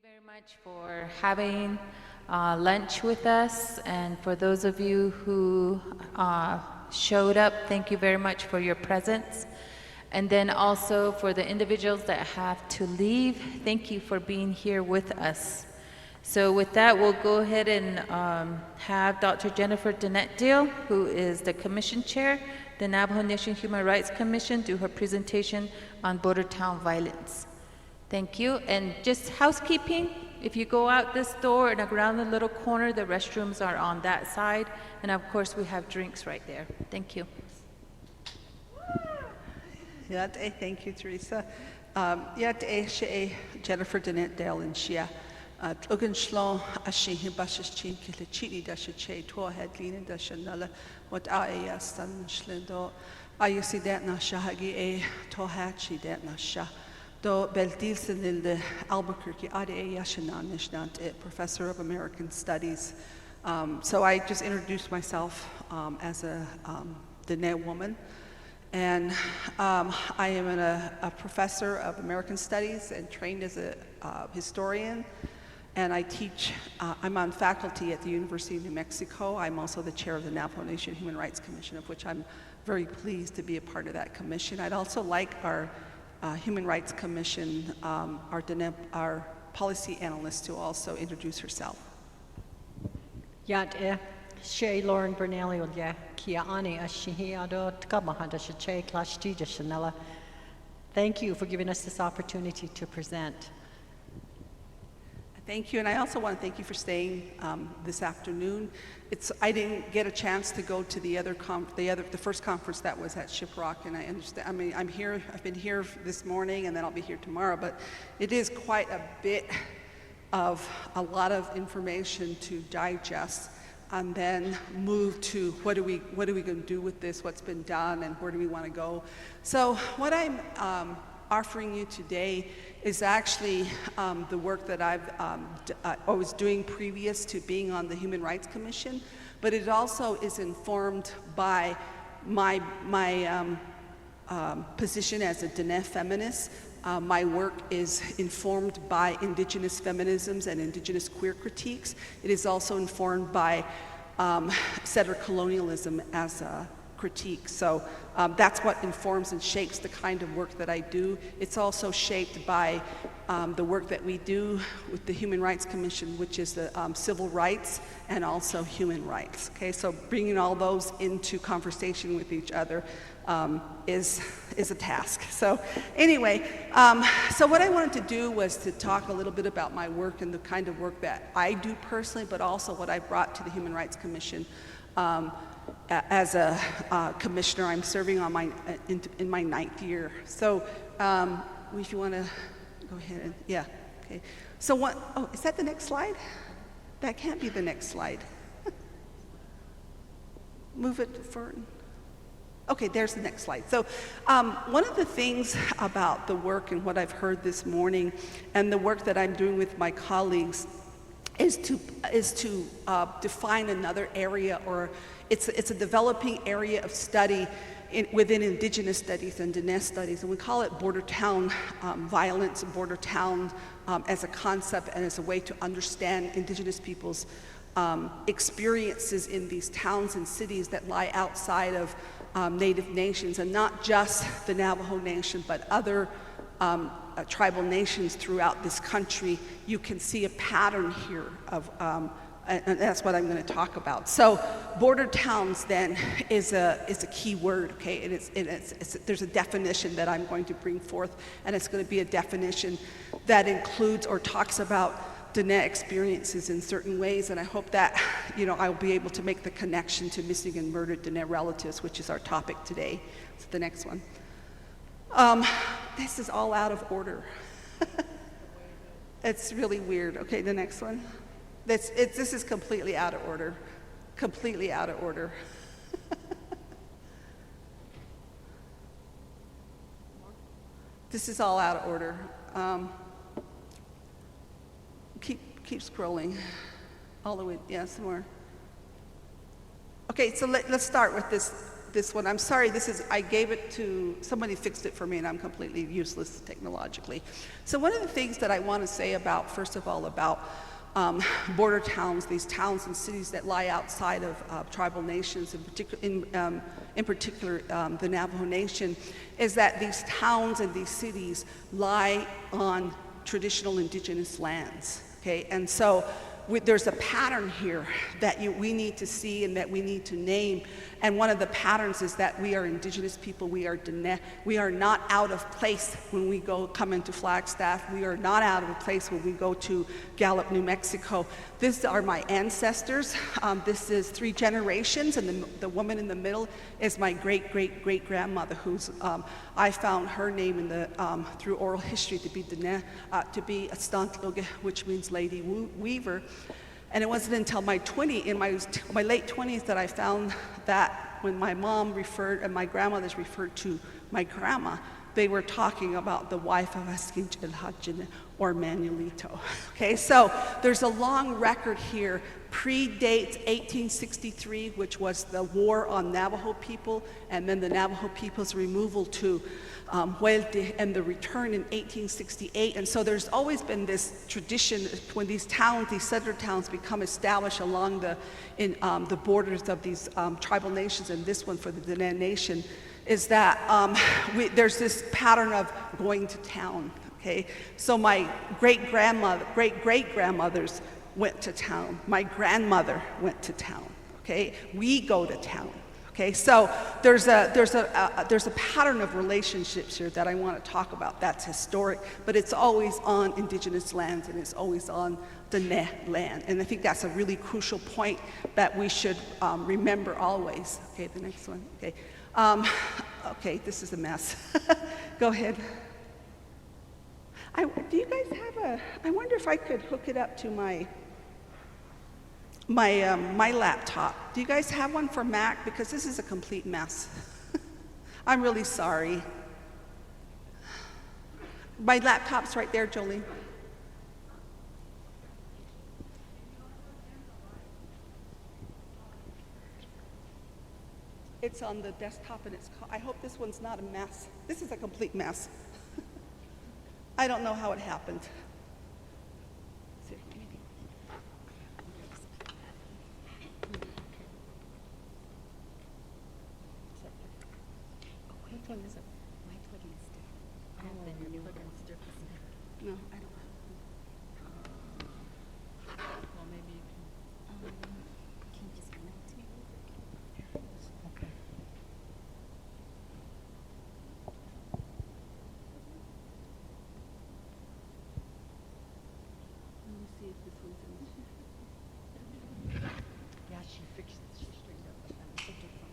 very much for having lunch with us. And for those of you who showed up, thank you very much for your presence. And then also for the individuals that have to leave, thank you for being here with us. So with that, we'll go ahead and have Dr. Jennifer Diné, who is the Commission Chair, the Navajo Nation Human Rights Commission, do her presentation on border town violence. Thank you. And just housekeeping, if you go out this door and around the little corner, the restrooms are on that side. And of course, we have drinks right there. Thank you. Thank you, Teresa. Jennifer Diné and Shia. Tlogan Shlon, Ashi, Hibashis Chin, Kilichini, Dasha, Tor Headlin, Dashanella, what I Stan Schlindo. I see that na Shahagi a Tohachi that na Shah. Do Beltilson in the Albuquerque, Ade Yashanan, Nishnant, Professor of American Studies. So I just introduced myself as a Diné woman. And I am a professor of American Studies and trained as a historian. And I teach, I'm on faculty at the University of New Mexico. I'm also the chair of the Navajo Nation Human Rights Commission, of which I'm very pleased to be a part of that commission. I'd also like our Human Rights Commission, our policy analyst, to also introduce herself. Shay Lauren Bernalio, Kia Ani, Ashihiado, Tkabahada Shache, Klashtija Chanela. Thank you for giving us this opportunity to present. Thank you, and I also want to thank you for staying this afternoon. I didn't get a chance to go to the first conference that was at Shiprock, and I understand. I mean, I'm here. I've been here this morning, and then I'll be here tomorrow. But it is quite a bit of a lot of information to digest, and then move to what are we going to do with this? What's been done, and where do we want to go? So what I'm offering you today is actually the work that I was doing previous to being on the Human Rights Commission, but it also is informed by my position as a Diné feminist. My work is informed by indigenous feminisms and indigenous queer critiques. It is also informed by settler colonialism as a critique. So that's what informs and shapes the kind of work that I do. It's also shaped by the work that we do with the Human Rights Commission, which is the civil rights and also human rights. Okay, so bringing all those into conversation with each other is a task. So anyway, so what I wanted to do was to talk a little bit about my work and the kind of work that I do personally, but also what I brought to the Human Rights Commission. As a commissioner, I'm serving on in my 9th year. So if you want to go ahead and, yeah, okay. So is that the next slide? That can't be the next slide. Move it forward. Okay, there's the next slide. So one of the things about the work and what I've heard this morning and the work that I'm doing with my colleagues is to define another area, or it's a developing area of study within indigenous studies and Diné studies, and we call it border town violence, border town as a concept and as a way to understand indigenous people's experiences in these towns and cities that lie outside of Native nations, and not just the Navajo Nation, but other tribal nations throughout this country. You can see a pattern here of, and that's what I'm going to talk about. So, border towns then is a key word, okay? And there's a definition that I'm going to bring forth, and it's going to be a definition that includes or talks about Diné experiences in certain ways, and I hope that, I'll be able to make the connection to missing and murdered Diné relatives, which is our topic today. So the next one. This is all out of order. It's really weird. Okay, the next one. This is completely out of order. Completely out of order. This is all out of order. Keep scrolling. All the way, yeah, some more. Okay, so let's start with this this one. I'm sorry, I gave it to, somebody fixed it for me and I'm completely useless technologically. So one of the things that I want to say about, first of all, about border towns, these towns and cities that lie outside of tribal nations, in particular the Navajo Nation, is that these towns and these cities lie on traditional indigenous lands, okay? And so there's a pattern here that we need to see and that we need to name. And one of the patterns is that we are indigenous people, we are Diné. We are not out of place when we come into Flagstaff. We are not out of place when we go to Gallup, New Mexico. These are my ancestors. This is 3 generations, and the woman in the middle is my great-great-great-grandmother, who's, I found her name in through oral history to be Diné, to be Untitled, which means Lady Weaver. And it wasn't until my late 20s that I found that when my mom referred and my grandmothers referred to my grandma, they were talking about the wife of Askinchilhajin or Manuelito. Okay, so there's a long record here, predates 1863, which was the war on Navajo people, and then the Navajo people's removal to Huelte and the return in 1868. And so there's always been this tradition when these towns, these settler towns, become established along the borders of these tribal nations, and this one for the Diné Nation, is that there's this pattern of going to town. Okay, so my great-great-grandmothers went to town. My grandmother went to town. Okay, we go to town. Okay, so there's a pattern of relationships here that I want to talk about. That's historic, but it's always on indigenous lands and it's always on Diné land. And I think that's a really crucial point that we should remember always. Okay, the next one. Okay, okay, this is a mess. Go ahead. Do you guys have I wonder if I could hook it up to my laptop. Do you guys have one for Mac? Because this is a complete mess. I'm really sorry. My laptop's right there, Jolene. It's on the desktop and I hope this one's not a mess. This is a complete mess. I don't know how it happened. Which one is it? My plugin is different. Then your plugin is different. No, I don't. Well, maybe you can you just send it to me? Okay. Let me see if this one's in. Yeah, she fixed it. She straightened up. But that's so different.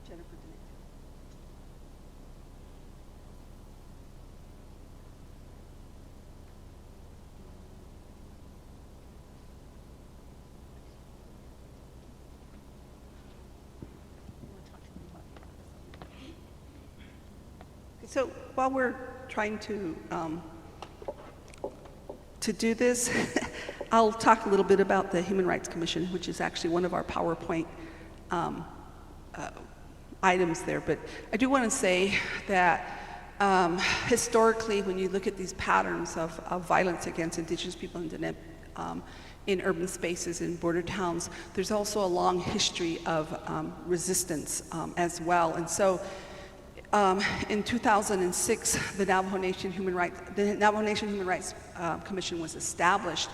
Jennifer Diné. So while we're trying to do this, I'll talk a little bit about the Human Rights Commission, which is actually one of our PowerPoint items there. But I do want to say that historically, when you look at these patterns of violence against Indigenous people in Diné, in urban spaces, in border towns, there's also a long history of resistance as well. And so in 2006, the Navajo Nation Human Rights Commission was established,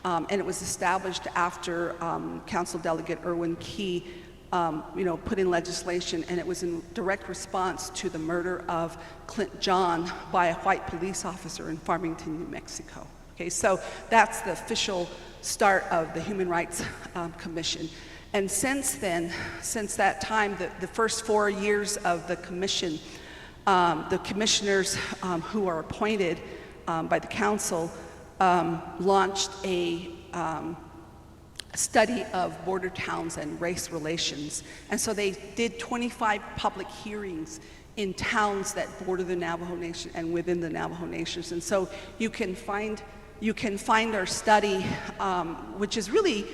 and it was established after Council Delegate Irwin Key put in legislation, and it was in direct response to the murder of Clint John by a white police officer in Farmington, New Mexico. Okay, so that's the official start of the Human Rights Commission. And since then, since that time, the first 4 years of the commission, the commissioners who are appointed by the council launched a study of border towns and race relations. And so they did 25 public hearings in towns that border the Navajo Nation and within the Navajo Nations. And so you can find our study, which is really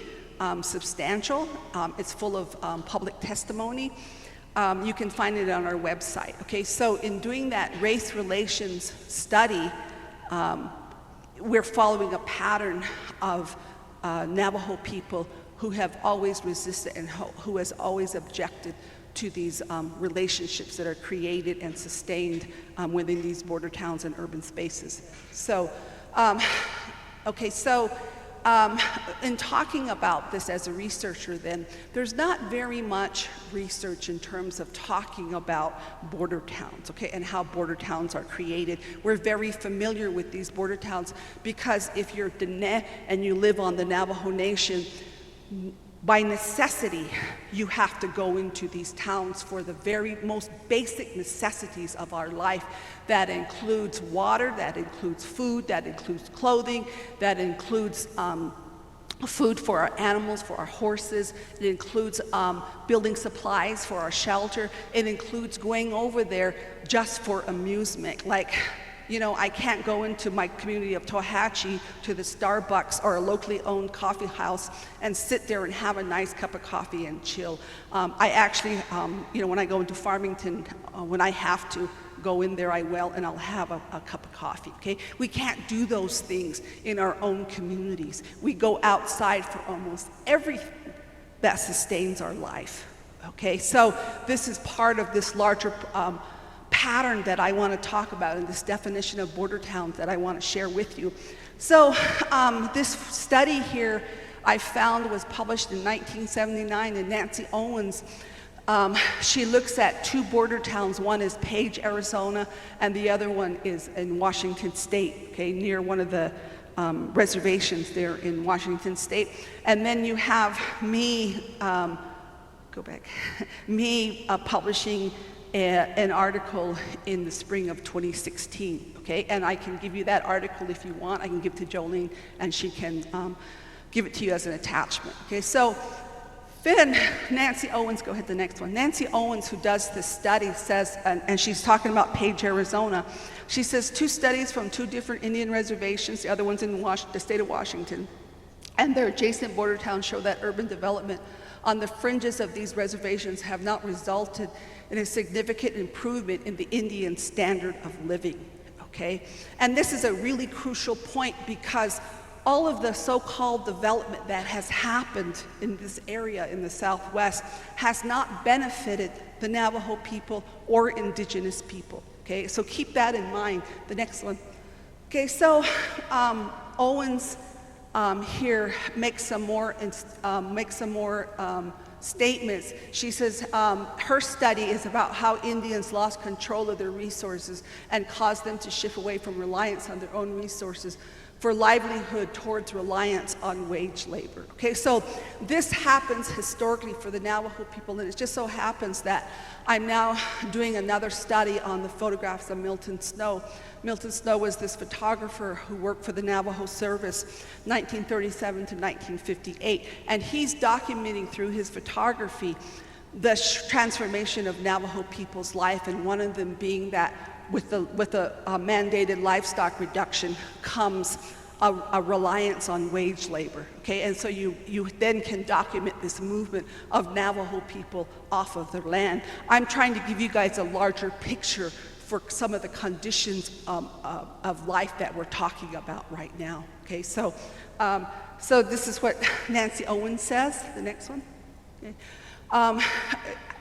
substantial. It's full of public testimony. You can find it on our website. Okay, so in doing that race relations study, we're following a pattern of Navajo people who have always resisted and who has always objected to these relationships that are created and sustained within these border towns and urban spaces. So, in talking about this as a researcher then, there's not very much research in terms of talking about border towns, okay, and how border towns are created. We're very familiar with these border towns because if you're Diné and you live on the Navajo Nation, by necessity, you have to go into these towns for the very most basic necessities of our life. That includes water, that includes food, that includes clothing, that includes food for our animals, for our horses. It includes building supplies for our shelter. It includes going over there just for amusement. Like, I can't go into my community of Tohatchee to the Starbucks or a locally owned coffee house and sit there and have a nice cup of coffee and chill. I actually, when I go into Farmington, when I have to go in there, I will, and I'll have a cup of coffee, okay? We can't do those things in our own communities. We go outside for almost everything that sustains our life, okay? So this is part of this larger pattern that I want to talk about in this definition of border towns that I want to share with you. So this study here I found was published in 1979, and Nancy Owens, she looks at two border towns. One is Page, Arizona, and the other one is in Washington State, okay, near one of the reservations there in Washington State. And then you have me, publishing an article in the spring of 2016, okay? And I can give you that article if you want. I can give it to Jolene, and she can give it to you as an attachment, okay? So then Nancy Owens, go ahead to the next one. Nancy Owens, who does this study, says, and she's talking about Page, Arizona, she says 2 studies from 2 different Indian reservations, the other one's in the state of Washington, and their adjacent border towns show that urban development on the fringes of these reservations have not resulted in a significant improvement in the Indian standard of living, okay? And this is a really crucial point because all of the so-called development that has happened in this area in the Southwest has not benefited the Navajo people or Indigenous people, okay? So keep that in mind. The next one. Okay, so Owens here makes some more statements. She says her study is about how Indians lost control of their resources and caused them to shift away from reliance on their own resources for livelihood towards reliance on wage labor. Okay, so this happens historically for the Navajo people, and it just so happens that I'm now doing another study on the photographs of Milton Snow. Milton Snow was this photographer who worked for the Navajo Service 1937 to 1958, and he's documenting through his photography the transformation of Navajo people's life, and one of them being that with the mandated livestock reduction comes a reliance on wage labor, okay? And so you then can document this movement of Navajo people off of their land. I'm trying to give you guys a larger picture for some of the conditions of life that we're talking about right now, okay? So this is what Nancy Owens says, the next one. Okay.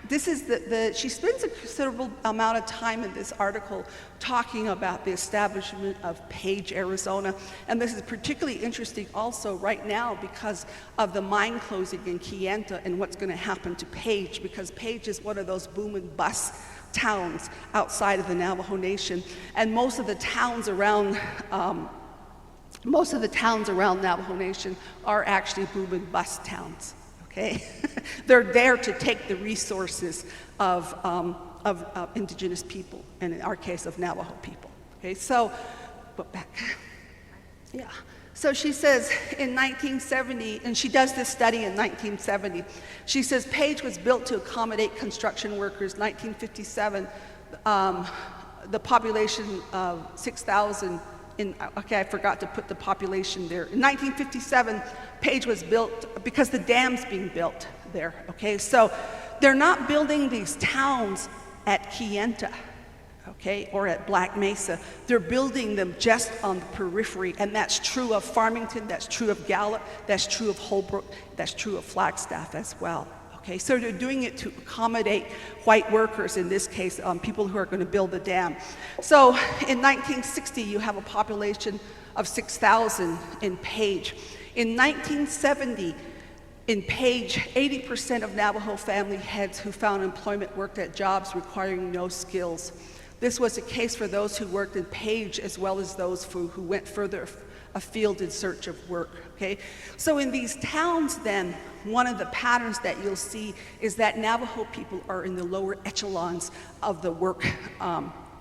This is she spends a considerable amount of time in this article talking about the establishment of Page, Arizona. And this is particularly interesting also right now because of the mine closing in Kayenta and what's going to happen to Page, because Page is one of those boom and bust towns outside of the Navajo Nation. And most of the towns around Navajo Nation are actually boom and bust towns. Okay? They're there to take the resources of indigenous people, and in our case, of Navajo people. Okay, so, but back. Yeah. So she says in 1970, and she does this study in 1970, she says Page was built to accommodate construction workers. 1957, the population of 6,000 okay, I forgot to put the population there. In 1957, Page was built because the dam's being built there, okay? So they're not building these towns at Kayenta, okay, or at Black Mesa. They're building them just on the periphery, and that's true of Farmington, that's true of Gallup, that's true of Holbrook, that's true of Flagstaff as well. Okay, so they're doing it to accommodate white workers, in this case, people who are going to build the dam. So in 1960, you have a population of 6,000 in Page. In 1970, in Page, 80% of Navajo family heads who found employment worked at jobs requiring no skills. This was the case for those who worked in Page as well as those who went further afield in search of work, okay? So in these towns then, one of the patterns that you'll see is that Navajo people are in the lower echelons of the work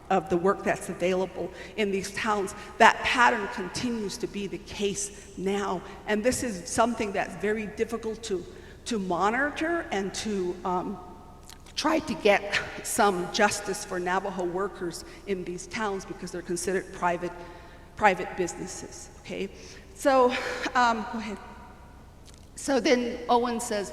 that's available in these towns. That pattern continues to be the case now, and this is something that's very difficult to monitor and to try to get some justice for Navajo workers in these towns because they're considered private businesses, okay? So, go ahead. So then Owen says,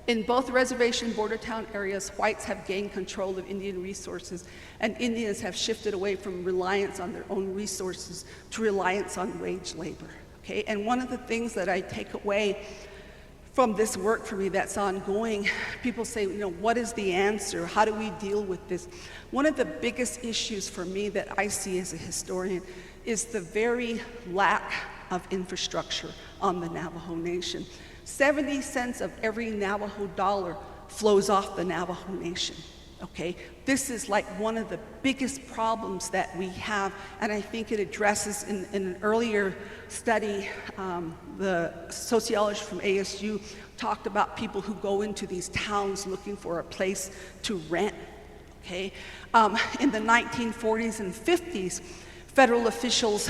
in both reservation border town areas, whites have gained control of Indian resources, and Indians have shifted away from reliance on their own resources to reliance on wage labor, okay? And one of the things that I take away from this work for me that's ongoing, people say, you know, what is the answer? How do we deal with this? One of the biggest issues for me that I see as a historian is the very lack of infrastructure on the Navajo Nation. 70 cents of every Navajo dollar flows off the Navajo Nation, okay? This is like one of the biggest problems that we have, and I think it addresses in an earlier study, the sociologist from ASU talked about people who go into these towns looking for a place to rent, okay? In the 1940s and 50s, federal officials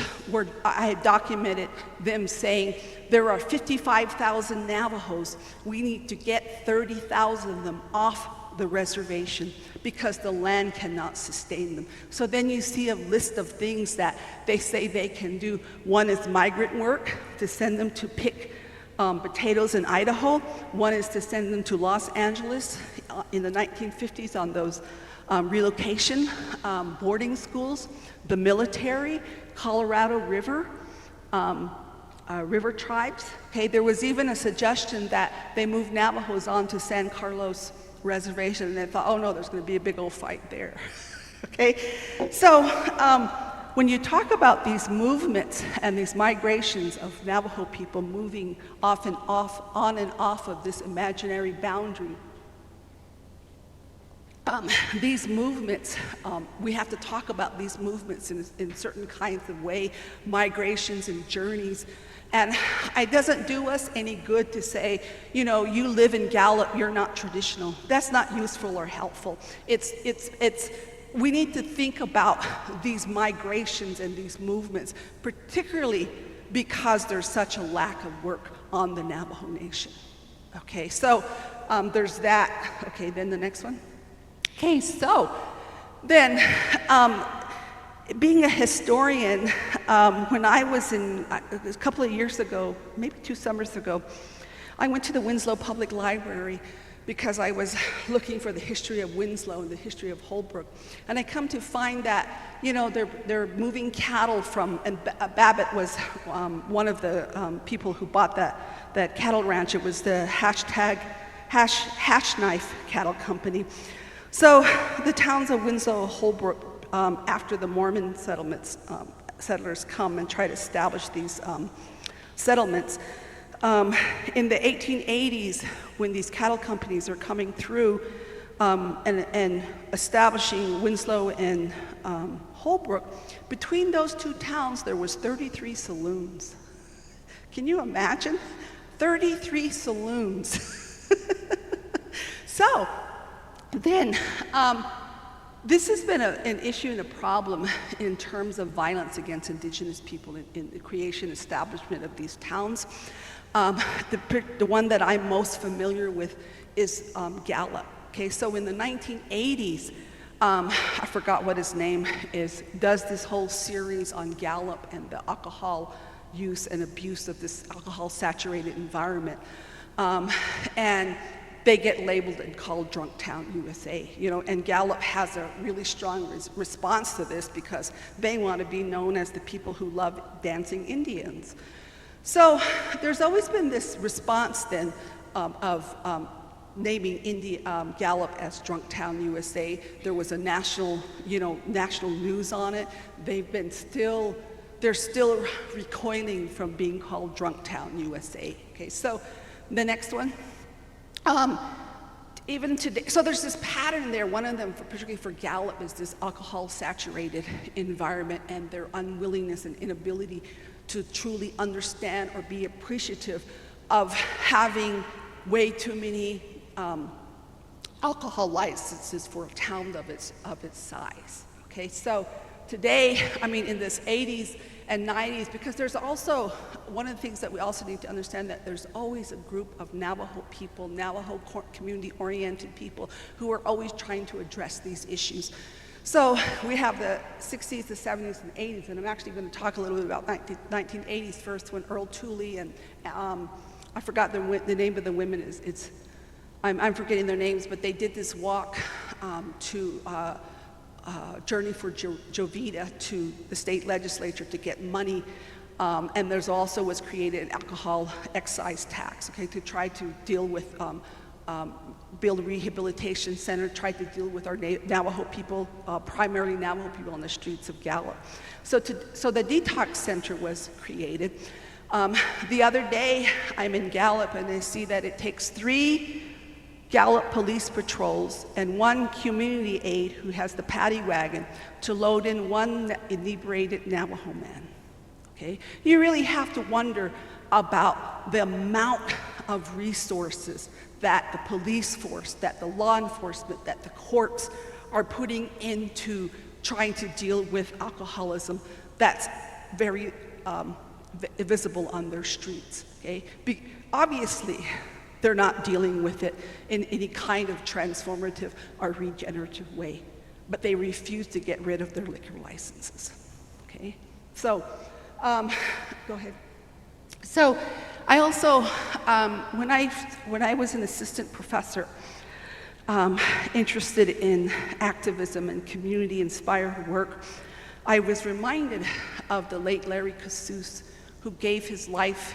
I had documented them saying, there are 55,000 Navajos. We need to get 30,000 of them off the reservation because the land cannot sustain them. So then you see a list of things that they say they can do. One is migrant work, to send them to pick potatoes in Idaho. One is to send them to Los Angeles in the 1950s on those relocation boarding schools, the military, Colorado River, river tribes. Okay, there was even a suggestion that they move Navajos onto San Carlos Reservation, and they thought, oh no, there's going to be a big old fight there. Okay, so when you talk about these movements and these migrations of Navajo people moving off and off, on and off of this imaginary boundary, these movements, we have to talk about these movements in certain kinds of way, migrations and journeys. And it doesn't do us any good to say, you know, you live in Gallup, you're not traditional. That's not useful or helpful. We need to think about these migrations and these movements, particularly because there's such a lack of work on the Navajo Nation. Okay, so there's that. Okay, then the next one. Okay, so then being a historian, when I was a couple of years ago, maybe 2 summers ago, I went to the Winslow Public Library because I was looking for the history of Winslow and the history of Holbrook. And I come to find that, you know, they're moving cattle from, and Babbitt was one of the people who bought that cattle ranch. It was the Hash Knife Cattle Company. So the towns of Winslow, Holbrook, after the Mormon settlers come and try to establish these settlements, in the 1880s, when these cattle companies are coming through and establishing Winslow and Holbrook, between those two towns there was 33 saloons. Can you imagine? 33 saloons. So then, this has been an issue and a problem in terms of violence against indigenous people in the creation and establishment of these towns. The one that I'm most familiar with is Gallup. Okay, so in the 1980s, I forgot what his name is, does this whole series on Gallup and the alcohol use and abuse of this alcohol-saturated environment. And they get labeled and called Drunk Town, USA, you know, and Gallup has a really strong response to this because they want to be known as the people who love dancing Indians. So there's always been this response then of naming Gallup as Drunk Town, USA. There was a national news on it. They're still recoiling from being called Drunk Town, USA. Okay, so the next one. Even today, so there's this pattern there. One of them, particularly for Gallup, is this alcohol-saturated environment and their unwillingness and inability to truly understand or be appreciative of having way too many alcohol licenses for a town of its size. Okay, so today, I mean, in this 80s and 90s, because there's also, one of the things that we also need to understand, that there's always a group of Navajo people, Navajo community-oriented people, who are always trying to address these issues. So we have the 60s, the 70s, and 80s, and I'm actually going to talk a little bit about 1980s first, when Earl Tooley and I forgot the name of the women. I'm forgetting their names, but they did this walk to Journey for Jovita to the state legislature to get money, and there's also was created an alcohol excise tax, okay, to try to deal with build a rehabilitation center, tried to deal with our Navajo people, primarily Navajo people on the streets of Gallup. So the detox center was created. The other day, I'm in Gallup and I see that it takes 3 Gallup police patrols and 1 community aide who has the paddy wagon to load in 1 inebriated Navajo man. Okay? You really have to wonder about the amount of resources that the police force, that the law enforcement, that the courts are putting into trying to deal with alcoholism that's very visible on their streets. Okay? Obviously, they're not dealing with it in any kind of transformative or regenerative way, but they refuse to get rid of their liquor licenses. Okay? So, go ahead. So, I also, when I was an assistant professor, interested in activism and community-inspired work, I was reminded of the late Larry Cassous, who gave his life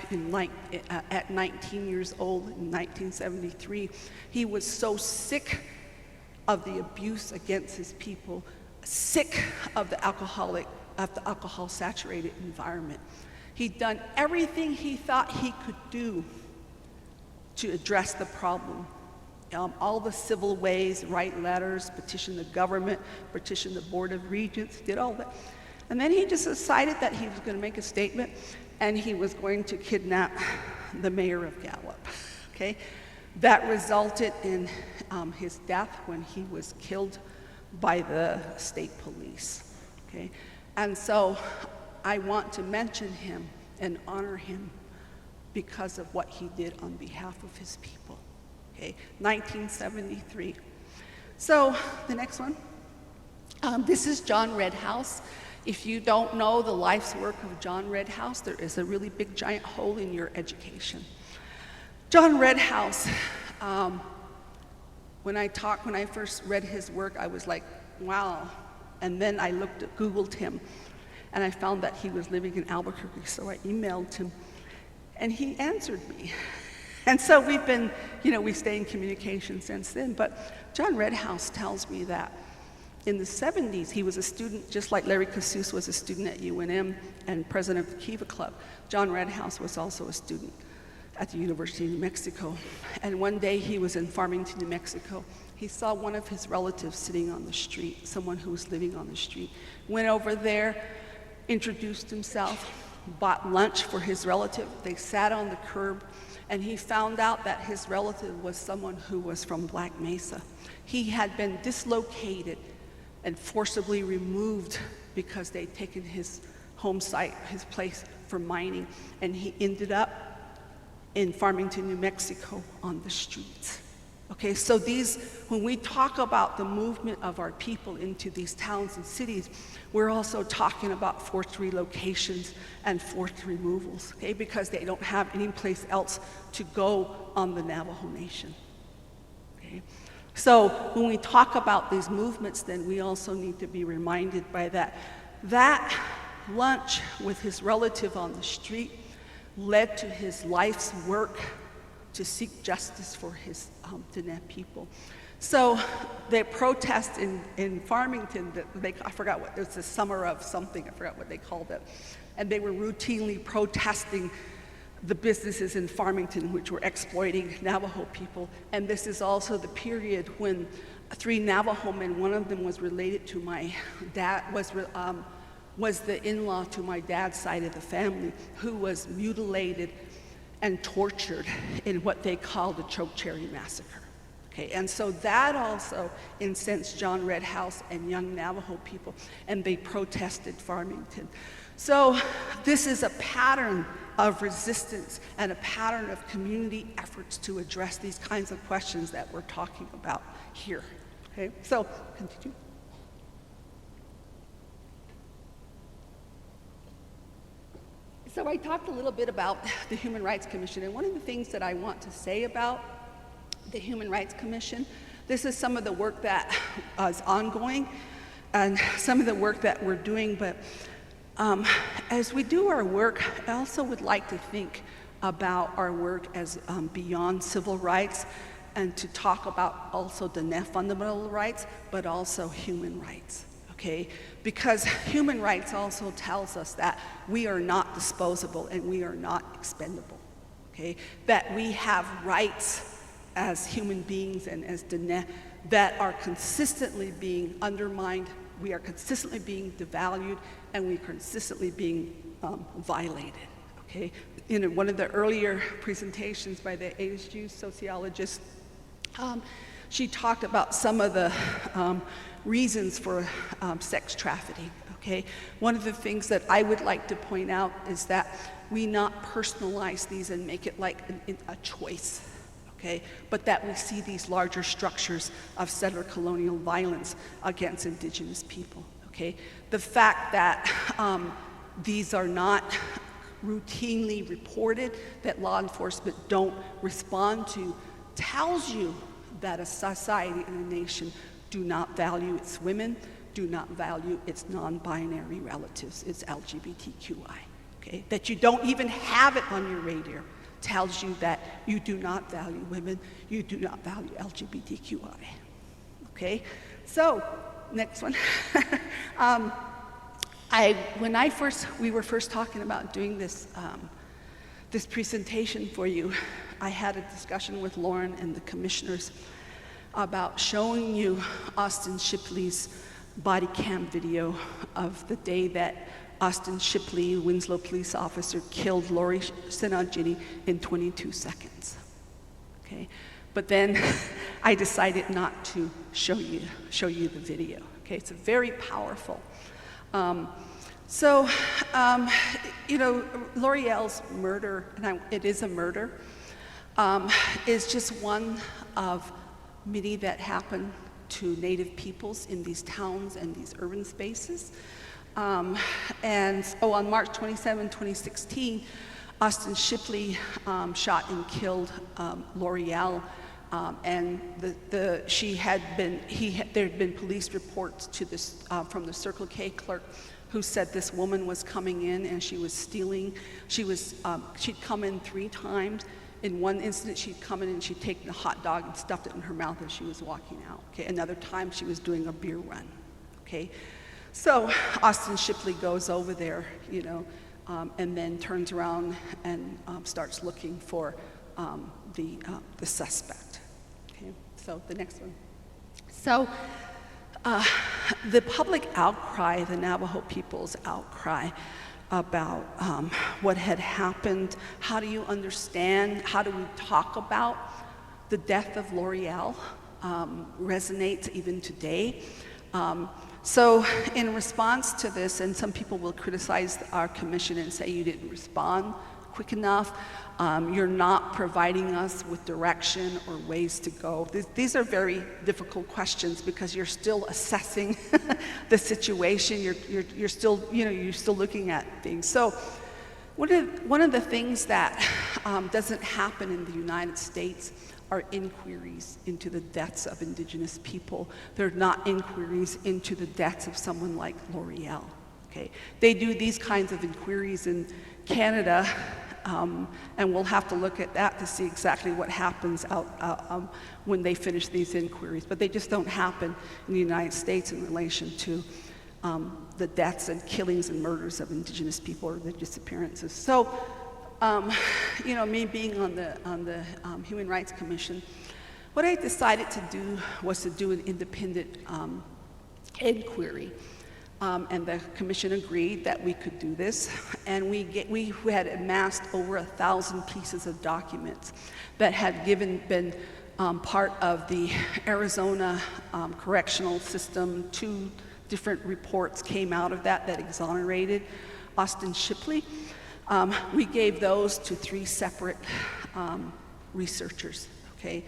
at 19 years old in 1973. He was so sick of the abuse against his people, sick of the alcohol-saturated environment. He'd done everything he thought he could do to address the problem. All the civil ways, write letters, petition the government, petition the Board of Regents, did all that. And then he just decided that he was going to make a statement and he was going to kidnap the mayor of Gallup. Okay? That resulted in his death when he was killed by the state police. Okay? And so I want to mention him and honor him because of what he did on behalf of his people. Okay, 1973. So the next one, this is John Redhouse. If you don't know the life's work of John Redhouse, there is a really big giant hole in your education. John Redhouse, when I first read his work, I was like, wow. And then I Googled him, and I found that he was living in Albuquerque, so I emailed him, and he answered me. And so we've been, we stay in communication since then. But John Redhouse tells me that in the 70s, he was a student, just like Larry Casus was a student at UNM and president of the Kiva Club. John Redhouse was also a student at the University of New Mexico. And one day he was in Farmington, New Mexico. He saw one of his relatives sitting on the street, someone who was living on the street. Went over there, introduced himself, bought lunch for his relative. They sat on the curb, and he found out that his relative was someone who was from Black Mesa. He had been dislocated and forcibly removed because they'd taken his home site, his place for mining, and he ended up in Farmington, New Mexico on the streets. Okay, so when we talk about the movement of our people into these towns and cities, we're also talking about forced relocations and forced removals, okay, because they don't have any place else to go on the Navajo Nation, okay? So when we talk about these movements, then we also need to be reminded by that lunch with his relative on the street led to his life's work to seek justice for his Diné people. So the protest in Farmington, I forgot what, it was the summer of something, I forgot what they called it, and they were routinely protesting the businesses in Farmington which were exploiting Navajo people. And this is also the period when 3 Navajo men, one of them was related to my dad, was the in-law to my dad's side of the family, who was mutilated and tortured in what they call the Chokecherry Massacre. Okay, and so that also incensed John Redhouse and young Navajo people, and they protested Farmington. So this is a pattern of resistance and a pattern of community efforts to address these kinds of questions that we're talking about here. Okay, so continue. So I talked a little bit about the Human Rights Commission, and one of the things that I want to say about the Human Rights Commission, this is some of the work that is ongoing and some of the work that we're doing, but as we do our work, I also would like to think about our work as beyond civil rights, and to talk about also the fundamental rights, but also human rights, okay? Because human rights also tells us that we are not disposable and we are not expendable, okay? That we have rights as human beings and as Diné that are consistently being undermined, we are consistently being devalued, and we are consistently being violated, okay? In one of the earlier presentations by the ASU sociologist, she talked about some of the reasons for sex trafficking, okay? One of the things that I would like to point out is that we not personalize these and make it like a choice, okay? But that we see these larger structures of settler colonial violence against indigenous people, okay? The fact that these are not routinely reported, that law enforcement don't respond to, tells you that a society and a nation do not value its women, do not value its non-binary relatives, its LGBTQI, okay? That you don't even have it on your radar tells you that you do not value women, you do not value LGBTQI, okay? So, next one. When we were first talking about doing this, this presentation for you, I had a discussion with Lauren and the commissioners about showing you Austin Shipley's body cam video of the day that Austin Shipley, Winslow police officer, killed Lori Sinajini in 22 seconds, okay? But then I decided not to show you the video, okay? It's very powerful. L'Oreal's murder, and it is a murder, is just one of many that happen to Native peoples in these towns and these urban spaces. And so on March 27, 2016, Austin Shipley shot and killed L'Oreal. And there had been police reports to this from the Circle K clerk who said this woman was coming in and she was stealing. She'd come in 3 times. In one incident, she'd come in and she'd taken a hot dog and stuffed it in her mouth as she was walking out. Okay, another time she was doing a beer run. Okay, so Austin Shipley goes over there, you know, and then turns around and starts looking for the suspect. Okay, so the next one. So the public outcry, the Navajo people's outcry about what had happened, how do you understand, how do we talk about the death of L'Oreal, resonates even today. So in response to this, and some people will criticize our commission and say you didn't respond quick enough, you're not providing us with direction or ways to go. These are very difficult questions because you're still assessing the situation. You're still, you know, you're still looking at things. So one of the things that doesn't happen in the United States are inquiries into the deaths of Indigenous people. They're not inquiries into the deaths of someone like L'Oreal. Okay, they do these kinds of inquiries in Canada. And we'll have to look at that to see exactly what happens when they finish these inquiries. But they just don't happen in the United States in relation to the deaths and killings and murders of Indigenous people or their disappearances. So, you know, me being on the Human Rights Commission, what I decided to do was to do an independent inquiry. And the commission agreed that we could do this, and we had amassed over 1,000 pieces of documents that had been part of the Arizona correctional system. 2 different reports came out of that exonerated Austin Shipley. We gave those to 3 separate researchers. Okay.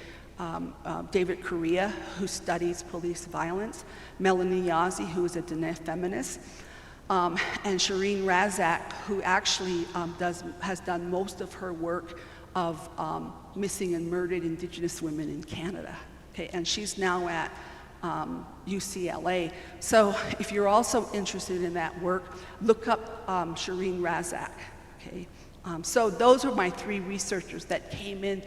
David Correa, who studies police violence, Melanie Yazzie, who is a Diné feminist, and Shireen Razak, who actually has done most of her work of missing and murdered Indigenous women in Canada. Okay, and she's now at UCLA. So if you're also interested in that work, look up Shireen Razak. Okay, so those were my 3 researchers that came in.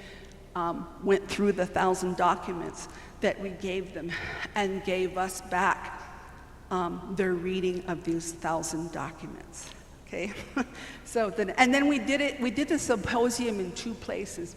Went through the 1,000 documents that we gave them and gave us back their reading of these 1,000 documents. Okay, so then we did the symposium in 2 places.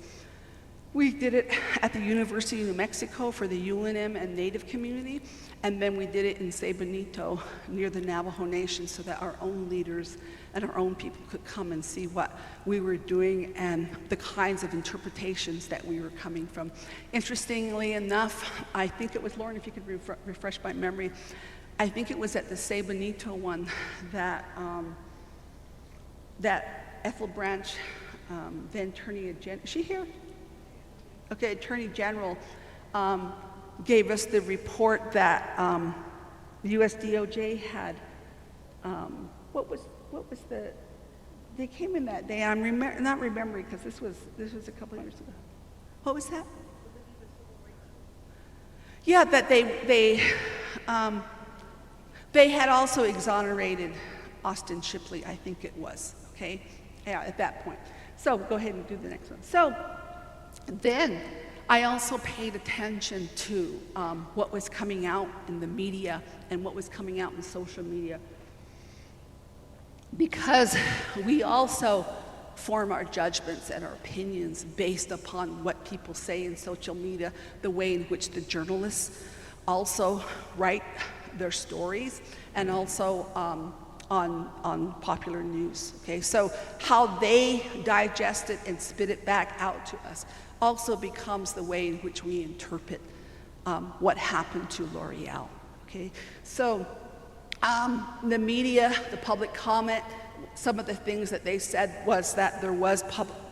We did it at the University of New Mexico for the UNM and Native community, and then we did it in Sabanito near the Navajo Nation so that our own leaders and our own people could come and see what we were doing and the kinds of interpretations that we were coming from. Interestingly enough, I think it was, Lauren, if you could refresh my memory, I think it was at the Sabanito one that Ethel Branch, then Attorney General, is she here? Okay, Attorney General gave us the report that the U.S. DOJ had. What was the? They came in that day. I'm not remembering because this was a couple of years ago. What was that? Yeah, that they had also exonerated Austin Shipley, I think it was. Okay, yeah, at that point. So go ahead and do the next one. So then I also paid attention to what was coming out in the media and what was coming out in social media, because we also form our judgments and our opinions based upon what people say in social media, the way in which the journalists also write their stories, and also on popular news. Okay, so how they digest it and spit it back out to us also becomes the way in which we interpret what happened to L'Oreal. Okay, so the media, the public comment, some of the things that they said was that there was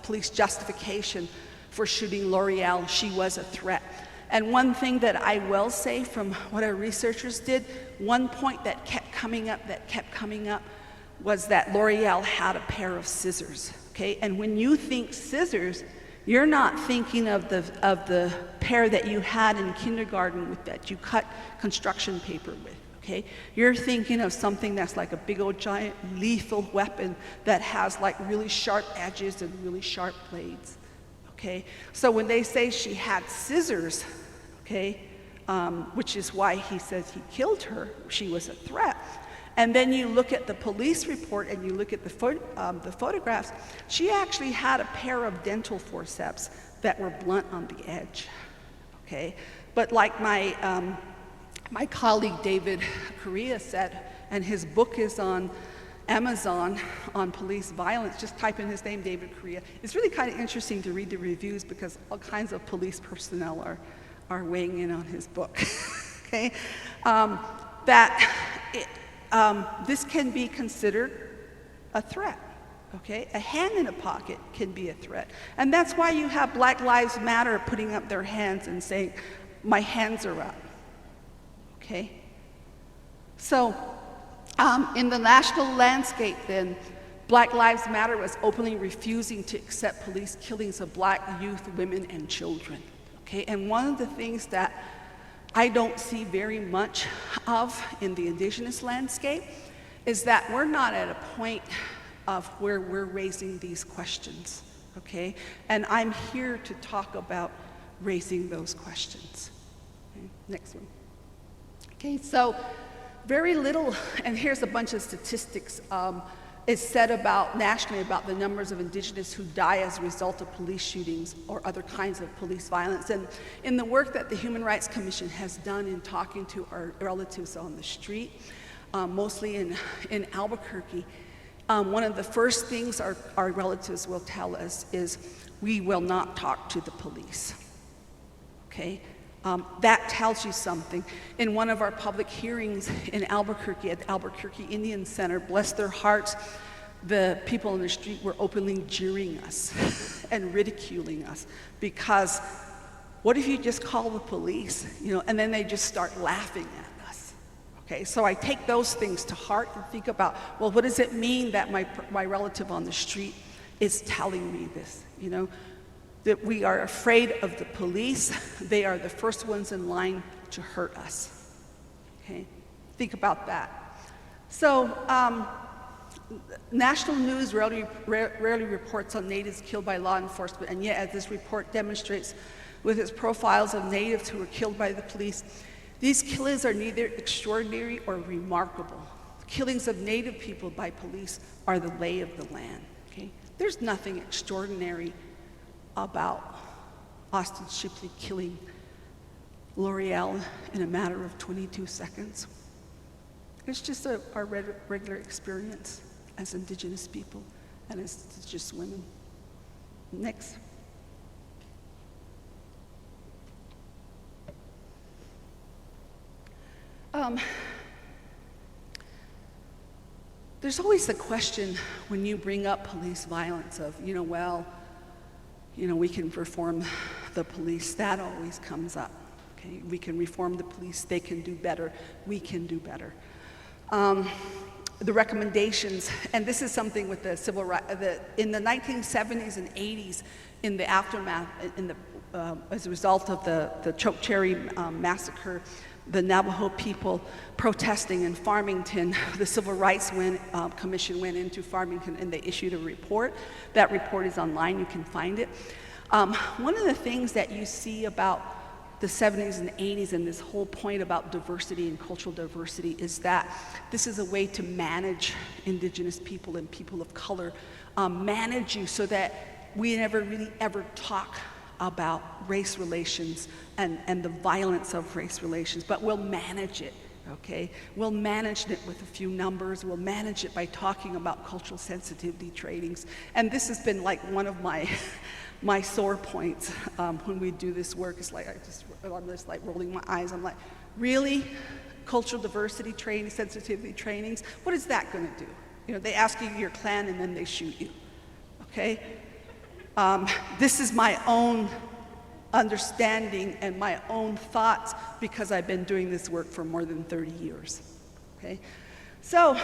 police justification for shooting L'Oreal. She was a threat. And one thing that I will say from what our researchers did, one point that kept coming up was that L'Oreal had a pair of scissors, okay? And when you think scissors, you're not thinking of the pair that you had in kindergarten that you cut construction paper with, okay? You're thinking of something that's like a big old giant lethal weapon that has like really sharp edges and really sharp blades, okay? So when they say she had scissors, okay, which is why he says he killed her, she was a threat. And then you look at the police report and you look at the photographs, she actually had a pair of dental forceps that were blunt on the edge, okay? But like my colleague David Correa said, and his book is on Amazon on police violence, just type in his name, David Correa. It's really kind of interesting to read the reviews because all kinds of police personnel are weighing in on his book, okay? This can be considered a threat, okay? A hand in a pocket can be a threat. And that's why you have Black Lives Matter putting up their hands and saying, my hands are up, okay? So in the national landscape then, Black Lives Matter was openly refusing to accept police killings of Black youth, women, and children, okay? And one of the things that I don't see very much of in the indigenous landscape is that we're not at a point of where we're raising these questions, okay? And I'm here to talk about raising those questions. Okay, next one. Okay, so very little, and here's a bunch of statistics, is said about nationally about the numbers of indigenous who die as a result of police shootings or other kinds of police violence. And in the work that the Human Rights Commission has done in talking to our relatives on the street, mostly in Albuquerque, one of the first things our relatives will tell us is, we will not talk to the police, okay? That tells you something. In one of our public hearings in Albuquerque, at the Albuquerque Indian Center, bless their hearts, the people on the street were openly jeering us and ridiculing us because what if you just call the police, you know, and then they just start laughing at us, okay? So I take those things to heart and think about, well, what does it mean that my relative on the street is telling me this, you know? That we are afraid of the police. They are the first ones in line to hurt us, okay? Think about that. So, national news rarely reports on natives killed by law enforcement, and yet as this report demonstrates with its profiles of natives who were killed by the police, these killings are neither extraordinary or remarkable. Killings of native people by police are the lay of the land, okay? There's nothing extraordinary about Austin Shipley killing L'Oreal in a matter of 22 seconds. It's just our regular experience as Indigenous people and as just women. Next. There's always the question when you bring up police violence of, we can reform the police. That always comes up. Okay, we can reform the police. They can do better. We can do better. The recommendations, and this is something with the civil rights. In the 1970s and 80s, in the aftermath, as a result of the Choke Cherry massacre, the Navajo people protesting in Farmington, the Civil Rights Commission went into Farmington and they issued a report. That report is online, you can find it. One of the things that you see about the 70s and 80s and this whole point about diversity and cultural diversity is that this is a way to manage Indigenous people and people of color, manage you so that we never really ever talk about race relations and the violence of race relations, but we'll manage it, okay? We'll manage it with a few numbers. We'll manage it by talking about cultural sensitivity trainings. And this has been like one of my sore points when we do this work. It's like I'm just like rolling my eyes. I'm like, really? Cultural diversity training, sensitivity trainings? What is that going to do? They ask you your clan and then they shoot you, okay? This is my own understanding and my own thoughts because I've been doing this work for more than 30 years, okay? So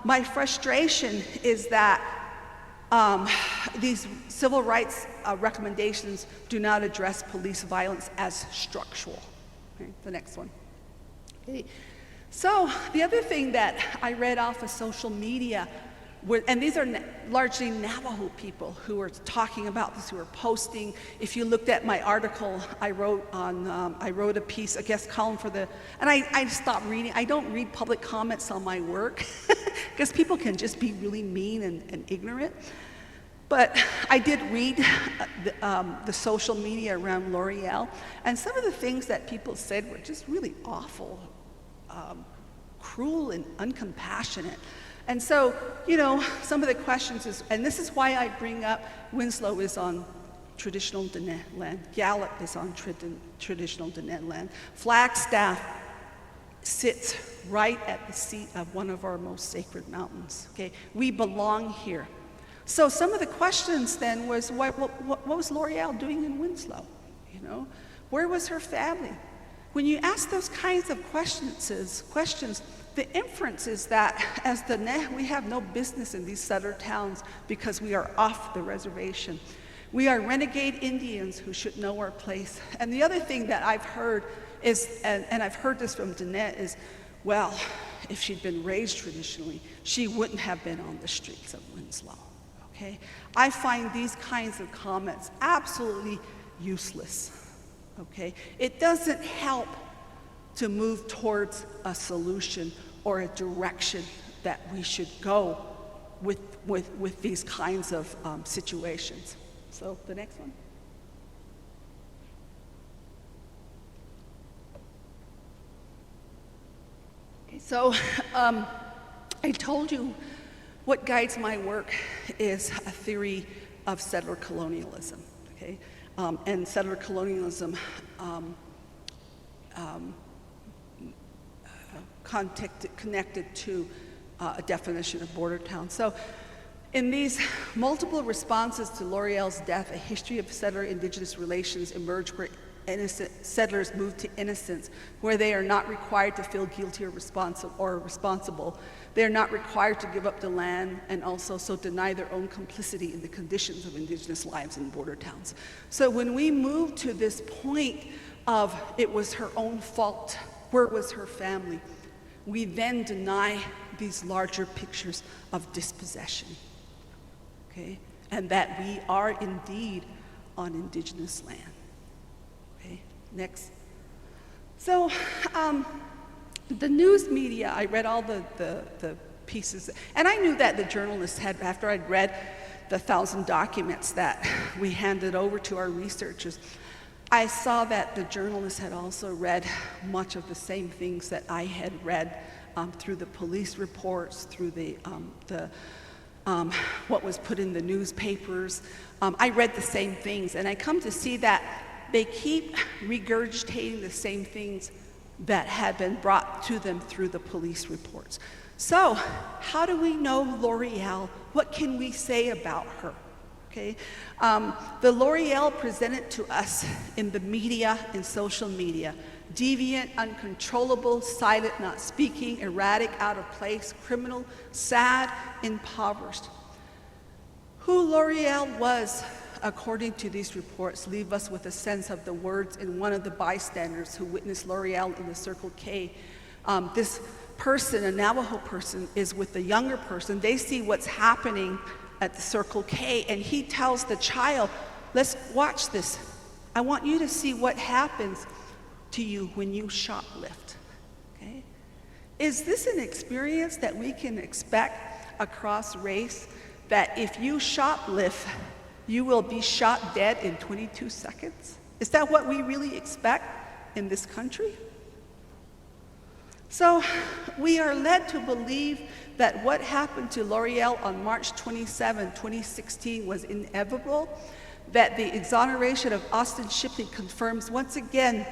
my frustration is that these civil rights recommendations do not address police violence as structural. Okay, the next one. Okay. So the other thing that I read off of social media, and these are largely Navajo people who are talking about this, who are posting. If you looked at my article, I wrote a piece, a guest column for the, and I stopped reading. I don't read public comments on my work because people can just be really mean and ignorant. But I did read the social media around L'Oreal, and some of the things that people said were just really awful, cruel and uncompassionate. And so, you know, some of the questions is, and this is why I bring up Winslow is on traditional Diné land, Gallup is on traditional Diné land, Flagstaff sits right at the seat of one of our most sacred mountains, okay? We belong here. So some of the questions then was, what was L'Oreal doing in Winslow, you know? Where was her family? When you ask those kinds of questions, the inference is that as the Diné, we have no business in these settler towns because we are off the reservation. We are renegade Indians who should know our place. And the other thing that I've heard is, and I've heard this from Diné, is, well, if she'd been raised traditionally, she wouldn't have been on the streets of Winslow, okay? I find these kinds of comments absolutely useless, okay? It doesn't help to move towards a solution or a direction that we should go with these kinds of situations. So the next one. Okay, so I told you what guides my work is a theory of settler colonialism, okay? And settler colonialism connected to a definition of border town. So in these multiple responses to L'Oreal's death, a history of settler-indigenous relations emerged where innocent settlers moved to innocence, where they are not required to feel guilty or responsible. They are not required to give up the land and also so deny their own complicity in the conditions of indigenous lives in border towns. So when we move to this point of it was her own fault, where was her family, we then deny these larger pictures of dispossession, okay? And that we are indeed on indigenous land, okay? Next. So the news media, I read all the pieces, and I knew that the journalists had, after I'd read the 1,000 documents that we handed over to our researchers, I saw that the journalists had also read much of the same things that I had read through the police reports, through what was put in the newspapers. I read the same things, and I come to see that they keep regurgitating the same things that had been brought to them through the police reports. So, how do we know L'Oreal? What can we say about her? Okay, the L'Oreal presented to us in the media, in social media, deviant, uncontrollable, silent, not speaking, erratic, out of place, criminal, sad, impoverished. Who L'Oreal was, according to these reports, leave us with a sense of the words in one of the bystanders who witnessed L'Oreal in the Circle K. This person, a Navajo person, is with the younger person. They see what's happening at the Circle K, and he tells the child, let's watch this. I want you to see what happens to you when you shoplift, okay? Is this an experience that we can expect across race, that if you shoplift, you will be shot dead in 22 seconds? Is that what we really expect in this country? So we are led to believe that what happened to L'Oreal on March 27, 2016 was inevitable, that the exoneration of Austin Shipley confirms once again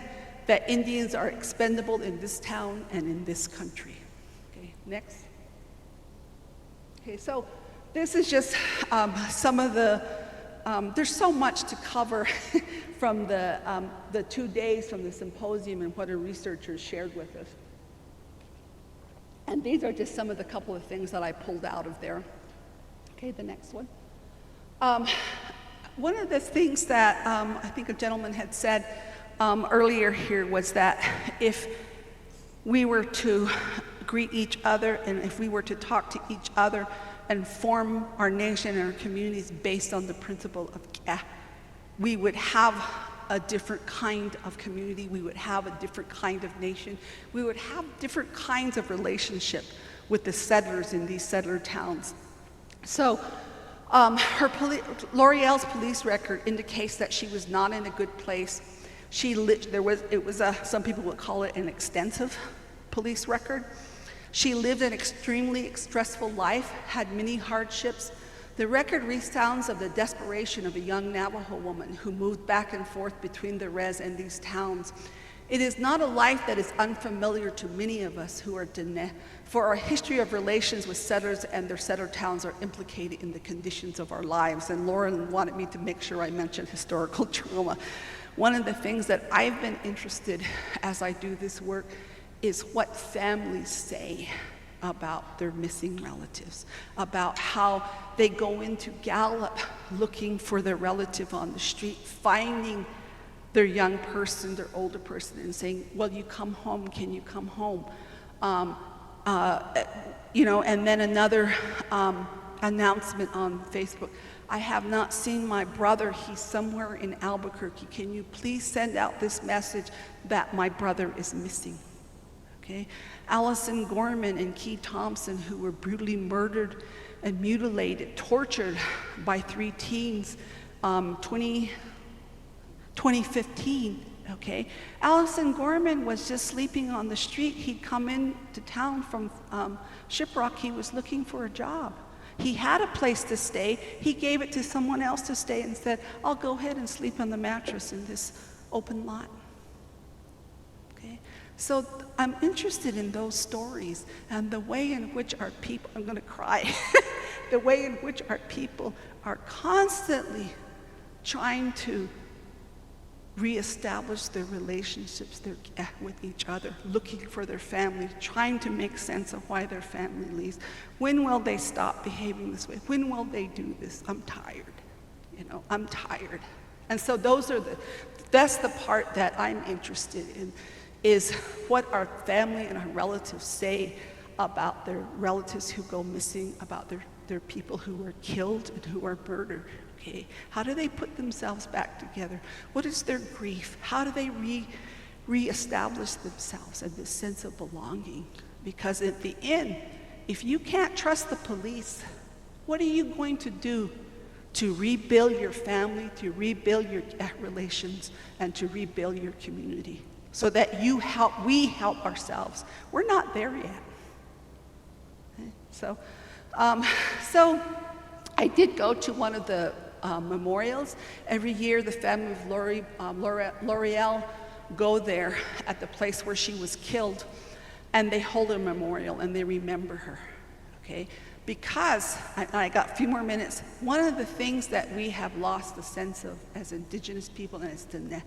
that Indians are expendable in this town and in this country. Okay, next. Okay, so this is just some of the, there's so much to cover from the 2 days from the symposium and what our researchers shared with us. And these are just some of the couple of things that I pulled out of there. Okay, the next one. One of the things that I think a gentleman had said earlier here was that if we were to greet each other and if we were to talk to each other and form our nation and our communities based on the principle of we would have a different kind of community, we would have a different kind of nation, we would have different kinds of relationship with the settlers in these settler towns. So L'Oreal's police record indicates that she was not in a good place. Some people would call it an extensive police record. She lived an extremely stressful life, had many hardships. The record resounds of the desperation of a young Navajo woman who moved back and forth between the res and these towns. It is not a life that is unfamiliar to many of us who are Diné, for our history of relations with settlers and their settler towns are implicated in the conditions of our lives. And Lauren wanted me to make sure I mentioned historical trauma. One of the things that I've been interested as I do this work is what families say about their missing relatives, about how they go into Gallup looking for their relative on the street, finding their young person, their older person, and saying, well, you come home, can you come home? And then another announcement on Facebook, I have not seen my brother, he's somewhere in Albuquerque. Can you please send out this message that my brother is missing? Okay. Allison Gorman and Key Thompson, who were brutally murdered and mutilated, tortured by 3 teens, 2015, okay? Allison Gorman was just sleeping on the street. He'd come into town from Shiprock. He was looking for a job. He had a place to stay. He gave it to someone else to stay and said, I'll go ahead and sleep on the mattress in this open lot. Okay? So I'm interested in those stories and the way in which our people, I'm gonna cry, the way in which our people are constantly trying to reestablish their relationships with each other, looking for their family, trying to make sense of why their family leaves. When will they stop behaving this way? When will they do this? I'm tired, I'm tired. And so that's the part that I'm interested in, is what our family and our relatives say about their relatives who go missing, about their people who are killed and who are murdered. Okay. How do they put themselves back together? What is their grief? How do they reestablish themselves and this sense of belonging? Because at the end, if you can't trust the police, what are you going to do to rebuild your family, to rebuild your relations, and to rebuild your community so that we help ourselves? We're not there yet. Okay. So I did go to one of the memorials. Every year, the family of L'Oreal go there at the place where she was killed, and they hold a memorial and they remember her. Okay, because I got a few more minutes. One of the things that we have lost the sense of as Indigenous people and as Diné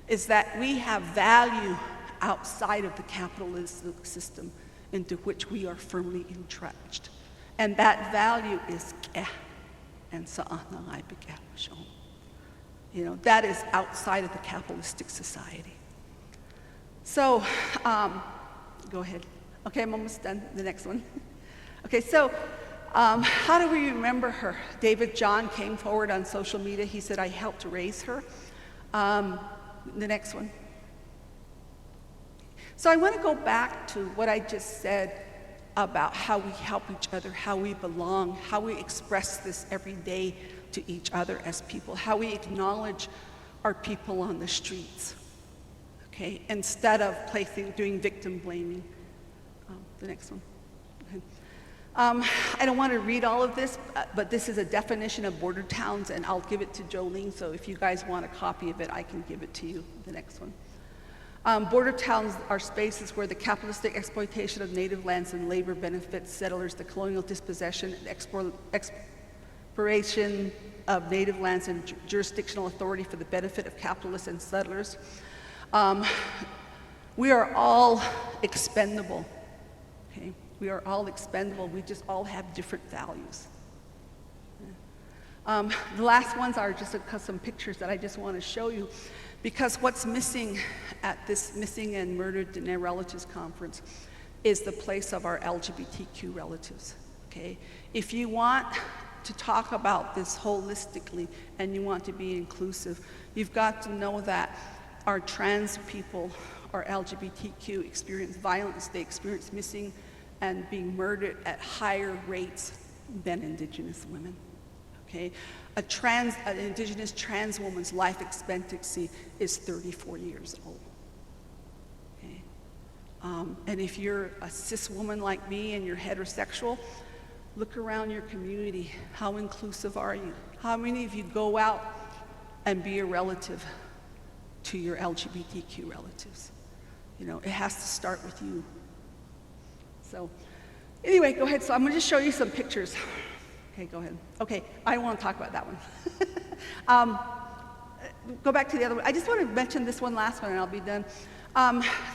is that we have value outside of the capitalist system into which we are firmly entrenched, and that value is and that is outside of the capitalistic society. So, go ahead. Okay, I'm almost done. The next one. Okay, so how do we remember her? David John came forward on social media. He said, I helped raise her. The next one. So I want to go back to what I just said about how we help each other, how we belong, how we express this every day to each other as people, how we acknowledge our people on the streets, okay, instead of doing victim blaming. The next one. Okay. I don't want to read all of this, but this is a definition of border towns, and I'll give it to Jolene, so if you guys want a copy of it, I can give it to you. The next one. Border towns are spaces where the capitalistic exploitation of native lands and labor benefits settlers, the colonial dispossession and expropriation of native lands and jurisdictional authority for the benefit of capitalists and settlers. We are all expendable. Okay? We are all expendable. We just all have different values. The last ones are just some pictures that I just want to show you, because what's missing at this Missing and Murdered Diné Relatives Conference is the place of our LGBTQ relatives, okay? If you want to talk about this holistically and you want to be inclusive, you've got to know that our trans people, our LGBTQ experience violence, they experience missing and being murdered at higher rates than Indigenous women. Okay, an Indigenous trans woman's life expectancy is 34 years old. Okay, and if you're a cis woman like me and you're heterosexual, look around your community. How inclusive are you? How many of you go out and be a relative to your LGBTQ relatives? You know, it has to start with you. So, anyway, go ahead. So I'm going to just show you some pictures. Okay, go ahead. Okay, I don't want to talk about that one. Go back to the other one. I just want to mention this one last one and I'll be done.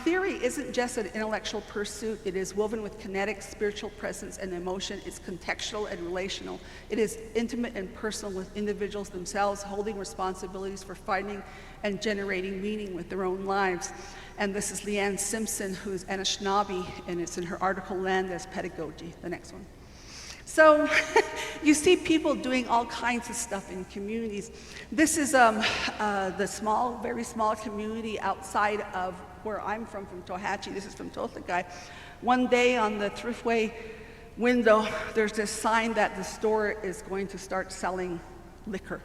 Theory isn't just an intellectual pursuit. It is woven with kinetic, spiritual presence and emotion. It's contextual and relational. It is intimate and personal with individuals themselves, holding responsibilities for finding and generating meaning with their own lives. And this is Leanne Simpson, who's Anishinaabe, and it's in her article, Land as Pedagogy, the next one. So you see people doing all kinds of stuff in communities. This is the small, very small community outside of where I'm from Tohatchi. This is from Totlakai. One day on the Thriftway window, there's this sign that the store is going to start selling liquor.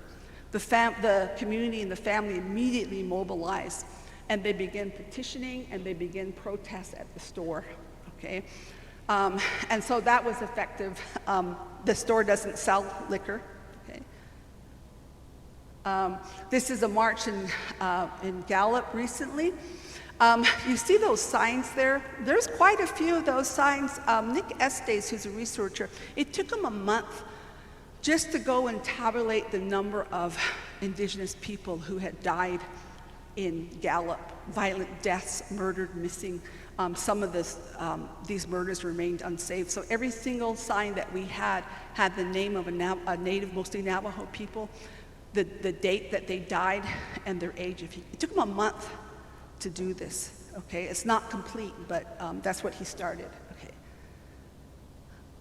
The community and the family immediately mobilize, and they begin petitioning and they begin protests at the store, okay? And so that was effective. The store doesn't sell liquor. Okay. This is a march in Gallup recently. You see those signs there? There's quite a few of those signs. Nick Estes, who's a researcher, it took him a month just to go and tabulate the number of Indigenous people who had died in Gallup, violent deaths, murdered, missing. Some of these murders remained unsaved. So every single sign that we had the name of a native, mostly Navajo people, the date that they died, and their age. It took him a month to do this, okay? It's not complete, but that's what he started, okay?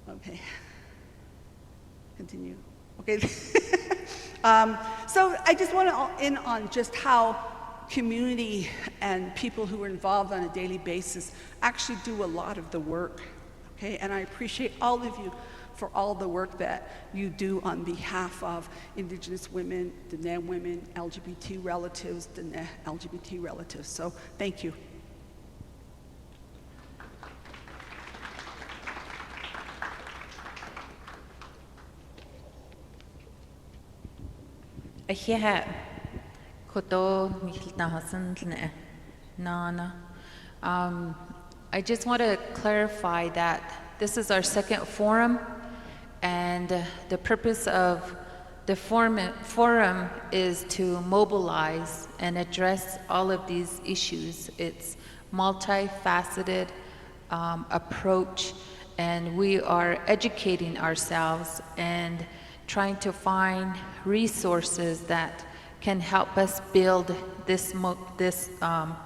Okay, continue, okay? So I just want to end on just how community and people who are involved on a daily basis actually do a lot of the work, okay? And I appreciate all of you for all the work that you do on behalf of Indigenous women, Diné women, LGBT relatives, Diné LGBT relatives. So thank you. I just want to clarify that this is our second forum, and the purpose of the forum is to mobilize and address all of these issues. It's multifaceted approach, and we are educating ourselves and trying to find resources that can help us build this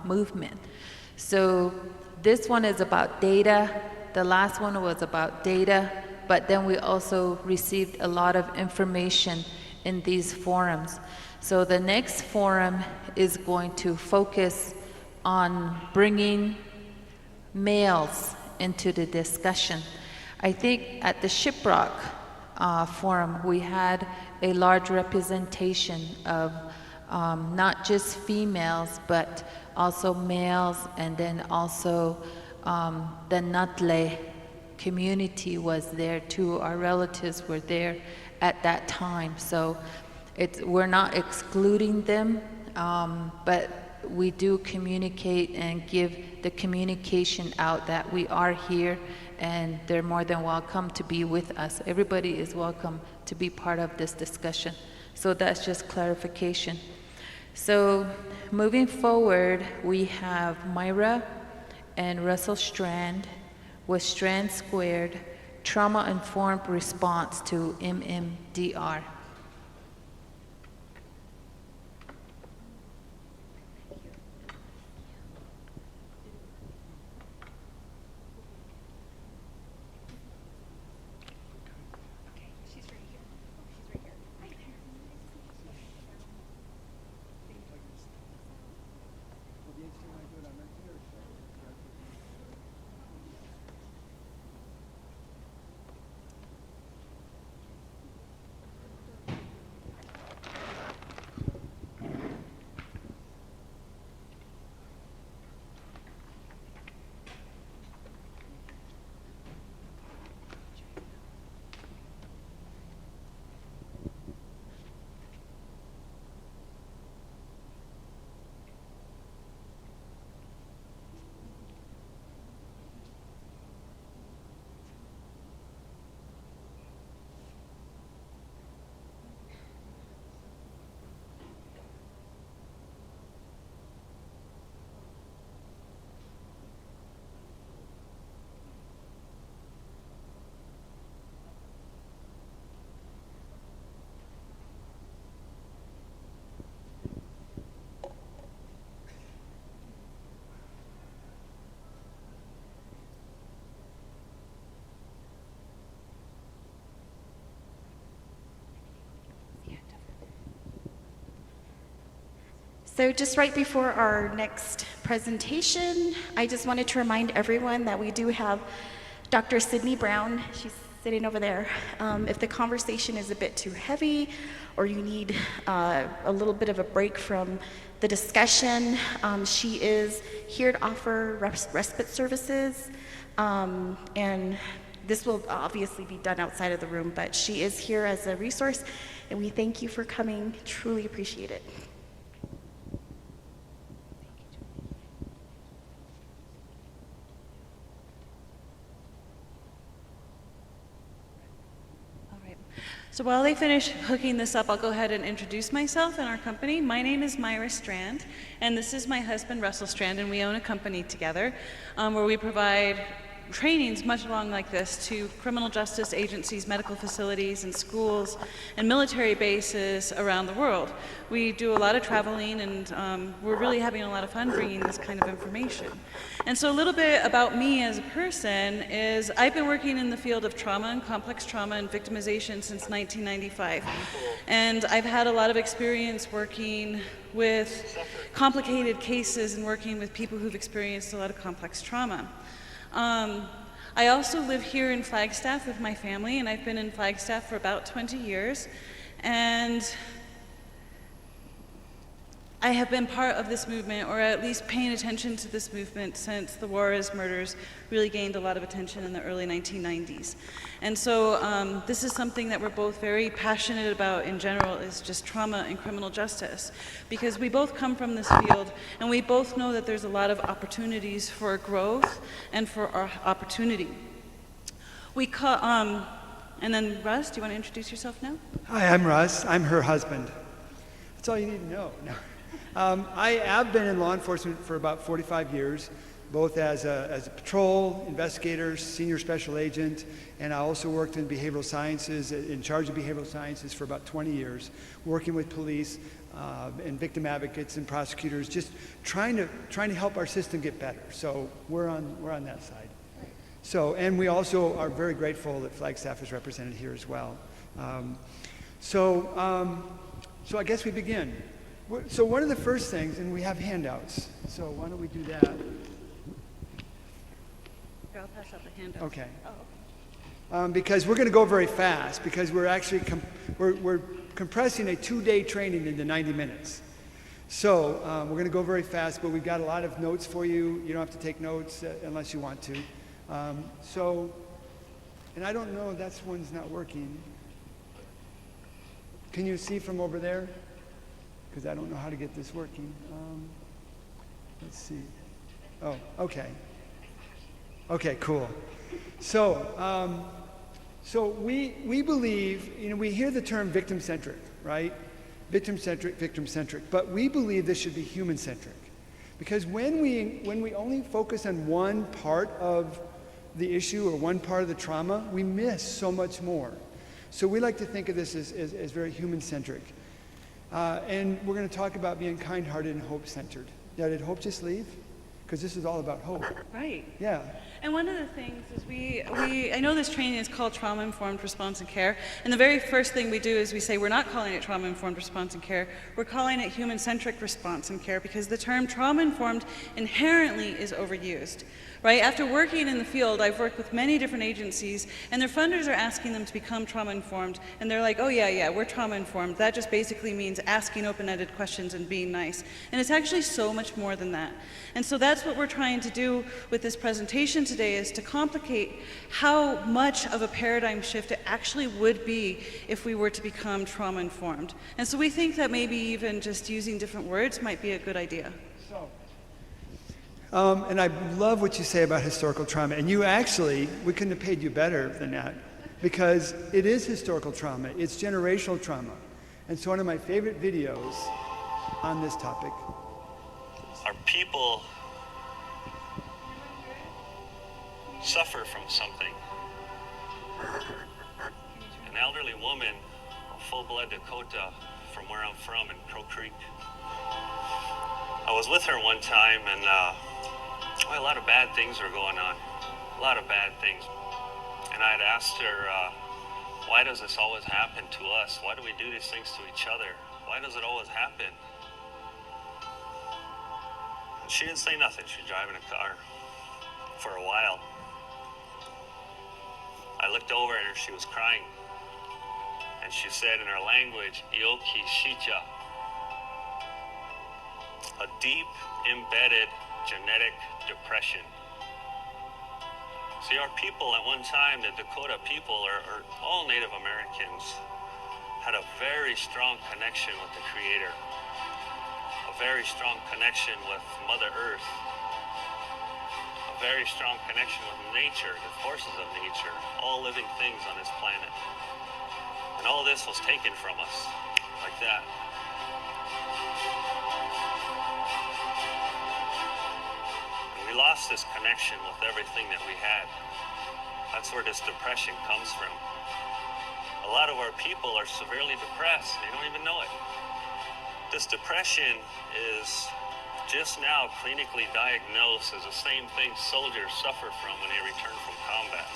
movement. So this one is about data. The last one was about data, but then we also received a lot of information in these forums. So the next forum is going to focus on bringing males into the discussion. I think at the Shiprock forum, we had a large representation of not just females, but also males, and then also the Natle community was there too. Our relatives were there at that time. So we're not excluding them, but we do communicate and give the communication out that we are here, and they're more than welcome to be with us. Everybody is welcome to be part of this discussion. So that's just clarification. So moving forward, we have Myra and Russell Strand with Strand Squared Trauma-Informed Response to MMDR. So just right before our next presentation, I just wanted to remind everyone that we do have Dr. Sydney Brown. She's sitting over there. If the conversation is a bit too heavy or you need a little bit of a break from the discussion, she is here to offer respite services. And this will obviously be done outside of the room, but she is here as a resource, and we thank you for coming. Truly appreciate it. So while they finish hooking this up, I'll go ahead and introduce myself and our company. My name is Myra Strand, and this is my husband, Russell Strand, and we own a company together where we provide trainings much along like this to criminal justice agencies, medical facilities, and schools, and military bases around the world. We do a lot of traveling, and we're really having a lot of fun bringing this kind of information. And so a little bit about me as a person is I've been working in the field of trauma and complex trauma and victimization since 1995. And I've had a lot of experience working with complicated cases and working with people who've experienced a lot of complex trauma. I also live here in Flagstaff with my family, and I've been in Flagstaff for about 20 years. And I have been part of this movement, or at least paying attention to this movement, since the Juarez murders really gained a lot of attention in the early 1990s. And so this is something that we're both very passionate about in general, is just trauma and criminal justice. Because we both come from this field, and we both know that there's a lot of opportunities for growth and for our opportunity. And then Russ, do you want to introduce yourself now? Hi, I'm Russ. I'm her husband. That's all you need to know. No. I have been in law enforcement for about 45 years, both as a patrol investigator, senior special agent, and I also worked in behavioral sciences, in charge of behavioral sciences for about 20 years, working with police and victim advocates and prosecutors, just trying to help our system get better. So we're on that side. So, and we also are very grateful that Flagstaff is represented here as well. So I guess we begin. So one of the first things, and we have handouts, so why don't we do that? Here, I'll pass out the handouts. Okay. Oh. Because we're going to go very fast, because we're actually we're compressing a 2-day training into 90 minutes. So we're going to go very fast, but we've got a lot of notes for you. You don't have to take notes unless you want to. And I don't know, that one's not working. Can you see from over there? Because I don't know how to get this working. Let's see. Oh, okay. Okay, cool. So, we believe, we hear the term victim-centric, right? Victim-centric, but we believe this should be human-centric. Because when we only focus on one part of the issue or one part of the trauma, we miss so much more. So we like to think of this as very human-centric. And we're going to talk about being kind-hearted and hope-centered. Now, did hope just leave? Because this is all about hope. Right. Yeah. And one of the things is I know this training is called Trauma-Informed Response and Care, and the very first thing we do is we say we're not calling it Trauma-Informed Response and Care, we're calling it Human-Centric Response and Care, because the term trauma-informed inherently is overused. Right? After working in the field, I've worked with many different agencies, and their funders are asking them to become trauma-informed, and they're like, oh yeah, we're trauma-informed. That just basically means asking open-ended questions and being nice. And it's actually so much more than that. And so that's what we're trying to do with this presentation today, is to complicate how much of a paradigm shift it actually would be if we were to become trauma-informed. And so we think that maybe even just using different words might be a good idea. And I love what you say about historical trauma. And you actually, we couldn't have paid you better than that, because it is historical trauma. It's generational trauma. And so one of my favorite videos on this topic. Our people suffer from something. An elderly woman, a full-blood Dakota from where I'm from in Crow Creek. I was with her one time, and a lot of bad things were going on. A lot of bad things. And I had asked her, why does this always happen to us? Why do we do these things to each other? Why does it always happen? And she didn't say nothing. She was driving a car for a while. I looked over at her, she was crying. And she said in her language, Ioki Shicha, a deep, embedded genetic depression. See, our people at one time, the Dakota people, or all Native Americans, had a very strong connection with the Creator, a very strong connection with Mother Earth, a very strong connection with nature, the forces of nature, all living things on this planet. And all this was taken from us, like that. We lost this connection with everything that we had. That's where this depression comes from. A lot of our people are severely depressed. They don't even know it. This depression is just now clinically diagnosed as the same thing soldiers suffer from when they return from combat.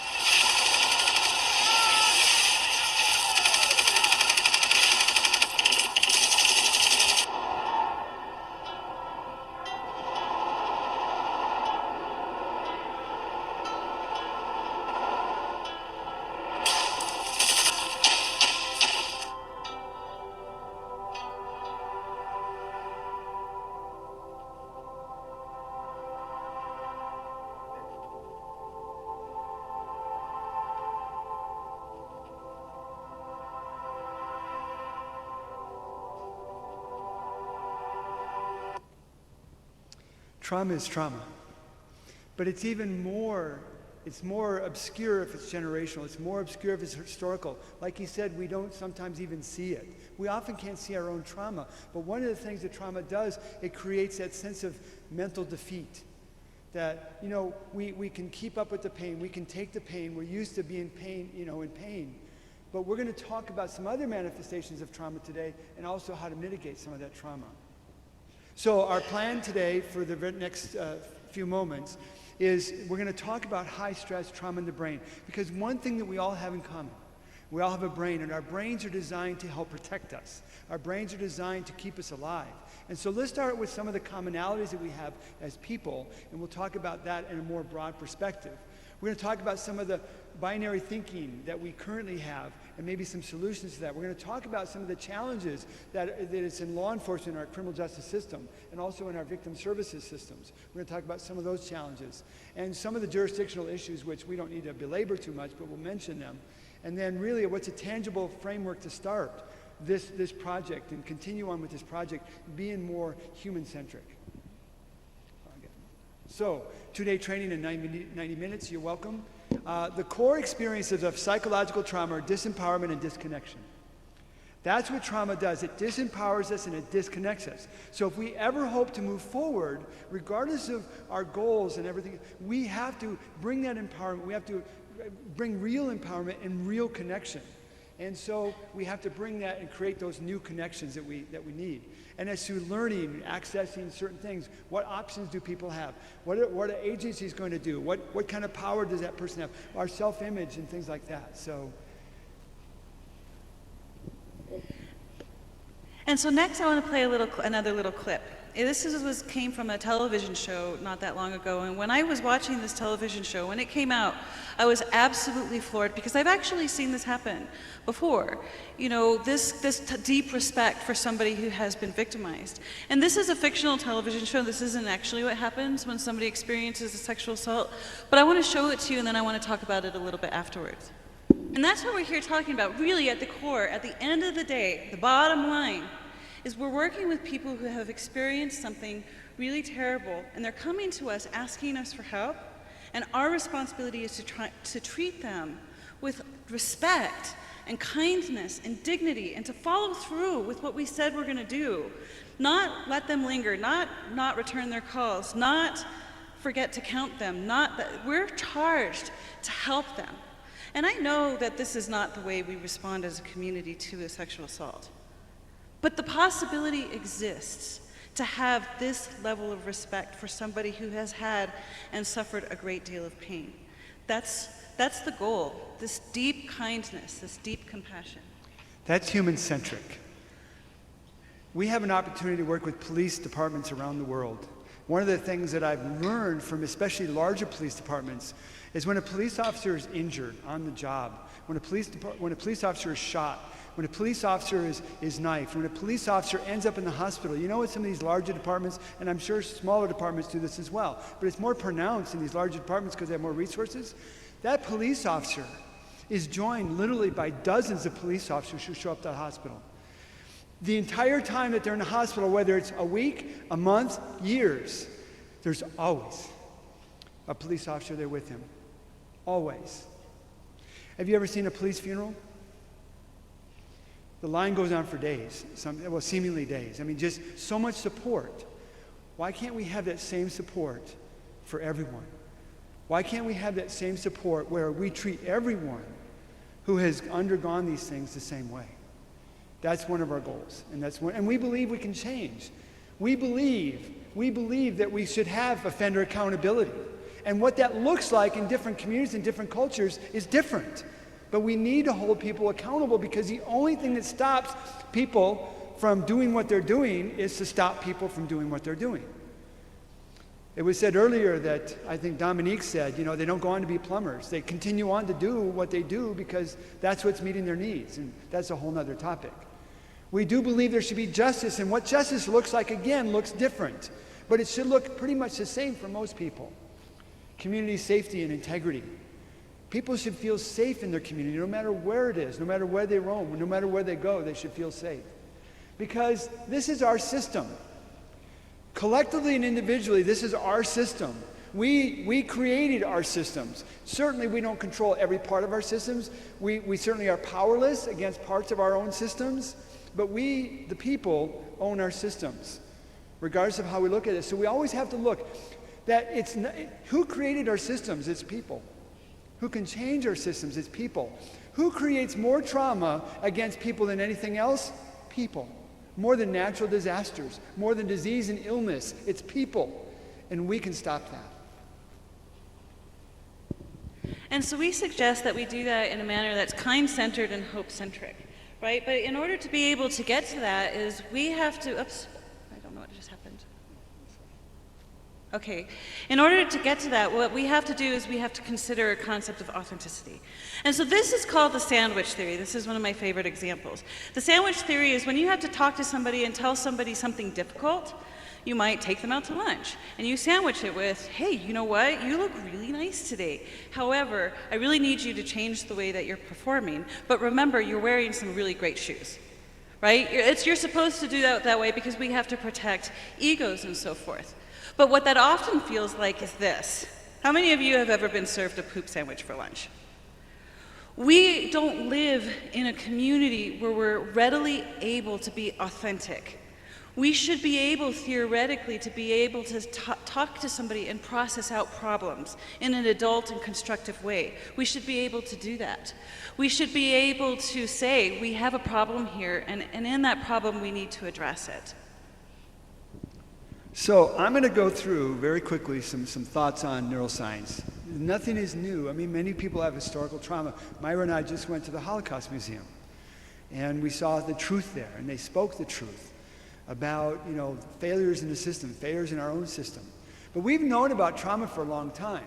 Trauma is trauma. But it's even more, it's more obscure if it's generational. It's more obscure if it's historical. Like he said, we don't sometimes even see it. We often can't see our own trauma. But one of the things that trauma does, it creates that sense of mental defeat. That, you know, we can keep up with the pain. We can take the pain. We're used to being pain, in pain. But we're going to talk about some other manifestations of trauma today, and also how to mitigate some of that trauma. So our plan today for the next few moments is we're going to talk about high-stress trauma in the brain. Because one thing that we all have in common, we all have a brain, and our brains are designed to help protect us. Our brains are designed to keep us alive. And so let's start with some of the commonalities that we have as people, and we'll talk about that in a more broad perspective. We're going to talk about some of the binary thinking that we currently have, and maybe some solutions to that. We're going to talk about some of the challenges that is in law enforcement, in our criminal justice system, and also in our victim services systems. We're going to talk about some of those challenges, and some of the jurisdictional issues, which we don't need to belabor too much, but we'll mention them. And then really, what's a tangible framework to start this project and continue on with this project, being more human-centric. So, 2-day training in 90 minutes, you're welcome. The core experiences of psychological trauma are disempowerment and disconnection. That's what trauma does. It disempowers us and it disconnects us. So if we ever hope to move forward, regardless of our goals and everything, we have to bring that empowerment. We have to bring real empowerment and real connection. And so we have to bring that and create those new connections that we need. And as through learning, accessing certain things, what options do people have? What are agencies going to do? What kind of power does that person have? Our self-image and things like that. So. And so next I want to play another little clip. This came from a television show not that long ago, and when I was watching this television show, when it came out, I was absolutely floored because I've actually seen this happen before. You know, this deep respect for somebody who has been victimized. And this is a fictional television show. This isn't actually what happens when somebody experiences a sexual assault, but I want to show it to you and then I want to talk about it a little bit afterwards. And that's what we're here talking about, really at the core, at the end of the day, the bottom line, is we're working with people who have experienced something really terrible, and they're coming to us asking us for help, and our responsibility is to treat them with respect and kindness and dignity, and to follow through with what we said we're going to do. Not let them linger, not return their calls, not forget to count them, we're charged to help them. And I know that this is not the way we respond as a community to a sexual assault. But the possibility exists to have this level of respect for somebody who has had and suffered a great deal of pain. That's the goal, this deep kindness, this deep compassion. That's human-centric. We have an opportunity to work with police departments around the world. One of the things that I've learned from especially larger police departments is when a police officer is injured on the job, when a police officer is shot, when a police officer is knifed, when a police officer ends up in the hospital. You know what some of these larger departments, and I'm sure smaller departments do this as well, but it's more pronounced in these larger departments because they have more resources. That police officer is joined literally by dozens of police officers who show up to the hospital. The entire time that they're in the hospital, whether it's a week, a month, years, there's always a police officer there with him. Always. Have you ever seen a police funeral? The line goes on for days, seemingly days. I mean, just so much support. Why can't we have that same support for everyone? Why can't we have that same support where we treat everyone who has undergone these things the same way? That's one of our goals, and we believe we can change. We believe that we should have offender accountability. And what that looks like in different communities and different cultures is different. But we need to hold people accountable because the only thing that stops people from doing what they're doing is to stop people from doing what they're doing. It was said earlier that, I think Dominique said, they don't go on to be plumbers. They continue on to do what they do because that's what's meeting their needs, and that's a whole other topic. We do believe there should be justice, and what justice looks like, again, looks different. But it should look pretty much the same for most people. Community safety and integrity. People should feel safe in their community, no matter where it is, no matter where they roam, no matter where they go, they should feel safe. Because this is our system. Collectively and individually, this is our system. We created our systems. Certainly we don't control every part of our systems. We certainly are powerless against parts of our own systems, but we, the people, own our systems, regardless of how we look at it. So we always have to look that who created our systems? It's people. Who can change our systems? It's people. Who creates more trauma against people than anything else? People. More than natural disasters, more than disease and illness. It's people. And we can stop that. And so we suggest that we do that in a manner that's kind-centered and hope-centric, right? But in order to be able to get to that is we have to, oops, I don't know what just happened. Okay, in order to get to that, what we have to do is we have to consider a concept of authenticity. And so this is called the sandwich theory. This is one of my favorite examples. The sandwich theory is when you have to talk to somebody and tell somebody something difficult, you might take them out to lunch and you sandwich it with, hey, you know what? You look really nice today. However, I really need you to change the way that you're performing, but remember, you're wearing some really great shoes, right? You're supposed to do that way because we have to protect egos and so forth. But what that often feels like is this. How many of you have ever been served a poop sandwich for lunch? We don't live in a community where we're readily able to be authentic. We should be able, theoretically, to be able to talk to somebody and process out problems in an adult and constructive way. We should be able to do that. We should be able to say, we have a problem here, and in that problem, we need to address it. So I'm going to go through very quickly some thoughts on neuroscience. Nothing is new. I mean, many people have historical trauma. Myra and I just went to the Holocaust Museum, and we saw the truth there, and they spoke the truth about, failures in the system, failures in our own system. But we've known about trauma for a long time.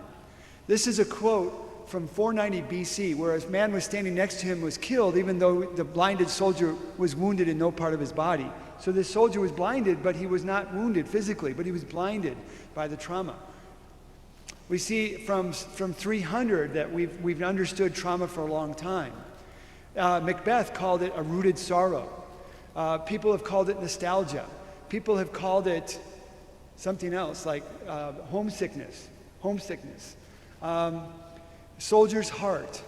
This is a quote from 490 BC, where a man was standing next to him, was killed, even though the blinded soldier was wounded in no part of his body. So this soldier was blinded, but he was not wounded physically, but he was blinded by the trauma. We see from 300 that we've understood trauma for a long time. Macbeth called it a rooted sorrow. People have called it nostalgia. People have called it something else, like homesickness. Soldier's heart.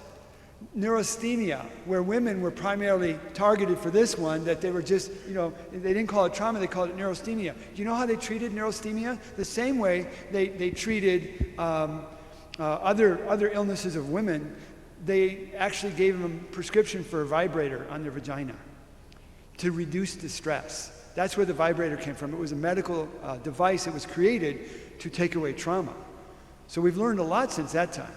Neurasthenia, where women were primarily targeted for this one, that they were just, they didn't call it trauma, they called it neurasthenia. Do you know how they treated neurasthenia? The same way they treated other illnesses of women. They actually gave them a prescription for a vibrator on their vagina to reduce the stress. That's where the vibrator came from. It was a medical device that was created to take away trauma. So we've learned a lot since that time.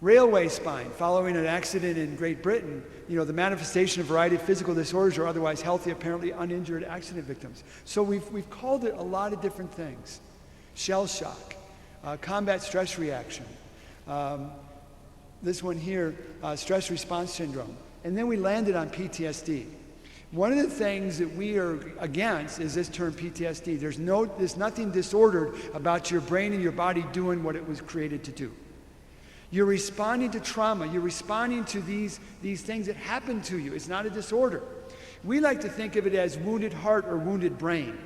Railway spine, following an accident in Great Britain, the manifestation of a variety of physical disorders or otherwise healthy, apparently uninjured accident victims. So we've called it a lot of different things. Shell shock, combat stress reaction, this one here, stress response syndrome. And then we landed on PTSD. One of the things that we are against is this term PTSD. There's nothing disordered about your brain and your body doing what it was created to do. You're responding to trauma. You're responding to these things that happen to you. It's not a disorder. We like to think of it as wounded heart or wounded brain,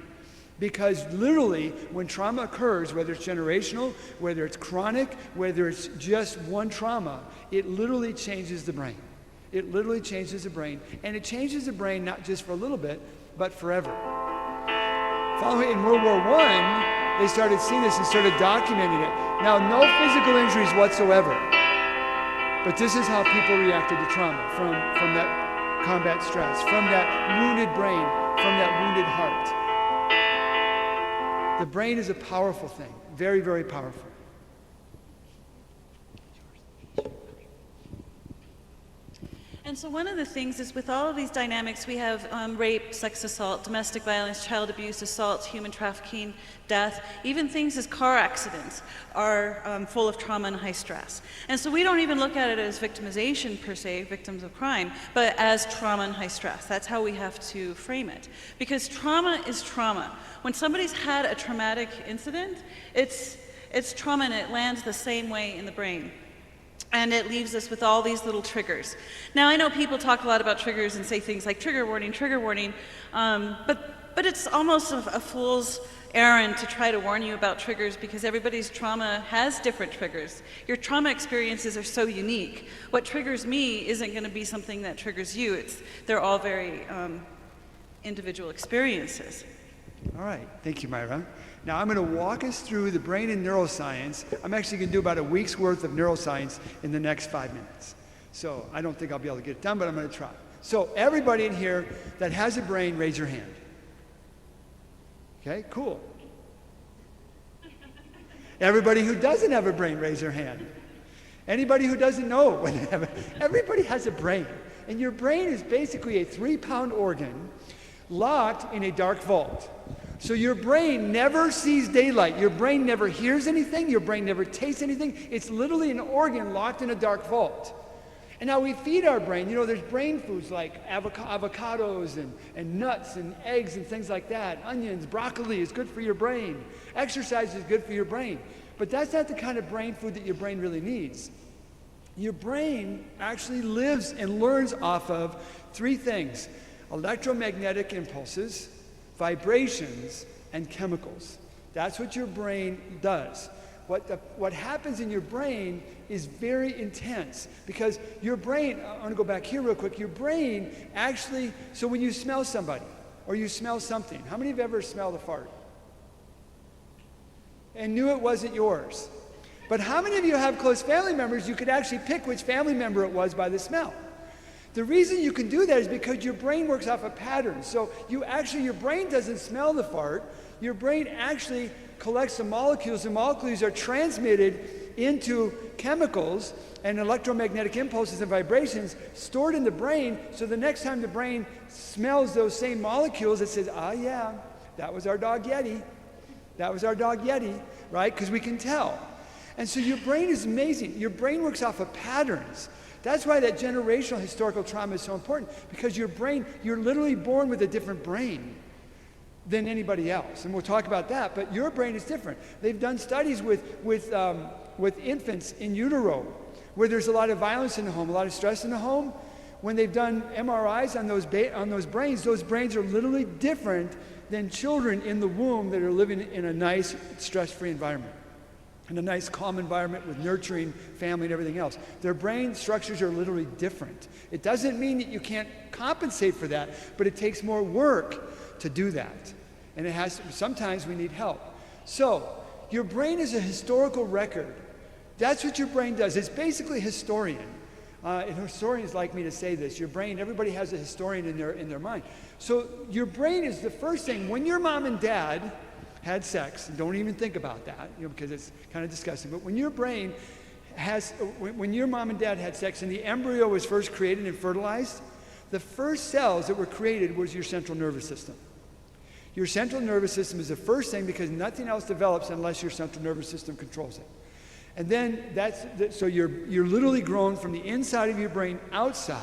because literally when trauma occurs, whether it's generational, whether it's chronic, whether it's just one trauma, it literally changes the brain. It literally changes the brain, and it changes the brain not just for a little bit, but forever. Following in World War I, they started seeing this and started documenting it. Now, no physical injuries whatsoever, but this is how people reacted to trauma from that combat stress, from that wounded brain, from that wounded heart. The brain is a powerful thing, very, very powerful. And so one of the things is, with all of these dynamics, we have rape, sex assault, domestic violence, child abuse, assault, human trafficking, death, even things as car accidents are full of trauma and high stress. And so we don't even look at it as victimization per se, victims of crime, but as trauma and high stress. That's how we have to frame it. Because trauma is trauma. When somebody's had a traumatic incident, it's trauma, and it lands the same way in the brain. And it leaves us with all these little triggers. Now, I know people talk a lot about triggers and say things like trigger warning, but it's almost a fool's errand to try to warn you about triggers, because everybody's trauma has different triggers. Your trauma experiences are so unique. What triggers me isn't going to be something that triggers you. They're all very individual experiences. All right, thank you, Myra. Now I'm going to walk us through the brain and neuroscience. I'm actually going to do about a week's worth of neuroscience in the next 5 minutes. So I don't think I'll be able to get it done, but I'm going to try. So everybody in here that has a brain, raise your hand. Okay, cool. Everybody who doesn't have a brain, raise their hand. Anybody who doesn't know when they have everybody has a brain. And your brain is basically a 3-pound organ locked in a dark vault. So your brain never sees daylight. Your brain never hears anything. Your brain never tastes anything. It's literally an organ locked in a dark vault. And now we feed our brain. There's brain foods like avocados and nuts and eggs and things like that. Onions, broccoli is good for your brain. Exercise is good for your brain. But that's not the kind of brain food that your brain really needs. Your brain actually lives and learns off of 3 things: electromagnetic impulses, vibrations, and chemicals. That's what your brain does. what happens in your brain is very intense, because your brain, I want to go back here real quick, your brain actually, so when you smell somebody or you smell something, how many of you ever smelled a fart and knew it wasn't yours? But how many of you have close family members you could actually pick which family member it was by the smell? The reason you can do that is because your brain works off a pattern. So your brain doesn't smell the fart. Your brain actually collects the molecules. The molecules are transmitted into chemicals and electromagnetic impulses and vibrations stored in the brain. So the next time the brain smells those same molecules, it says, ah, yeah, that was our dog Yeti. That was our dog Yeti, right? Because we can tell. And so your brain is amazing. Your brain works off of patterns. That's why that generational historical trauma is so important, because your brain, you're literally born with a different brain than anybody else. And we'll talk about that, but your brain is different. They've done studies with infants in utero, where there's a lot of violence in the home, a lot of stress in the home. When they've done MRIs on those brains are literally different than children in the womb that are living in a nice, stress-free environment, in a nice, calm environment with nurturing family and everything else. Their brain structures are literally different. It doesn't mean that you can't compensate for that, but it takes more work to do that. And sometimes we need help. So, your brain is a historical record. That's what your brain does. It's basically a historian. And historians like me to say this. Your brain, everybody has a historian in their mind. So, your brain is the first thing. When your mom and dad had sex, and don't even think about that, because it's kind of disgusting, but when your mom and dad had sex and the embryo was first created and fertilized, the first cells that were created was your central nervous system. Your central nervous system is the first thing, because nothing else develops unless your central nervous system controls it. And then so you're literally grown from the inside of your brain outside.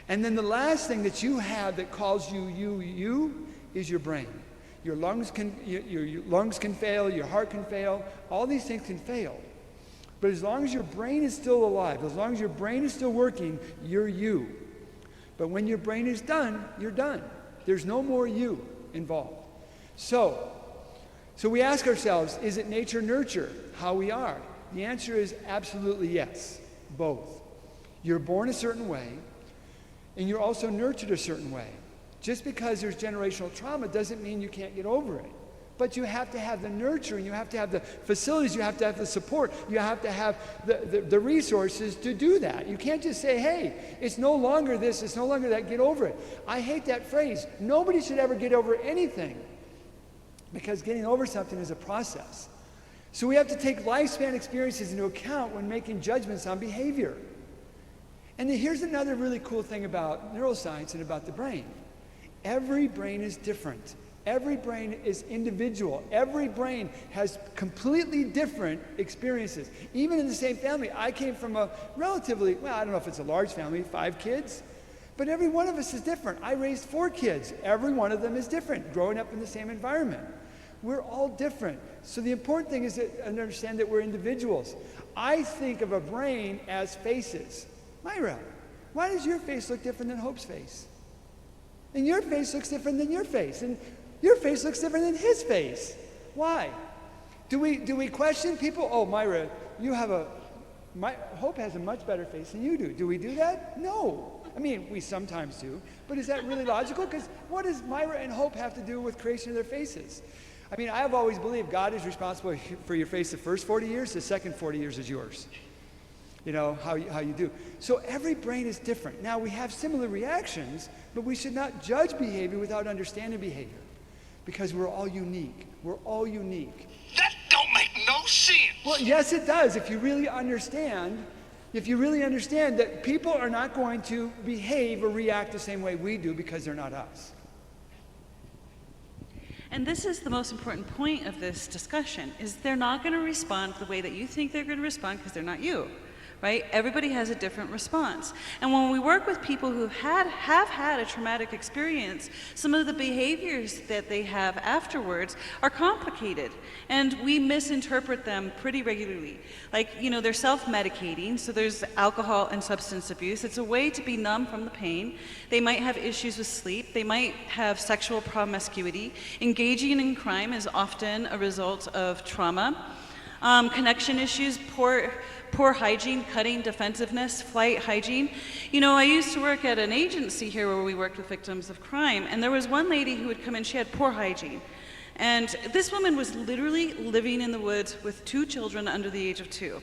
And then the last thing that you have that calls you is your brain. Your lungs can fail, your heart can fail, all these things can fail. But as long as your brain is still alive, as long as your brain is still working, you're you. But when your brain is done, you're done. There's no more you involved. So we ask ourselves, is it nature nurture how we are? The answer is absolutely yes, both. You're born a certain way, and you're also nurtured a certain way. Just because there's generational trauma doesn't mean you can't get over it. But you have to have the nurturing, you have to have the facilities, you have to have the support, you have to have the resources to do that. You can't just say, hey, it's no longer this, it's no longer that, get over it. I hate that phrase. Nobody should ever get over anything, because getting over something is a process. So we have to take lifespan experiences into account when making judgments on behavior. And then here's another really cool thing about neuroscience and about the brain. Every brain is different. Every brain is individual. Every brain has completely different experiences. Even in the same family, I came from a relatively, well, I don't know if it's a large family, 5 kids, but every one of us is different. I raised 4 kids. Every one of them is different, growing up in the same environment. We're all different. So the important thing is to understand that we're individuals. I think of a brain as faces. Myra, why does your face look different than Hope's face? And your face looks different than your face. And your face looks different than his face. Why? Do we question people? Oh, Myra, Hope has a much better face than you do. Do we do that? No. I mean, we sometimes do. But is that really logical? Because what does Myra and Hope have to do with creation of their faces? I mean, I have always believed God is responsible for your face the first 40 years, the second 40 years is yours. You know, how you do. So every brain is different. Now, we have similar reactions, but we should not judge behavior without understanding behavior, because we're all unique. We're all unique. That don't make no sense. Well, yes, it does. If you really understand that people are not going to behave or react the same way we do because they're not us. And this is the most important point of this discussion, is they're not going to respond the way that you think they're going to respond, because they're not you. Right? Everybody has a different response. And when we work with people who have had a traumatic experience, some of the behaviors that they have afterwards are complicated. And we misinterpret them pretty regularly. Like, they're self-medicating, so there's alcohol and substance abuse. It's a way to be numb from the pain. They might have issues with sleep. They might have sexual promiscuity. Engaging in crime is often a result of trauma. Connection issues, poor hygiene, cutting, defensiveness, flight, hygiene. You know, I used to work at an agency here where we worked with victims of crime, and there was one lady who would come in, she had poor hygiene. And this woman was literally living in the woods with 2 children under the age of 2.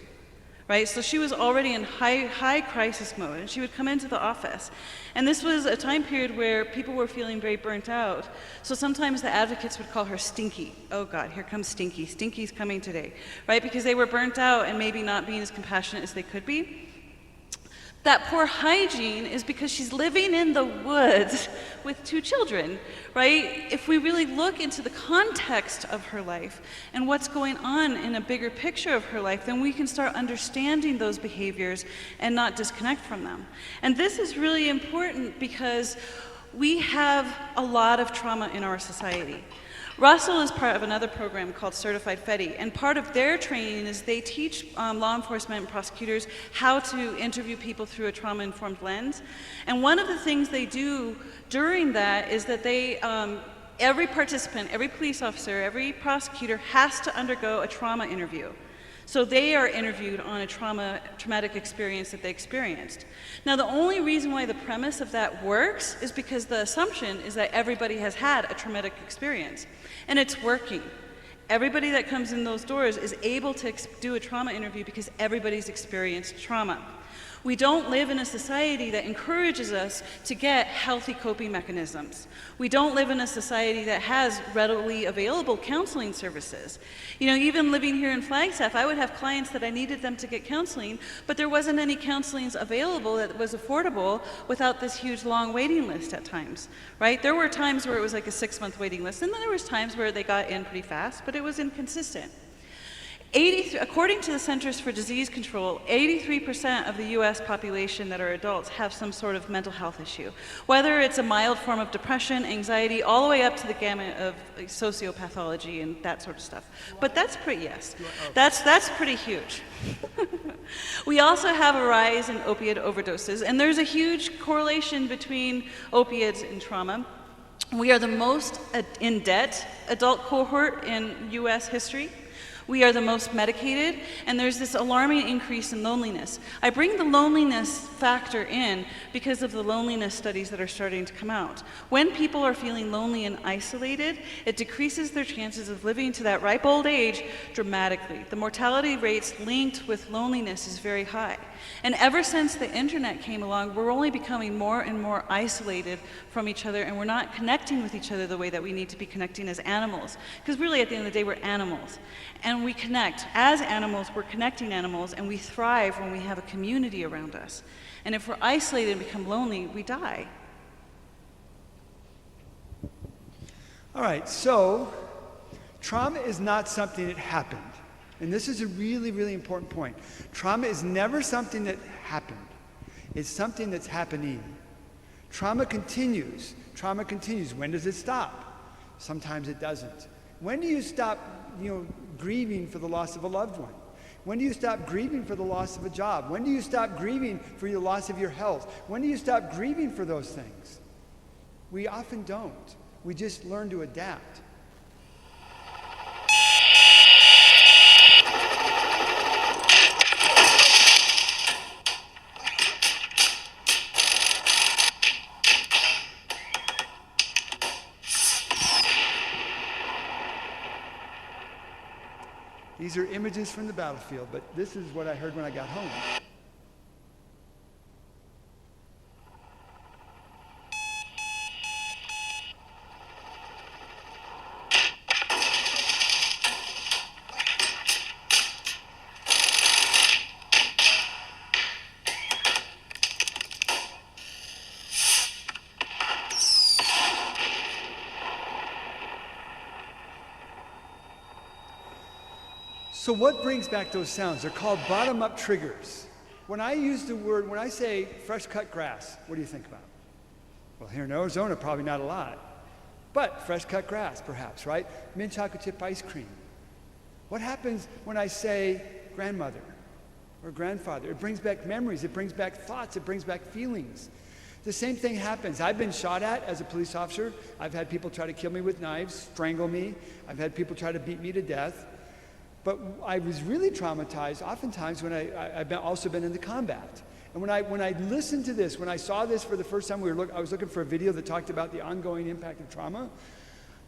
Right? So she was already in high crisis mode, and she would come into the office. And this was a time period where people were feeling very burnt out. So sometimes the advocates would call her Stinky. Oh God, here comes Stinky. Stinky's coming today, right? Because they were burnt out and maybe not being as compassionate as they could be. That poor hygiene is because she's living in the woods with 2 children, right? If we really look into the context of her life and what's going on in a bigger picture of her life, then we can start understanding those behaviors and not disconnect from them. And this is really important because we have a lot of trauma in our society. Russell is part of another program called Certified FEDI, and part of their training is they teach law enforcement and prosecutors how to interview people through a trauma-informed lens. And one of the things they do during that is that they, every participant, every police officer, every prosecutor has to undergo a trauma interview. So they are interviewed on a traumatic experience that they experienced. Now, the only reason why the premise of that works is because the assumption is that everybody has had a traumatic experience, and it's working. Everybody that comes in those doors is able to do a trauma interview because everybody's experienced trauma. We don't live in a society that encourages us to get healthy coping mechanisms. We don't live in a society that has readily available counseling services. You know, even living here in Flagstaff, I would have clients that I needed them to get counseling, but there wasn't any counseling available that was affordable without this huge long waiting list at times, right? There were times where it was like a 6-month waiting list, and then there was times where they got in pretty fast, but it was inconsistent. According to the Centers for Disease Control, 83% of the US population that are adults have some sort of mental health issue, whether it's a mild form of depression, anxiety, all the way up to the gamut of sociopathology and that sort of stuff. But that's pretty, that's pretty huge. We also have a rise in opiate overdoses, and there's a huge correlation between opiates and trauma. We are the most in debt adult cohort in US history. We are the most medicated, and there's this alarming increase in loneliness. I bring the loneliness factor in because of the loneliness studies that are starting to come out. When people are feeling lonely and isolated, it decreases their chances of living to that ripe old age dramatically. The mortality rates linked with loneliness is very high. And ever since the internet came along, we're only becoming more and more isolated from each other, and we're not connecting with each other the way that we need to be connecting as animals. Because really, at the end of the day, we're animals. And we connect. As animals, we're connecting animals, and we thrive when we have a community around us. And if we're isolated and become lonely, we die. All right, so trauma is not something that happened. And this is a really, really important point. Trauma is never something that happened. It's something that's happening. Trauma continues. Trauma continues. When does it stop? Sometimes it doesn't. When do you stop, grieving for the loss of a loved one? When do you stop grieving for the loss of a job? When do you stop grieving for the loss of your health? When do you stop grieving for those things? We often don't. We just learn to adapt. These are images from the battlefield, but this is what I heard when I got home. So what brings back those sounds? They're called bottom-up triggers. When I say fresh cut grass, what do you think about? Well, here in Arizona, probably not a lot. But fresh cut grass, perhaps, right? Mint chocolate chip ice cream. What happens when I say grandmother or grandfather? It brings back memories, it brings back thoughts, it brings back feelings. The same thing happens. I've been shot at as a police officer. I've had people try to kill me with knives, strangle me. I've had people try to beat me to death. But I was really traumatized oftentimes when I've also been in the combat. And when I listened to this, when I saw this for the first time, I was looking for a video that talked about the ongoing impact of trauma.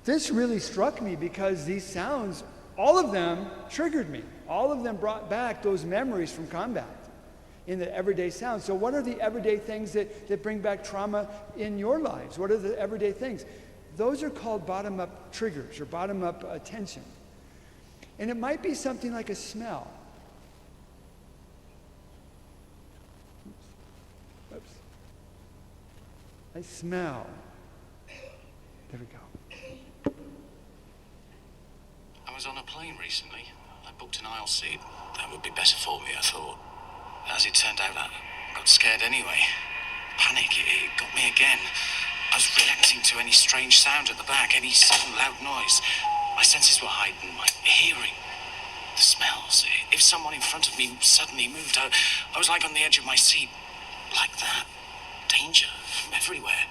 This really struck me because these sounds, all of them triggered me. All of them brought back those memories from combat in the everyday sounds. So what are the everyday things that bring back trauma in your lives? What are the everyday things? Those are called bottom-up triggers or bottom-up attention. And it might be something like a smell. Oops. I smell. There we go. I was on a plane recently. I booked an aisle seat. That would be better for me, I thought. As it turned out, I got scared anyway. Panic, it got me again. I was reacting to any strange sound at the back, any sudden loud noise. My senses were heightened, my hearing, the smells. If someone in front of me suddenly moved, I was like on the edge of my seat, like that. Danger from everywhere.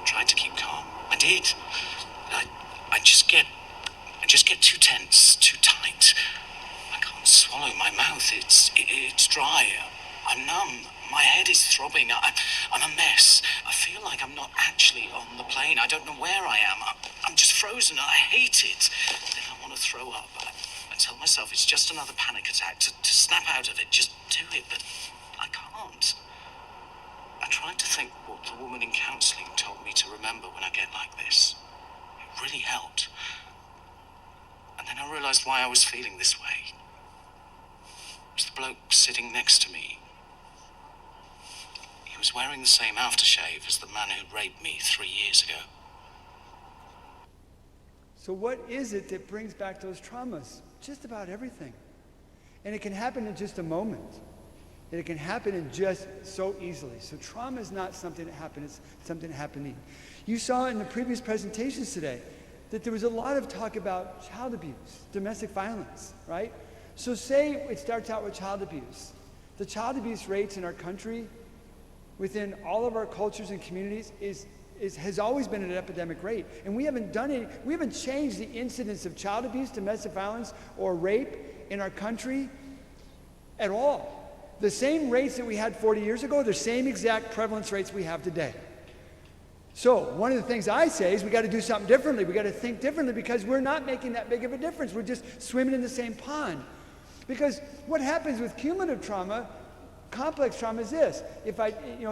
Tried to keep calm. I did. I just get too tense, too tight. I can't swallow. My mouth, it's dry. I'm numb. My head is throbbing. I'm a mess. I feel like I'm not actually on the plane. I don't know where I am. I'm just frozen. I hate it. Then I want to throw up. I tell myself it's just another panic attack. To snap out of it, just do it. But I can't. I tried to think what the woman in counselling told me to remember when I get like this. It really helped. And then I realised why I was feeling this way. It was the bloke sitting next to me. He was wearing the same aftershave as the man who raped me 3 years ago. So what is it that brings back those traumas? Just about everything. And it can happen in just a moment. And it can happen in just so easily. So trauma is not something that happens, it's something happening. You saw in the previous presentations today that there was a lot of talk about child abuse, domestic violence, right? So say it starts out with child abuse. The child abuse rates in our country, within all of our cultures and communities, has always been at an epidemic rate. And we haven't changed the incidence of child abuse, domestic violence, or rape in our country at all. The same rates that we had 40 years ago, the same exact prevalence rates we have today. So one of the things I say is we got to do something differently. We got to think differently because we're not making that big of a difference. We're just swimming in the same pond. Because what happens with cumulative trauma, complex trauma, is this: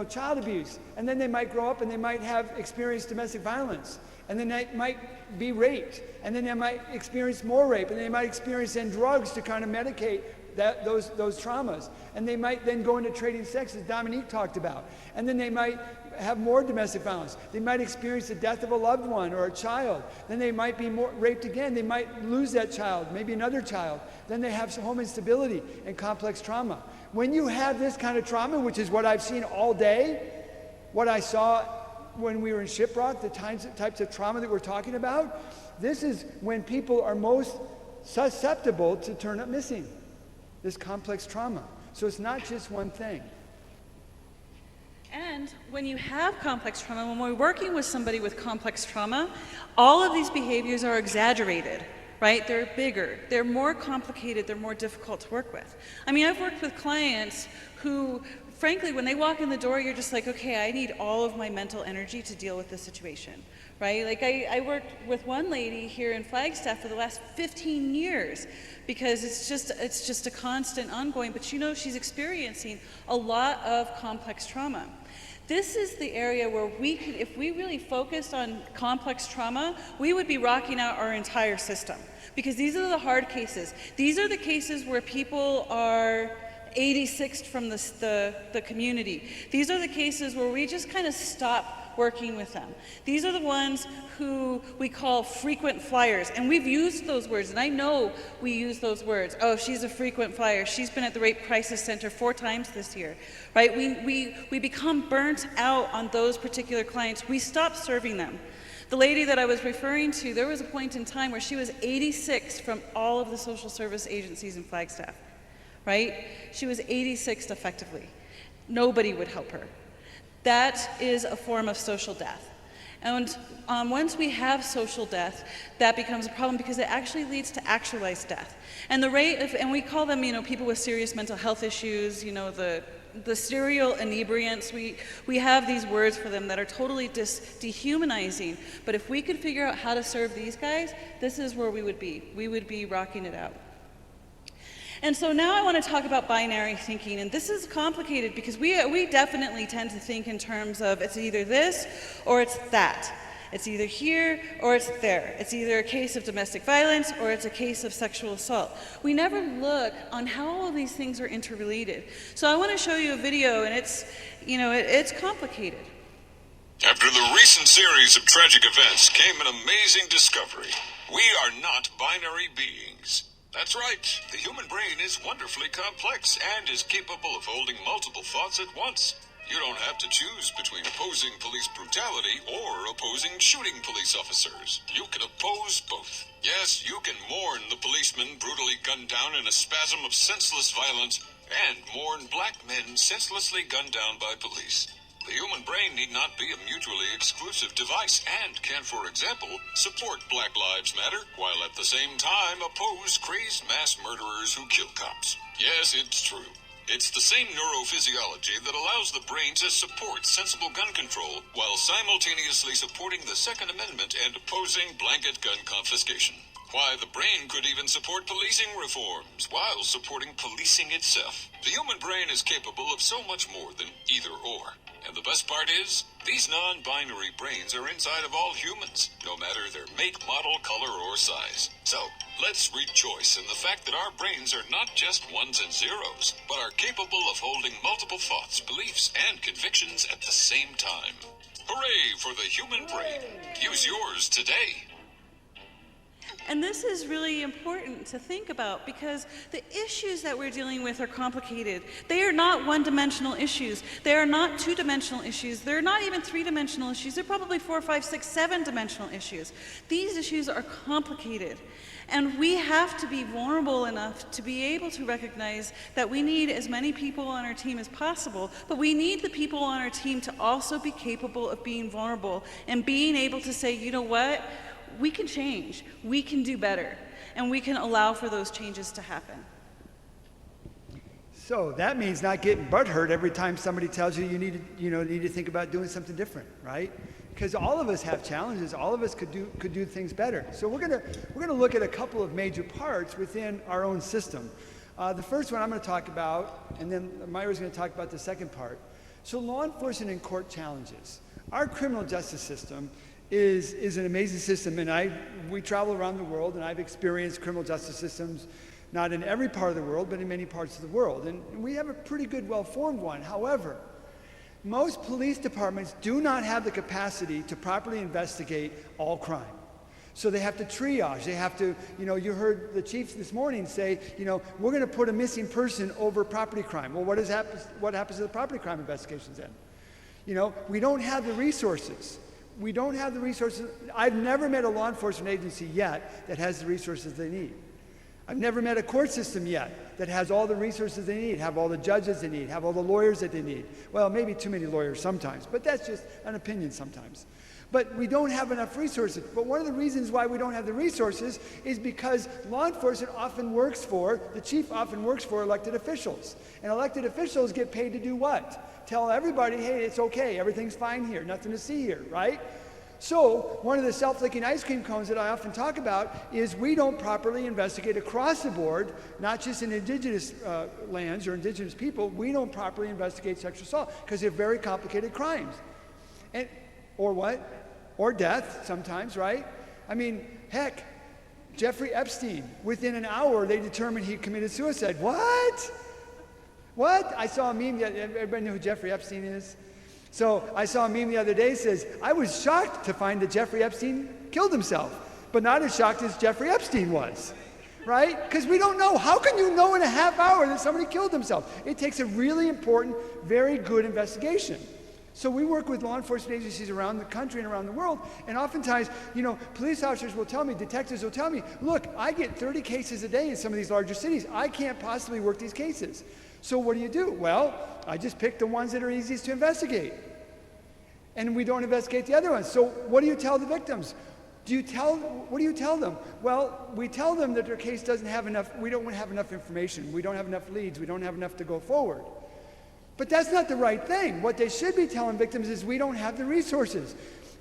child abuse, and then they might grow up and they might have experienced domestic violence, and then they might be raped, and then they might experience more rape, and they might experience then drugs to kind of medicate those traumas, and they might then go into trading sex, as Dominique talked about, and then they might have more domestic violence. They might experience the death of a loved one or a child. Then they might be more raped again. They might lose that child, maybe another child. Then they have some home instability and complex trauma. When you have this kind of trauma, which is what I've seen all day, what I saw when we were in Shiprock, the types of trauma that we're talking about, this is when people are most susceptible to turn up missing, this complex trauma. So it's not just one thing. And when you have complex trauma, when we're working with somebody with complex trauma, all of these behaviors are exaggerated, right? They're bigger, they're more complicated, they're more difficult to work with. I mean, I've worked with clients who, frankly, when they walk in the door, you're just like, okay, I need all of my mental energy to deal with this situation, right? Like I worked with one lady here in Flagstaff for the last 15 years because it's just a constant ongoing, but she's experiencing a lot of complex trauma. This is the area where if we really focused on complex trauma, we would be rocking out our entire system. Because these are the hard cases. These are the cases where people are 86th from the community. These are the cases where we just kind of stop working with them. These are the ones who we call frequent flyers, and we've used those words, and I know we use those words. Oh, she's a frequent flyer. She's been at the Rape Crisis Center 4 times this year, right? We become burnt out on those particular clients. We stop serving them. The lady that I was referring to, there was a point in time where she was 86th from all of the social service agencies in Flagstaff, right? She was 86th effectively. Nobody would help her. That is a form of social death. And once we have social death, that becomes a problem because it actually leads to actualized death. And the rate of, and we call them, people with serious mental health issues, the serial inebriants, we have these words for them that are totally dehumanizing. But if we could figure out how to serve these guys, this is where we would be. We would be rocking it out. And so now I want to talk about binary thinking, and this is complicated because we definitely tend to think in terms of it's either this or it's that. It's either here or it's there. It's either a case of domestic violence or it's a case of sexual assault. We never look on how all of these things are interrelated. So I want to show you a video, and it's complicated. After the recent series of tragic events came an amazing discovery. We are not binary beings. That's right. The human brain is wonderfully complex and is capable of holding multiple thoughts at once. You don't have to choose between opposing police brutality or opposing shooting police officers. You can oppose both. Yes, you can mourn the policeman brutally gunned down in a spasm of senseless violence and mourn black men senselessly gunned down by police. The human brain need not be a mutually exclusive device and can, for example, support Black Lives Matter while at the same time oppose crazed mass murderers who kill cops. Yes, it's true. It's the same neurophysiology that allows the brain to support sensible gun control while simultaneously supporting the Second Amendment and opposing blanket gun confiscation. Why, the brain could even support policing reforms while supporting policing itself. The human brain is capable of so much more than either or. And the best part is, these non-binary brains are inside of all humans, no matter their make, model, color, or size. So, let's rejoice in the fact that our brains are not just ones and zeros, but are capable of holding multiple thoughts, beliefs, and convictions at the same time. Hooray for the human brain. Use yours today. And this is really important to think about because the issues that we're dealing with are complicated. They are not one-dimensional issues. They are not two-dimensional issues. They're not even three-dimensional issues. They're probably 4, 5, 6, 7-dimensional issues. These issues are complicated. And we have to be vulnerable enough to be able to recognize that we need as many people on our team as possible, but we need the people on our team to also be capable of being vulnerable and being able to say, you know what? We can change, we can do better, and we can allow for those changes to happen. So that means not getting butthurt every time somebody tells you need to think about doing something different, right? Because all of us have challenges, all of us could do things better. So we're gonna look at a couple of major parts within our own system. The first one I'm going to talk about, and then Myra's going to talk about the second part. So law enforcement and court challenges. Our criminal justice system is an amazing system, and we travel around the world, and I've experienced criminal justice systems, not in every part of the world, but in many parts of the world, and we have a pretty good, well-formed one. However, most police departments do not have the capacity to properly investigate all crime. So they have to triage, they have to, you heard the chiefs this morning say, we're going to put a missing person over property crime. Well, what happens to the property crime investigations then? We don't have the resources. We don't have the resources. I've never met a law enforcement agency yet that has the resources they need. I've never met a court system yet that has all the resources they need, have all the judges they need, have all the lawyers that they need. Well, maybe too many lawyers sometimes, but that's just an opinion sometimes. But we don't have enough resources. But one of the reasons why we don't have the resources is because law enforcement the chief often works for elected officials. And elected officials get paid to do what? Tell everybody, hey, it's okay, everything's fine here, nothing to see here, right? So one of the self-licking ice cream cones that I often talk about is we don't properly investigate across the board, not just in indigenous lands or indigenous people, we don't properly investigate sexual assault because they're very complicated crimes. Or what? Or death sometimes, right? I mean, heck, Jeffrey Epstein, within an hour they determined he committed suicide. What? I saw a meme, everybody know who Jeffrey Epstein is? So I saw a meme the other day that says, I was shocked to find that Jeffrey Epstein killed himself, but not as shocked as Jeffrey Epstein was, right? Because we don't know. How can you know in a half hour that somebody killed themselves? It takes a really important, very good investigation. So we work with law enforcement agencies around the country and around the world, and oftentimes, police officers will tell me, detectives will tell me, look, I get 30 cases a day in some of these larger cities. I can't possibly work these cases. So what do? Well, I just pick the ones that are easiest to investigate. and we don't investigate the other ones. So what do you tell the victims? What do you tell them? Well, we tell them that their case doesn't have enough, we don't have enough information, we don't have enough leads, we don't have enough to go forward. But that's not the right thing. What they should be telling victims is we don't have the resources.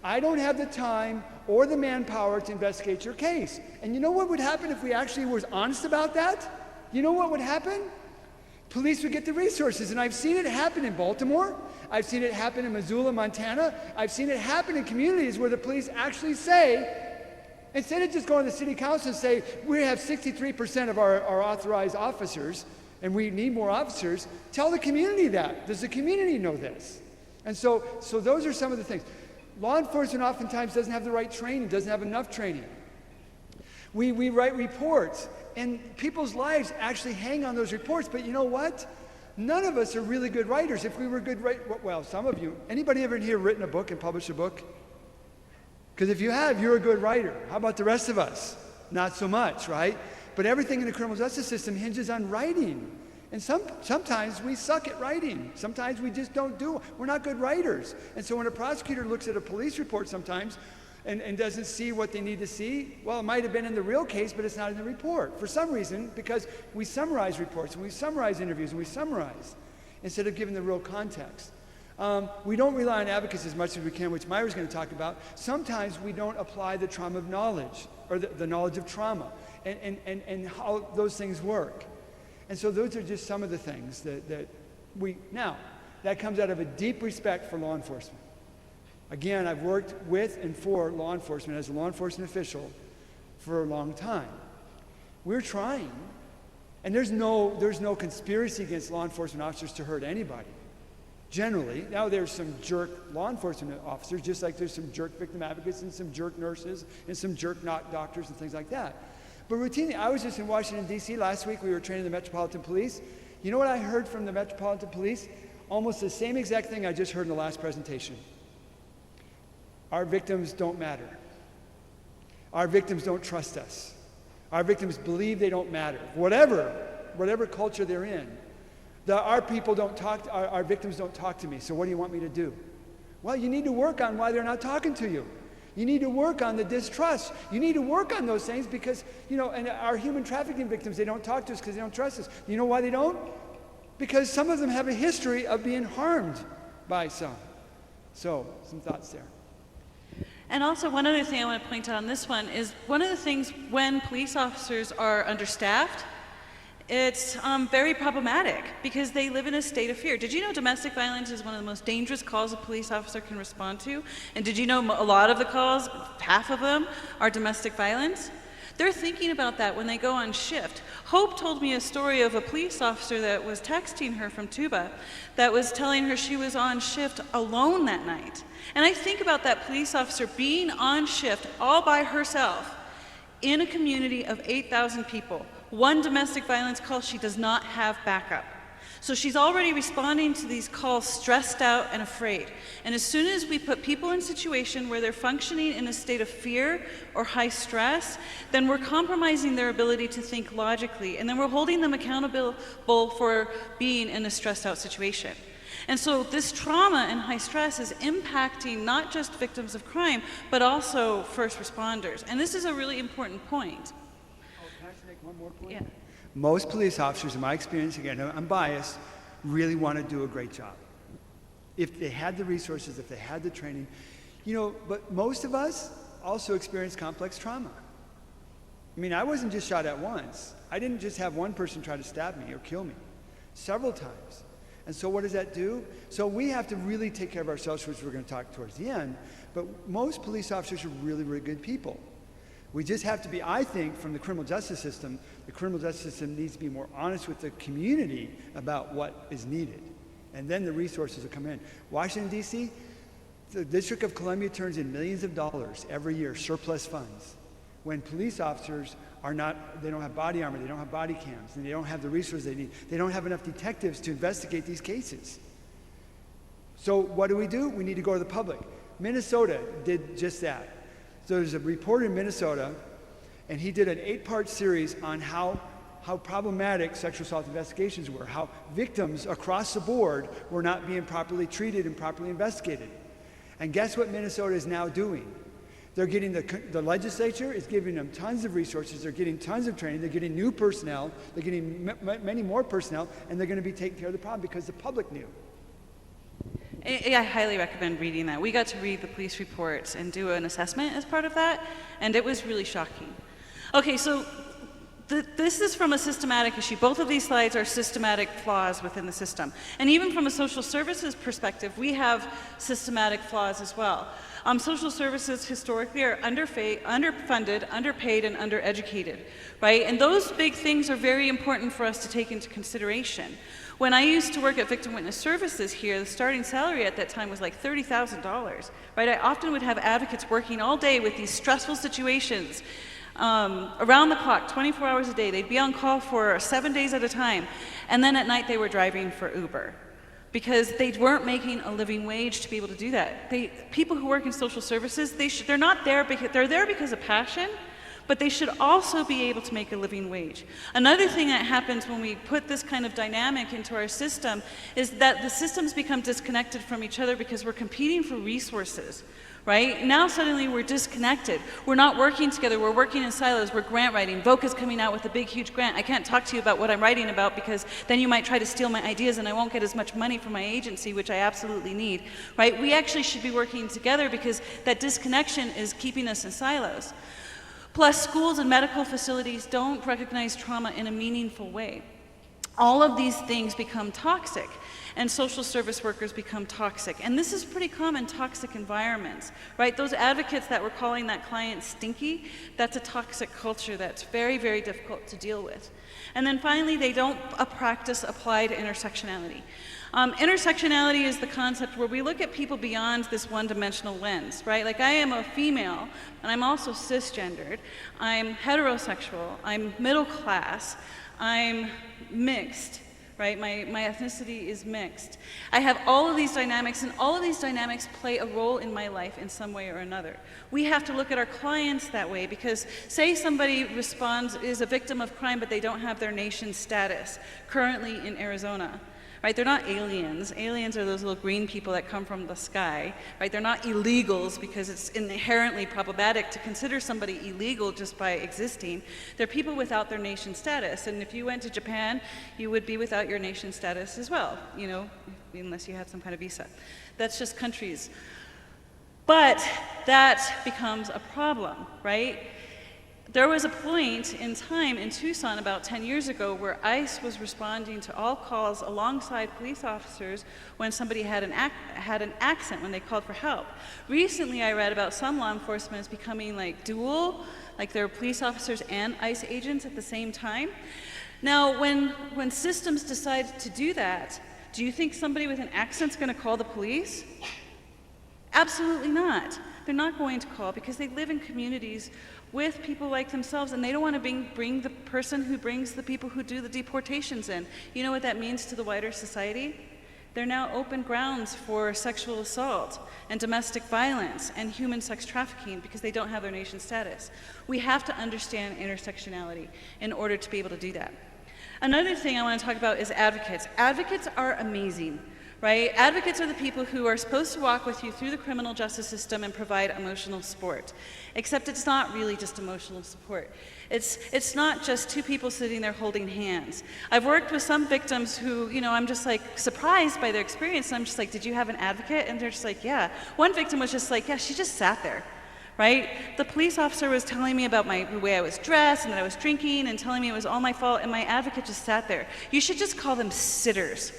I don't have the time or the manpower to investigate your case. And you know what would happen if we actually was honest about that? You know what would happen? Police would get the resources, and I've seen it happen in Baltimore. I've seen it happen in Missoula, Montana. I've seen it happen in communities where the police actually say, instead of just going to the city council and say, we have 63% of our authorized officers, and we need more officers, tell the community that. Does the community know this? And so those are some of the things. Law enforcement oftentimes doesn't have the right training, doesn't have enough training. We write reports, and people's lives actually hang on those reports, but you know what? None of us are really good writers. If we were good writers, well, some of you, anybody ever in here written a book and published a book? Because if you have, you're a good writer. How about the rest of us? Not so much, right? But everything in the criminal justice system hinges on writing. And sometimes we suck at writing. Sometimes we just don't do it. We're not good writers. And so when a prosecutor looks at a police report sometimes and doesn't see what they need to see, well, it might have been in the real case, but it's not in the report. For some reason, because we summarize reports, and we summarize interviews, and we summarize, instead of giving the real context. We don't rely on advocates as much as we can, which Myra's going to talk about. Sometimes we don't apply the trauma of knowledge, or the knowledge of trauma, and how those things work. And so those are just some of the things now, that comes out of a deep respect for law enforcement. Again, I've worked with and for law enforcement as a law enforcement official for a long time. We're trying, and there's no conspiracy against law enforcement officers to hurt anybody. Generally, now there's some jerk law enforcement officers, just like there's some jerk victim advocates and some jerk nurses and some jerk doctors and things like that. But routinely, I was just in Washington, D.C. last week. We were training the Metropolitan Police. You know what I heard from the Metropolitan Police? Almost the same exact thing I just heard in the last presentation. Our victims don't matter. Our victims don't trust us. Our victims believe they don't matter. Whatever culture they're in. Our victims don't talk to me, so what do you want me to do? Well, you need to work on why they're not talking to you. You need to work on the distrust. You need to work on those things because, and our human trafficking victims, they don't talk to us because they don't trust us. You know why they don't? Because some of them have a history of being harmed by some. So, some thoughts there. And also, one other thing I want to point out on this one is one of the things when police officers are understaffed, it's very problematic because they live in a state of fear. Did you know domestic violence is one of the most dangerous calls a police officer can respond to? And did you know a lot of the calls, half of them, are domestic violence? They're thinking about that when they go on shift. Hope told me a story of a police officer that was texting her from Tuba that was telling her she was on shift alone that night. And I think about that police officer being on shift all by herself in a community of 8,000 people. One domestic violence call, she does not have backup. So she's already responding to these calls stressed out and afraid. And as soon as we put people in a situation where they're functioning in a state of fear or high stress, then we're compromising their ability to think logically. And then we're holding them accountable for being in a stressed out situation. And so this trauma and high stress is impacting not just victims of crime, but also first responders. And this is a really important point. Can I just make one more point? Yeah. Most police officers, in my experience, again, I'm biased, really want to do a great job. If they had the resources, if they had the training, but most of us also experience complex trauma. I mean, I wasn't just shot at once. I didn't just have one person try to stab me or kill me. Several times. And so what does that do? So we have to really take care of ourselves, which we're going to talk towards the end. But most police officers are really, really good people. We just have to be, I think, from the criminal justice system, the criminal justice system needs to be more honest with the community about what is needed. And then the resources will come in. Washington, D.C., the District of Columbia turns in millions of dollars every year, surplus funds, when police officers they don't have body armor, they don't have body cams, and they don't have the resources they need. They don't have enough detectives to investigate these cases. So what do? We need to go to the public. Minnesota did just that. So there's a reporter in Minnesota, and he did an 8-part series on how problematic sexual assault investigations were, how victims across the board were not being properly treated and properly investigated. And guess what Minnesota is now doing? They're getting, the legislature is giving them tons of resources, they're getting tons of training, they're getting new personnel, they're getting many more personnel, and they're going to be taking care of the problem because the public knew. I highly recommend reading that. We got to read the police reports and do an assessment as part of that, and it was really shocking. Okay, so this is from a systematic issue. Both of these slides are systematic flaws within the system. And even from a social services perspective, we have systematic flaws as well. Social services historically are underfunded, underpaid, and undereducated, right? And those big things are very important for us to take into consideration. When I used to work at Victim Witness Services here, the starting salary at that time was like $30,000, right? I often would have advocates working all day with these stressful situations, around the clock, 24 hours a day. They'd be on call for 7 days at a time, and then at night they were driving for Uber because they weren't making a living wage to be able to do that. People who work in social services, they're not there because they're there because of passion, but they should also be able to make a living wage. Another thing that happens when we put this kind of dynamic into our system is that the systems become disconnected from each other because we're competing for resources. Right? Now suddenly we're disconnected. We're not working together, we're working in silos, we're grant writing. VOCA's coming out with a big, huge grant. I can't talk to you about what I'm writing about because then you might try to steal my ideas and I won't get as much money from my agency, which I absolutely need. Right? We actually should be working together because that disconnection is keeping us in silos. Plus, schools and medical facilities don't recognize trauma in a meaningful way. All of these things become toxic, and social service workers become toxic. And this is pretty common, toxic environments, right? Those advocates that were calling that client stinky, that's a toxic culture that's very, very difficult to deal with. And then finally, they don't practice applied intersectionality. Intersectionality is the concept where we look at people beyond this one-dimensional lens, right? Like I am a female, and I'm also cisgendered. I'm heterosexual, I'm middle class, I'm mixed, right? My ethnicity is mixed. I have all of these dynamics, and all of these dynamics play a role in my life in some way or another. We have to look at our clients that way because say somebody is a victim of crime, but they don't have their nation status currently in Arizona. Right? They're not aliens. Aliens are those little green people that come from the sky. Right? They're not illegals because it's inherently problematic to consider somebody illegal just by existing. They're people without their nation status. And if you went to Japan, you would be without your nation status as well, you know, unless you had some kind of visa. That's just countries. But that becomes a problem, right? There was a point in time in Tucson about 10 years ago where ICE was responding to all calls alongside police officers when somebody had an accent when they called for help. Recently I read about some law enforcement is becoming like dual, like they're police officers and ICE agents at the same time. Now when systems decide to do that, do you think somebody with an accent's going to call the police? Absolutely not. They're not going to call because they live in communities with people like themselves, and they don't want to bring the person who brings the people who do the deportations in. You know what that means to the wider society? They're now open grounds for sexual assault and domestic violence and human sex trafficking because they don't have their nation status. We have to understand intersectionality in order to be able to do that. Another thing I want to talk about is advocates. Advocates are amazing. Right? Advocates are the people who are supposed to walk with you through the criminal justice system and provide emotional support. Except it's not really just emotional support. It's not just two people sitting there holding hands. I've worked with some victims who, you know, I'm just like surprised by their experience. And I'm just like, did you have an advocate? And they're just like, yeah. One victim was just like, yeah, she just sat there. Right? The police officer was telling me about the way I was dressed and that I was drinking and telling me it was all my fault, and my advocate just sat there. You should just call them sitters.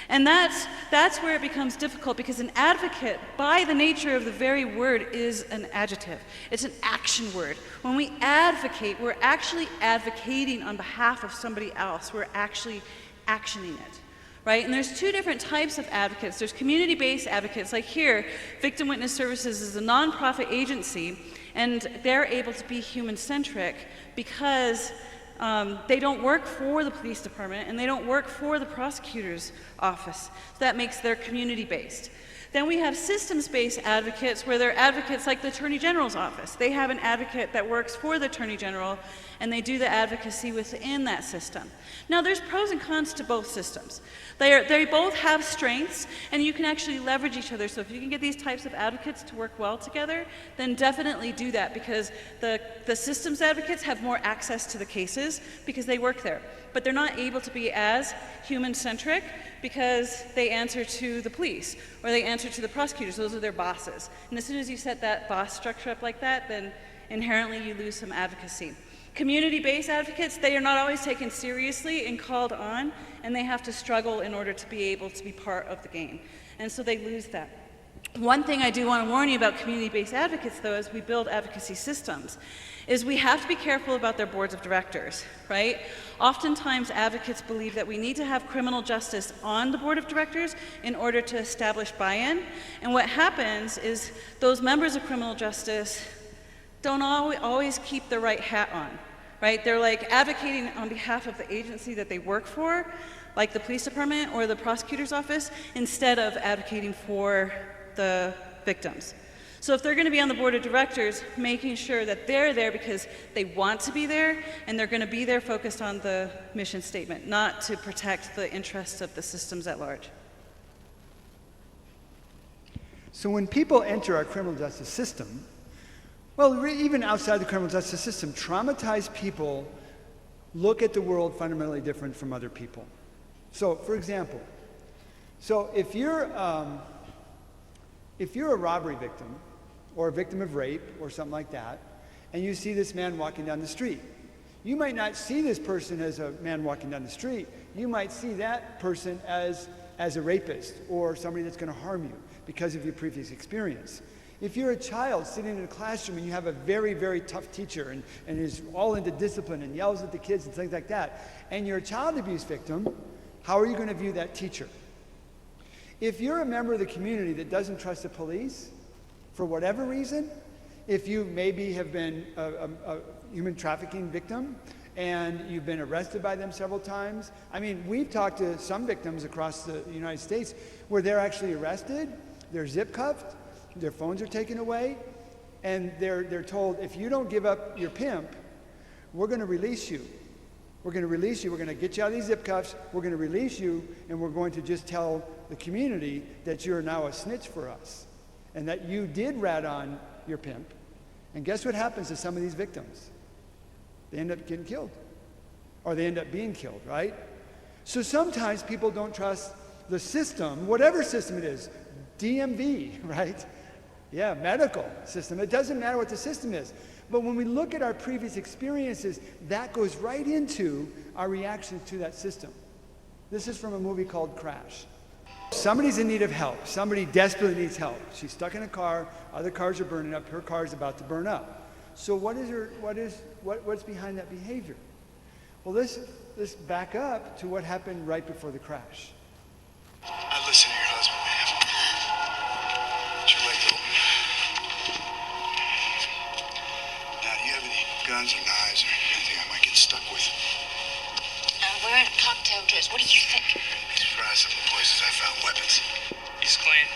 And that's where it becomes difficult because an advocate, by the nature of the very word, is an adjective. It's an action word. When we advocate, we're actually advocating on behalf of somebody else. We're actually actioning it, right? And there's two different types of advocates. There's community-based advocates. Like here, Victim Witness Services is a nonprofit agency, and they're able to be human-centric because they don't work for the police department and they don't work for the prosecutor's office. So that makes their community-based. Then we have systems-based advocates where they're advocates like the Attorney General's office. They have an advocate that works for the Attorney General and they do the advocacy within that system. Now, there's pros and cons to both systems. They both have strengths, and you can actually leverage each other. So if you can get these types of advocates to work well together, then definitely do that, because the systems advocates have more access to the cases because they work there. But they're not able to be as human-centric because they answer to the police or they answer to the prosecutors. Those are their bosses. And as soon as you set that boss structure up like that, then inherently you lose some advocacy. Community-based advocates, they are not always taken seriously and called on, and they have to struggle in order to be able to be part of the game. And so they lose that. One thing I do want to warn you about community-based advocates, though, as we build advocacy systems, is we have to be careful about their boards of directors, right? Oftentimes, advocates believe that we need to have criminal justice on the board of directors in order to establish buy-in. And what happens is those members of criminal justice don't always keep the right hat on, right? They're like advocating on behalf of the agency that they work for, like the police department or the prosecutor's office, instead of advocating for the victims. So if they're going to be on the board of directors, making sure that they're there because they want to be there, and they're going to be there focused on the mission statement, not to protect the interests of the systems at large. So when people enter our criminal justice system, well, even outside the criminal justice system, traumatized people look at the world fundamentally different from other people. So, for example, if you're a robbery victim or a victim of rape or something like that, and you see this man walking down the street, you might not see this person as a man walking down the street. You might see that person as a rapist or somebody that's going to harm you because of your previous experience. If you're a child sitting in a classroom and you have a very, very tough teacher and is all into discipline and yells at the kids and things like that, and you're a child abuse victim, how are you going to view that teacher? If you're a member of the community that doesn't trust the police, for whatever reason, if you maybe have been a human trafficking victim and you've been arrested by them several times, I mean, we've talked to some victims across the United States where they're actually arrested, they're zip cuffed, their phones are taken away, and they're told, if you don't give up your pimp, we're going to release you. We're going to release you. We're going to get you out of these zip cuffs. We're going to release you, and we're going to just tell the community that you're now a snitch for us and that you did rat on your pimp. And guess what happens to some of these victims? They end up getting killed, or they end up being killed, right? So sometimes people don't trust the system, whatever system it is, DMV, right? Yeah, medical system. It doesn't matter what the system is. But when we look at our previous experiences, that goes right into our reactions to that system. This is from a movie called Crash. Somebody's in need of help. Somebody desperately needs help. She's stuck in a car. Other cars are burning up. Her car is about to burn up. So what's behind that behavior? Well, let's back up to what happened right before the crash. I listen to your husband, man. Get your leg open. Now, do you have any guns or knives or anything I might get stuck with? We're in a cocktail dress. What do you think? Be surprised some of the places I found weapons. He's clean.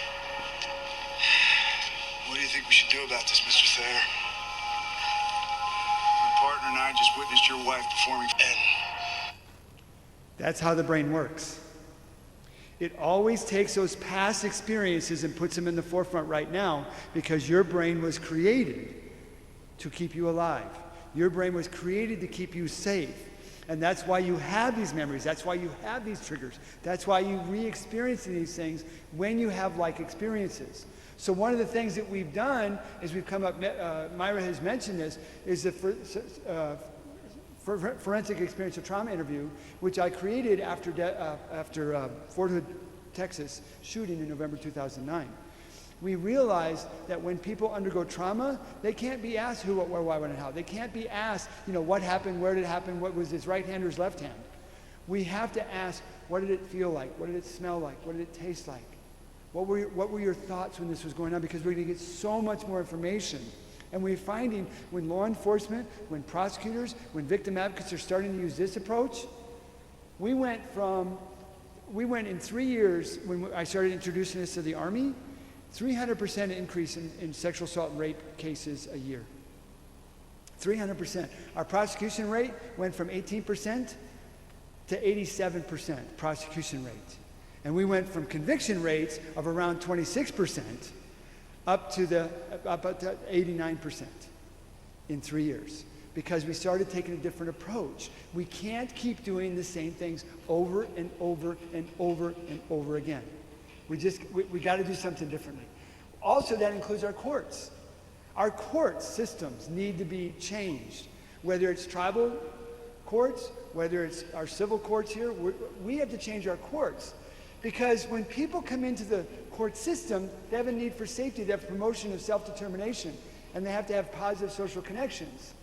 What do you think we should do about this, Mr. Thayer? My partner and I just witnessed your wife performing, and That's how the brain works. It always takes those past experiences and puts them in the forefront right now, because your brain was created to keep you alive. Your brain was created to keep you safe. And that's why you have these memories. That's why you have these triggers. That's why you re-experience these things when you have like experiences. So one of the things that we've done is we've come up, Myra has mentioned this, is the forensic experiential trauma interview, which I created after Fort Hood, Texas shooting in November 2009. We realized that when people undergo trauma, they can't be asked who, what, where, why, when, and how. They can't be asked, what happened, where did it happen, what was his right hand or his left hand. We have to ask, what did it feel like? What did it smell like? What did it taste like? What were your thoughts when this was going on? Because we're going to get so much more information. And we're finding when law enforcement, when prosecutors, when victim advocates are starting to use this approach, we went in 3 years, when I started introducing this to the Army, 300% increase in sexual assault and rape cases a year. 300%. Our prosecution rate went from 18% to 87% prosecution rate. And we went from conviction rates of around 26% up to 89% in 3 years, because we started taking a different approach. We can't keep doing the same things over and over and over and over again. We got to do something differently. Also, that includes our courts. Our court systems need to be changed, whether it's tribal courts, whether it's our civil courts here. We have to change our courts, because when people come into the court system, they have a need for safety, they have promotion of self-determination, and they have to have positive social connections.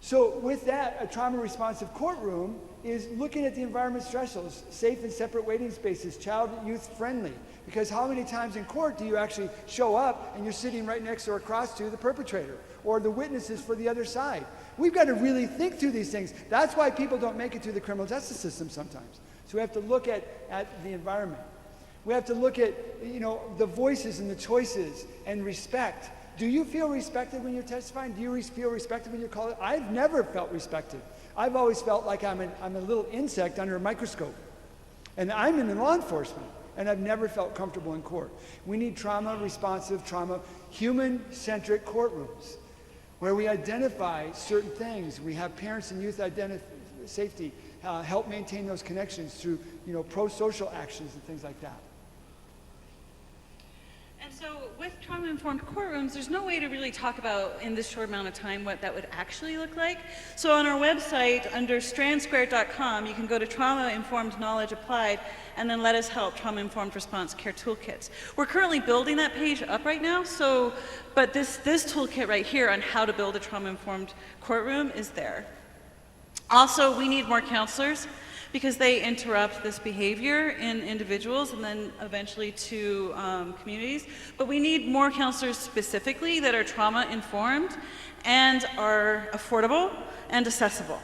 So with that, a trauma-responsive courtroom is looking at the environment stressors, safe and separate waiting spaces, child and youth friendly. Because how many times in court do you actually show up and you're sitting right next or across to the perpetrator or the witnesses for the other side? We've got to really think through these things. That's why people don't make it through the criminal justice system sometimes. So we have to look at the environment. We have to look at, the voices and the choices and respect. Do you feel respected when you're testifying? Do you feel respected when you're called? I've never felt respected. I've always felt like I'm a little insect under a microscope. And I'm in law enforcement, and I've never felt comfortable in court. We need trauma-responsive, human-centric courtrooms where we identify certain things. We have parents and youth safety, help maintain those connections through, pro-social actions and things like that. And so with trauma-informed courtrooms, there's no way to really talk about in this short amount of time what that would actually look like. So on our website, under strandsquared.com, you can go to Trauma-Informed Knowledge Applied, and then Let Us Help, Trauma-Informed Response Care Toolkits. We're currently building that page up right now, but this toolkit right here on how to build a trauma-informed courtroom is there. Also, we need more counselors, because they interrupt this behavior in individuals and then eventually to communities. But we need more counselors specifically that are trauma-informed and are affordable and accessible.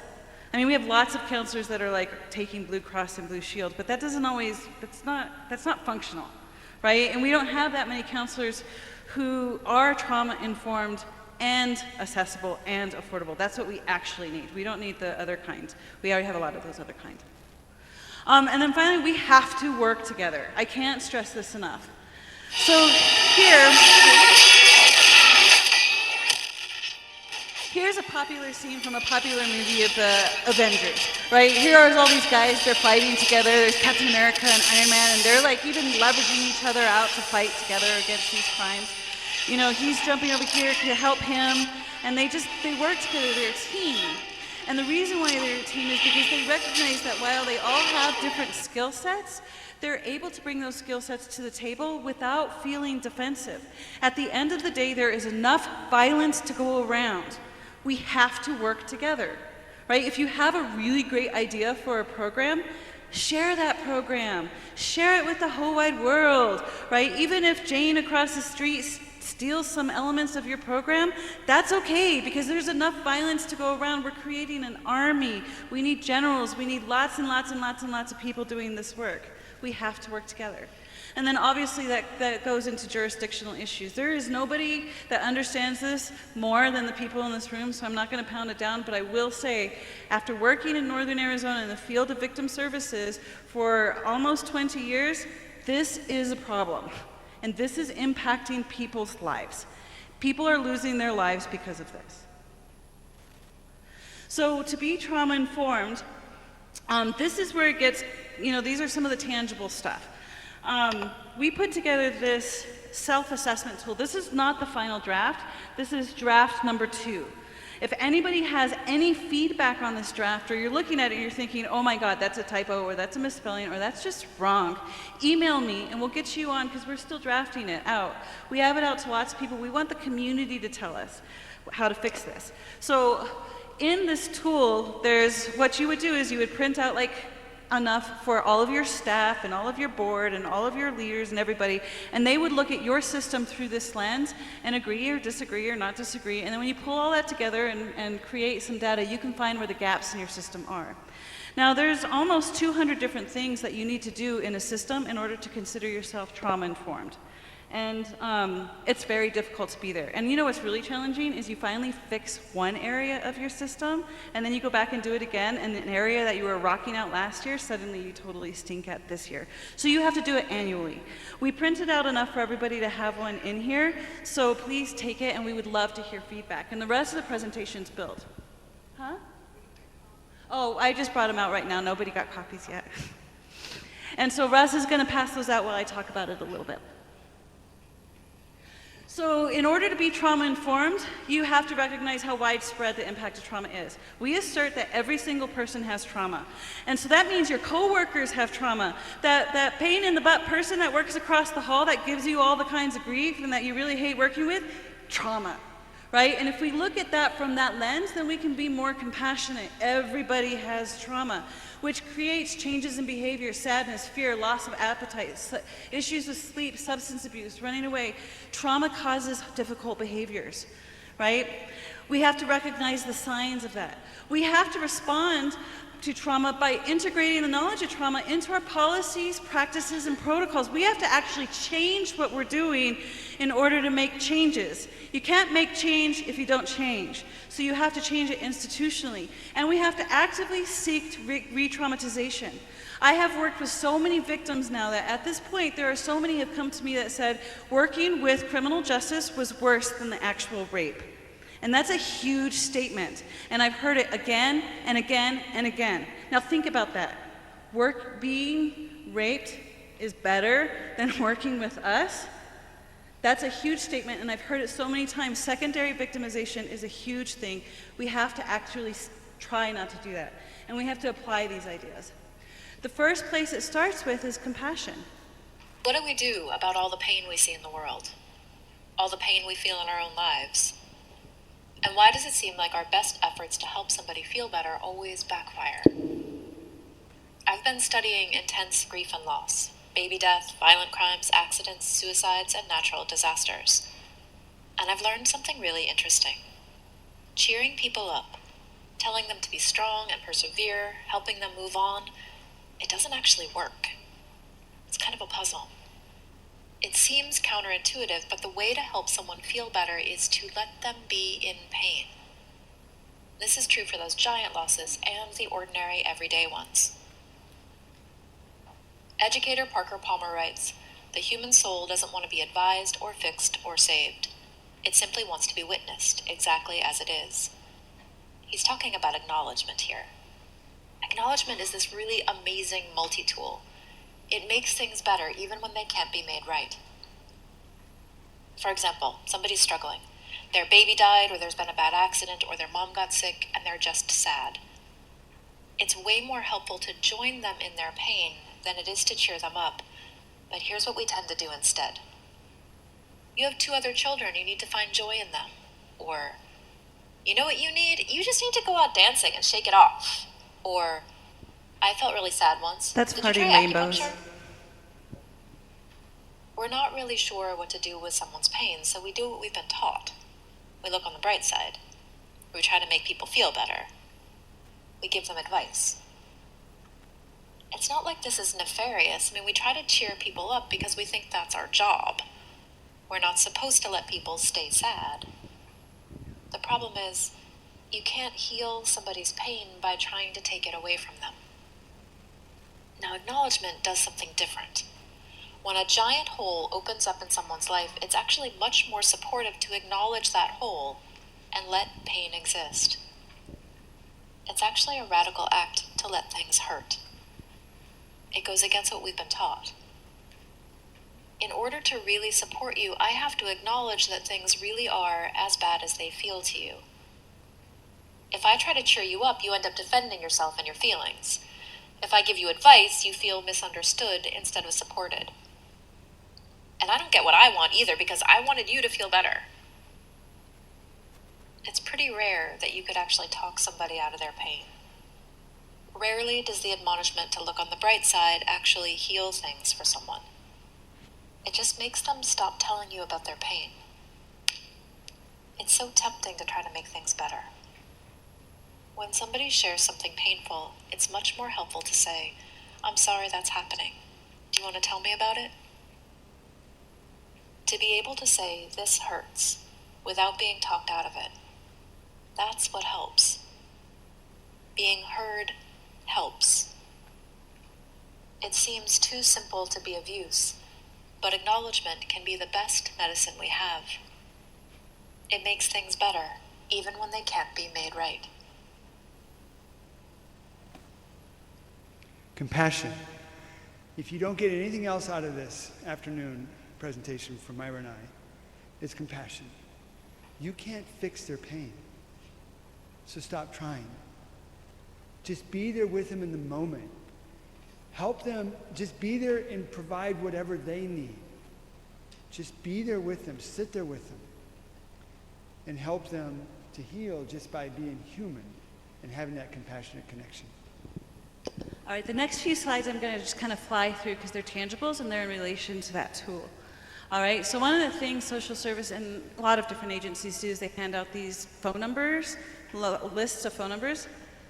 I mean, we have lots of counselors that are like taking Blue Cross and Blue Shield, but that doesn't always, that's not functional, right? And we don't have that many counselors who are trauma-informed and accessible and affordable. That's what we actually need. We don't need the other kind. We already have a lot of those other kinds. And then finally, we have to work together. I can't stress this enough. So here's a popular scene from a popular movie of the Avengers, right? Here are all these guys, they're fighting together. There's Captain America and Iron Man, and they're like even leveraging each other out to fight together against these crimes. He's jumping over here to help him, and they work together, they're a team. And the reason why they're a team is because they recognize that while they all have different skill sets, they're able to bring those skill sets to the table without feeling defensive. At the end of the day, there is enough violence to go around. We have to work together, right? If you have a really great idea for a program, share that program. Share it with the whole wide world, right? Even if Jane across the street steals some elements of your program, that's okay, because there's enough violence to go around. We're creating an army. We need generals. We need lots and lots and lots and lots of people doing this work. We have to work together. And then obviously that goes into jurisdictional issues. There is nobody that understands this more than the people in this room, so I'm not going to pound it down, but I will say, after working in Northern Arizona in the field of victim services for almost 20 years, this is a problem. And this is impacting people's lives. People are losing their lives because of this. So to be trauma-informed, this is where it gets, these are some of the tangible stuff. We put together this self-assessment tool. This is not the final draft. This is draft number 2. If anybody has any feedback on this draft, or you're looking at it and you're thinking, oh my God, that's a typo, or that's a misspelling, or that's just wrong, email me and we'll get you on, because we're still drafting it out. We have it out to lots of people. We want the community to tell us how to fix this. So in this tool, what you would do is you would print out enough for all of your staff and all of your board and all of your leaders and everybody, and they would look at your system through this lens and agree or disagree or not disagree, and then when you pull all that together and create some data, you can find where the gaps in your system are. Now there's almost 200 different things that you need to do in a system in order to consider yourself trauma-informed. And it's very difficult to be there. And you know what's really challenging is you finally fix one area of your system, and then you go back and do it again, and an area that you were rocking out last year, suddenly you totally stink at this year. So you have to do it annually. We printed out enough for everybody to have one in here, so please take it, and we would love to hear feedback. And the rest of the presentation's built. Huh? Oh, I just brought them out right now. Nobody got copies yet. And so Russ is going to pass those out while I talk about it a little bit. So in order to be trauma-informed, you have to recognize how widespread the impact of trauma is. We assert that every single person has trauma. And so that means your coworkers have trauma. That pain in the butt person that works across the hall that gives you all the kinds of grief and that you really hate working with, trauma, right? And if we look at that from that lens, then we can be more compassionate. Everybody has trauma, which creates changes in behavior, sadness, fear, loss of appetite, issues with sleep, substance abuse, running away. Trauma causes difficult behaviors, right? We have to recognize the signs of that. We have to respond to trauma by integrating the knowledge of trauma into our policies, practices, and protocols. We have to actually change what we're doing in order to make changes. You can't make change if you don't change. So you have to change it institutionally. And we have to actively seek re-traumatization. I have worked with so many victims now that at this point, there are so many who have come to me that said, working with criminal justice was worse than the actual rape. And that's a huge statement. And I've heard it again and again and again. Now think about that. Being raped is better than working with us. That's a huge statement, and I've heard it so many times. Secondary victimization is a huge thing. We have to actually try not to do that. And we have to apply these ideas. The first place it starts with is compassion. What do we do about all the pain we see in the world? All the pain we feel in our own lives? And why does it seem like our best efforts to help somebody feel better always backfire? I've been studying intense grief and loss, baby death, violent crimes, accidents, suicides, and natural disasters. And I've learned something really interesting. Cheering people up, telling them to be strong and persevere, helping them move on, it doesn't actually work. It's kind of a puzzle. It seems counterintuitive, but the way to help someone feel better is to let them be in pain. This is true for those giant losses and the ordinary, everyday ones. Educator Parker Palmer writes, "The human soul doesn't want to be advised or fixed or saved. It simply wants to be witnessed exactly as it is." He's talking about acknowledgement here. Acknowledgement is this really amazing multi-tool. It makes things better even when they can't be made right. For example, somebody's struggling. Their baby died, or there's been a bad accident, or their mom got sick, and they're just sad. It's way more helpful to join them in their pain than it is to cheer them up. But here's what we tend to do instead. You have 2 other children, you need to find joy in them. Or, you know what you need? You just need to go out dancing and shake it off. Or, I felt really sad once. That's Did party you try rainbows. acupuncture? We're not really sure what to do with someone's pain, so we do what we've been taught. We look on the bright side. We try to make people feel better. We give them advice. It's not like this is nefarious. I mean, we try to cheer people up because we think that's our job. We're not supposed to let people stay sad. The problem is, you can't heal somebody's pain by trying to take it away from them. Now, acknowledgement does something different. When a giant hole opens up in someone's life, it's actually much more supportive to acknowledge that hole and let pain exist. It's actually a radical act to let things hurt. It goes against what we've been taught. In order to really support you, I have to acknowledge that things really are as bad as they feel to you. If I try to cheer you up, you end up defending yourself and your feelings. If I give you advice, you feel misunderstood instead of supported. And I don't get what I want either, because I wanted you to feel better. It's pretty rare that you could actually talk somebody out of their pain. Rarely does the admonishment to look on the bright side actually heal things for someone. It just makes them stop telling you about their pain. It's so tempting to try to make things better. When somebody shares something painful, it's much more helpful to say, "I'm sorry that's happening. Do you want to tell me about it?" To be able to say, this hurts, without being talked out of it. That's what helps. Being heard helps. It seems too simple to be of use, but acknowledgement can be the best medicine we have. It makes things better, even when they can't be made right. Compassion. If you don't get anything else out of this afternoon presentation from Myra and I, it's compassion. You can't fix their pain, so stop trying. Just be there with them in the moment. Help them, just be there and provide whatever they need. Just be there with them, sit there with them, and help them to heal just by being human and having that compassionate connection. All right, the next few slides I'm going to just kind of fly through because they're tangibles and they're in relation to that tool. All right, so one of the things social service and a lot of different agencies do is they hand out these phone numbers, lists of phone numbers.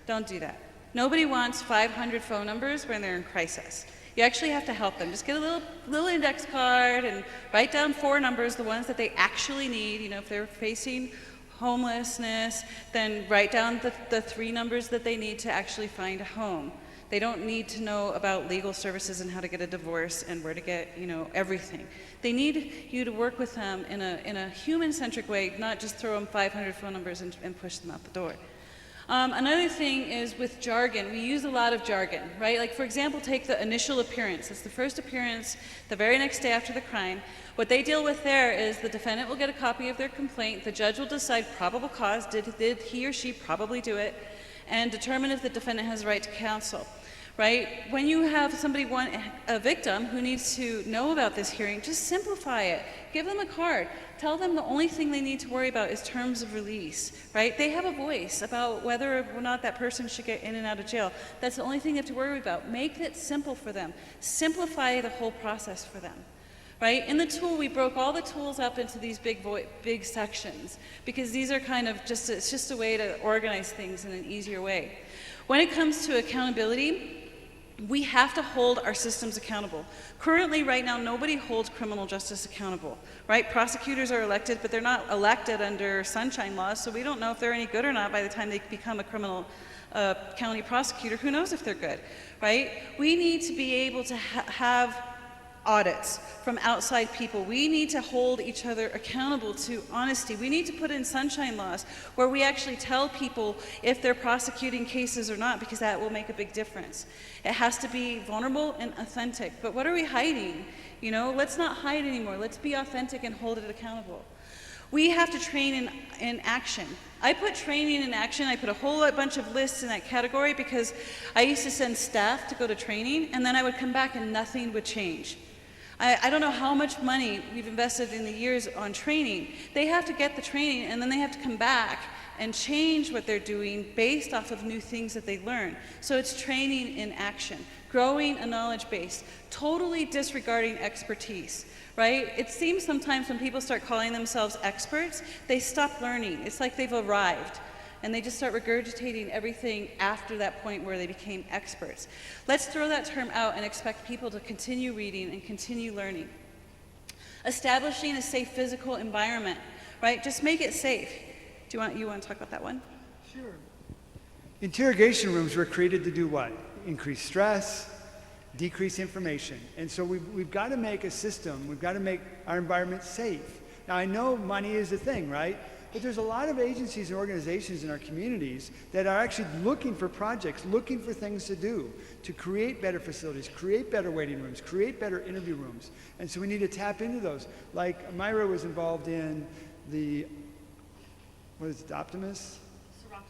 Don't do that. Nobody wants 500 phone numbers when they're in crisis. You actually have to help them. Just get a little index card and write down 4 numbers, the ones that they actually need. You know, if they're facing homelessness, then write down the 3 numbers that they need to actually find a home. They don't need to know about legal services and how to get a divorce and where to get, you know, everything. They need you to work with them in a human-centric way, not just throw them 500 phone numbers and push them out the door. Another thing is with jargon. We use a lot of jargon, right? Like, for example, take the initial appearance. It's the first appearance the very next day after the crime. What they deal with there is the defendant will get a copy of their complaint. The judge will decide probable cause, did he or she probably do it, and determine if the defendant has a right to counsel. Right? When you have a victim who needs to know about this hearing, just simplify it. Give them a card. Tell them the only thing they need to worry about is terms of release, right? They have a voice about whether or not that person should get in and out of jail. That's the only thing they have to worry about. Make it simple for them. Simplify the whole process for them. Right? In the tool, we broke all the tools up into these big sections because these are kind of it's just a way to organize things in an easier way. When it comes to accountability, we have to hold our systems accountable. Currently, right now, nobody holds criminal justice accountable, right? Prosecutors are elected, but they're not elected under sunshine laws, so we don't know if they're any good or not by the time they become a criminal county prosecutor. Who knows if they're good, right? We need to be able to have audits from outside people. We need to hold each other accountable to honesty. We need to put in sunshine laws where we actually tell people if they're prosecuting cases or not, because that will make a big difference. It has to be vulnerable and authentic. But what are we hiding? You know, let's not hide anymore. Let's be authentic and hold it accountable. We have to train in action. I put training in action. I put a whole bunch of lists in that category because I used to send staff to go to training, and then I would come back and nothing would change. I don't know how much money we've invested in the years on training. They have to get the training, and then they have to come back and change what they're doing based off of new things that they learn. So it's training in action, growing a knowledge base, totally disregarding expertise, right? It seems sometimes when people start calling themselves experts, they stop learning. It's like they've arrived, and they just start regurgitating everything after that point where they became experts. Let's throw that term out and expect people to continue reading and continue learning. Establishing a safe physical environment, right? Just make it safe. You want to talk about that one? Sure. Interrogation rooms were created to do what? Increase stress, decrease information. And so we've got to make a system, we've got to make our environment safe. Now, I know money is a thing, right? But there's a lot of agencies and organizations in our communities that are actually looking for projects, looking for things to do, to create better facilities, create better waiting rooms, create better interview rooms. And so we need to tap into those. Like Myra was involved in the, what is it, Optimus?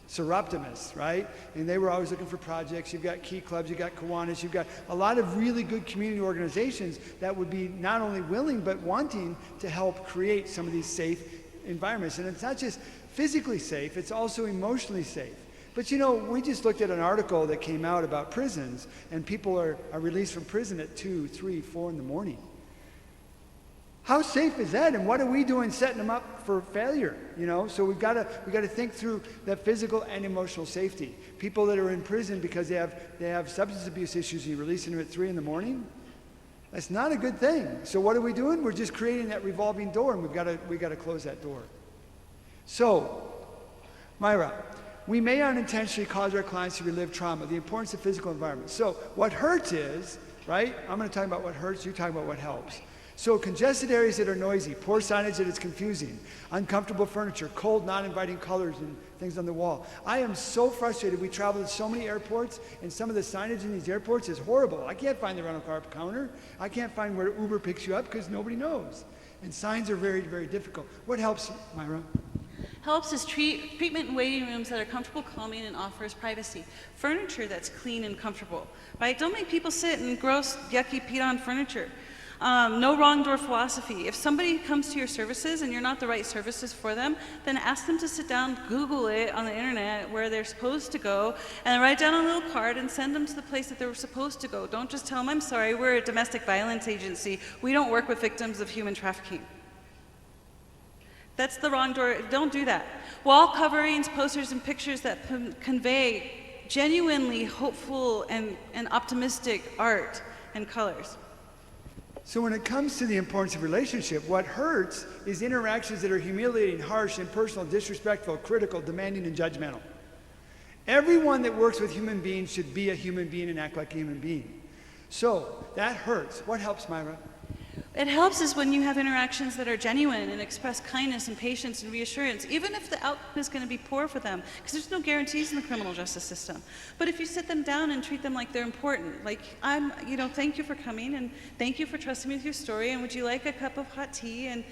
Seroptimus, right? And they were always looking for projects. You've got Key Clubs, you've got Kiwanis, you've got a lot of really good community organizations that would be not only willing but wanting to help create some of these safe environments. And it's not just physically safe, it's also emotionally safe. But you know, we just looked at an article that came out about prisons, and people are released from prison at 2, 3, 4 in the morning. How safe is that? And what are we doing setting them up for failure? You know, so we've got to think through that physical and emotional safety. People that are in prison because they have substance abuse issues, and you're releasing them at 3 in the morning, That's not a good thing. So what are we doing? We're just creating that revolving door, and we got to close that door. So, Myra, we may unintentionally cause our clients to relive trauma, the importance of physical environment. So what hurts is, right? I'm going to talk about what hurts, you talk about what helps. So congested areas that are noisy, poor signage that is confusing, uncomfortable furniture, cold, non-inviting colors and things on the wall. I am so frustrated. We travel to so many airports, and some of the signage in these airports is horrible. I can't find the rental car counter. I can't find where Uber picks you up because nobody knows. And signs are very, very difficult. What helps, Myra? Helps is treatment and waiting rooms that are comfortable, calming, and offers privacy. Furniture that's clean and comfortable, right? Don't make people sit in gross, yucky, peed-on furniture. No wrong door philosophy. If somebody comes to your services and you're not the right services for them, then ask them to sit down, Google it on the internet where they're supposed to go, and write down a little card and send them to the place that they were supposed to go. Don't just tell them, I'm sorry, we're a domestic violence agency. We don't work with victims of human trafficking. That's the wrong door. Don't do that. Wall coverings, posters, and pictures that convey genuinely hopeful and optimistic art and colors. So when it comes to the importance of relationship, what hurts is interactions that are humiliating, harsh, impersonal, disrespectful, critical, demanding, and judgmental. Everyone that works with human beings should be a human being and act like a human being. So that hurts. What helps, Myra? It helps is when you have interactions that are genuine and express kindness and patience and reassurance, even if the outcome is going to be poor for them, because there's no guarantees in the criminal justice system. But if you sit them down and treat them like they're important, like, thank you for coming, and thank you for trusting me with your story, and would you like a cup of hot tea, and,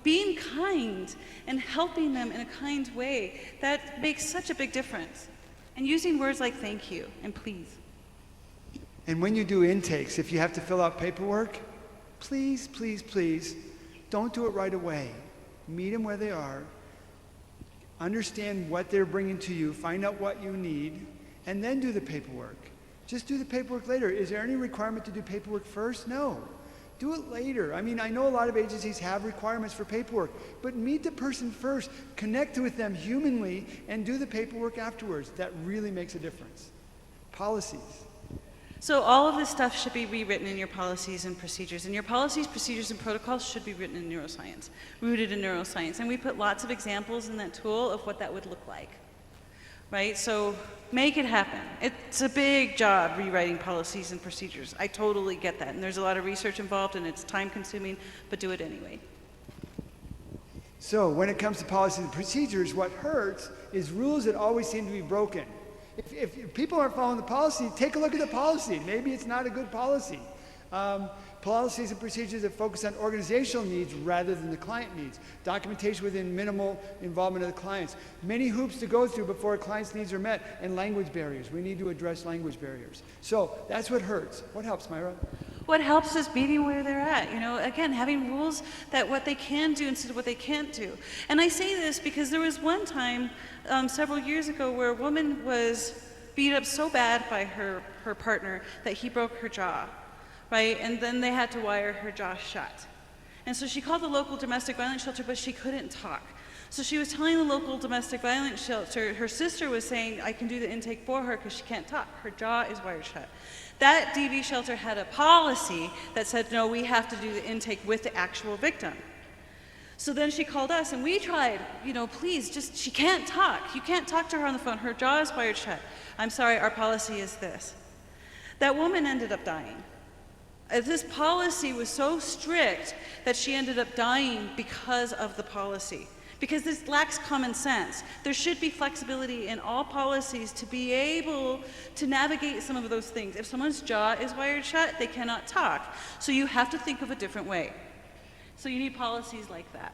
being kind and helping them in a kind way, that makes such a big difference. And using words like thank you and please. And when you do intakes, if you have to fill out paperwork, please, please, please, don't do it right away. Meet them where they are. Understand what they're bringing to you. Find out what you need, and then do the paperwork. Just do the paperwork later. Is there any requirement to do paperwork first? No. Do it later. I mean, I know a lot of agencies have requirements for paperwork, but meet the person first. Connect with them humanly, and do the paperwork afterwards. That really makes a difference. Policies. So all of this stuff should be rewritten in your policies and procedures. And your policies, procedures, and protocols should be written in neuroscience, rooted in neuroscience. And we put lots of examples in that tool of what that would look like, right? So make it happen. It's a big job rewriting policies and procedures. I totally get that. And there's a lot of research involved, and it's time-consuming, but do it anyway. So when it comes to policies and procedures, what hurts is rules that always seem to be broken. If people aren't following the policy, take a look at the policy. Maybe it's not a good policy. Policies and procedures that focus on organizational needs rather than the client needs. Documentation within minimal involvement of the clients. Many hoops to go through before a client's needs are met, and language barriers. We need to address language barriers. So that's what hurts. What helps, Myra? What helps is meeting where they're at. Again, having rules that what they can do instead of what they can't do. And I say this because there was one time several years ago where a woman was beat up so bad by her partner that he broke her jaw, right? And then they had to wire her jaw shut. And so she called the local domestic violence shelter, but she couldn't talk. So she was telling the local domestic violence shelter, her sister was saying, I can do the intake for her because she can't talk. Her jaw is wired shut. That DV shelter had a policy that said, no, we have to do the intake with the actual victim. So then she called us, and we tried, please, she can't talk. You can't talk to her on the phone. Her jaw is wired shut. I'm sorry, our policy is this. That woman ended up dying. This policy was so strict that she ended up dying because of the policy. Because this lacks common sense. There should be flexibility in all policies to be able to navigate some of those things. If someone's jaw is wired shut, they cannot talk. So you have to think of a different way. So you need policies like that.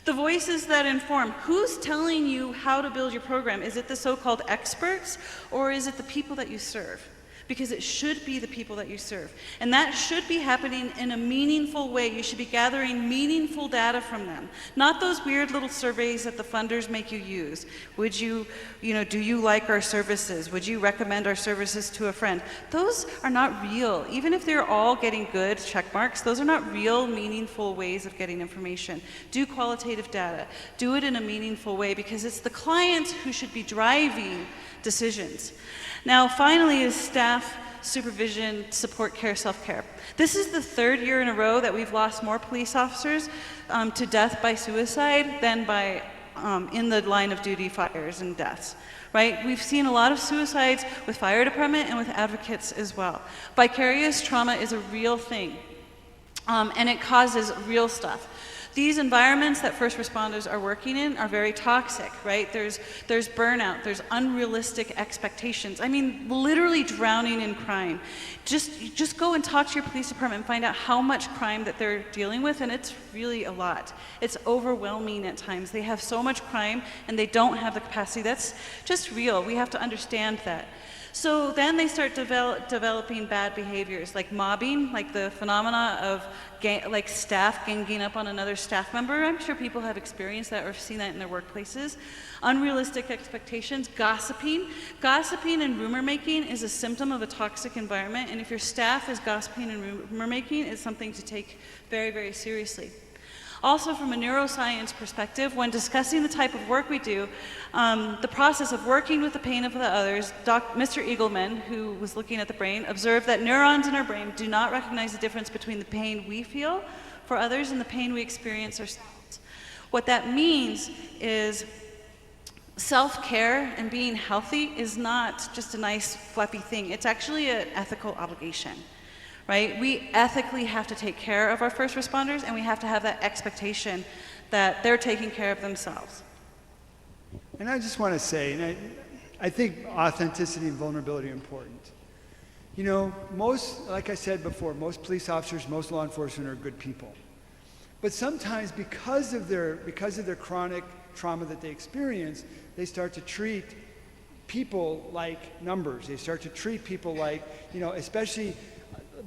The voices that inform. Who's telling you how to build your program? Is it the so-called experts, or is it the people that you serve? Because it should be the people that you serve. And that should be happening in a meaningful way. You should be gathering meaningful data from them. Not those weird little surveys that the funders make you use. Would you, do you like our services? Would you recommend our services to a friend? Those are not real. Even if they're all getting good check marks, those are not real, meaningful ways of getting information. Do qualitative data. Do it in a meaningful way, because it's the client who should be driving decisions. Now, finally, as staff, supervision, support care, self-care. This is the third year in a row that we've lost more police officers to death by suicide than by in the line of duty fires and deaths. Right? We've seen a lot of suicides with fire department and with advocates as well. Vicarious trauma is a real thing, and it causes real stuff. These environments that first responders are working in are very toxic, right? There's burnout, there's unrealistic expectations. I mean, literally drowning in crime. Just go and talk to your police department and find out how much crime that they're dealing with, and it's really a lot. It's overwhelming at times. They have so much crime, and they don't have the capacity. That's just real. We have to understand that. So then they start developing bad behaviors, like mobbing, like the phenomena of like staff ganging up on another staff member. I'm sure people have experienced that or seen that in their workplaces. Unrealistic expectations, gossiping. Gossiping and rumor making is a symptom of a toxic environment, and if your staff is gossiping and rumor making, it's something to take very, very seriously. Also, from a neuroscience perspective, when discussing the type of work we do, the process of working with the pain of the others, Mr. Eagleman, who was looking at the brain, observed that neurons in our brain do not recognize the difference between the pain we feel for others and the pain we experience ourselves. What that means is self-care and being healthy is not just a nice, fluffy thing. It's actually an ethical obligation. Right? We ethically have to take care of our first responders, and we have to have that expectation that they're taking care of themselves. And I just want to say, and I think authenticity and vulnerability are important. You know, like I said before, most police officers, most law enforcement are good people. But sometimes because of their chronic trauma that they experience, they start to treat people like numbers. They start to treat people like, you know, especially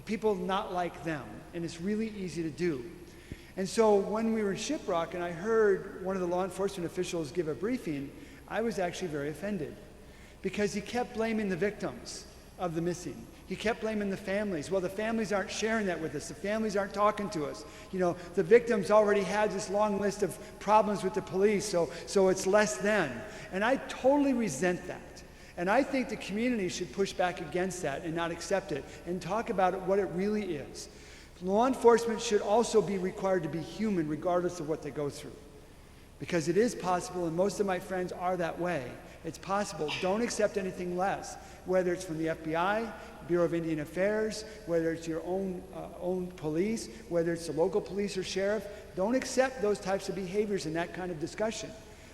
people not like them, and it's really easy to do. And so when we were in Shiprock and I heard one of the law enforcement officials give a briefing, I was actually very offended because he kept blaming the victims of the missing. He kept blaming the families. Well, the families aren't sharing that with us. The families aren't talking to us. You know, the victims already had this long list of problems with the police, so it's less than. And I totally resent that. And I think the community should push back against that and not accept it and talk about it, what it really is. Law enforcement should also be required to be human regardless of what they go through. Because it is possible, and most of my friends are that way. It's possible. Don't accept anything less, whether it's from the FBI, Bureau of Indian Affairs, whether it's your own police, whether it's the local police or sheriff. Don't accept those types of behaviors in that kind of discussion.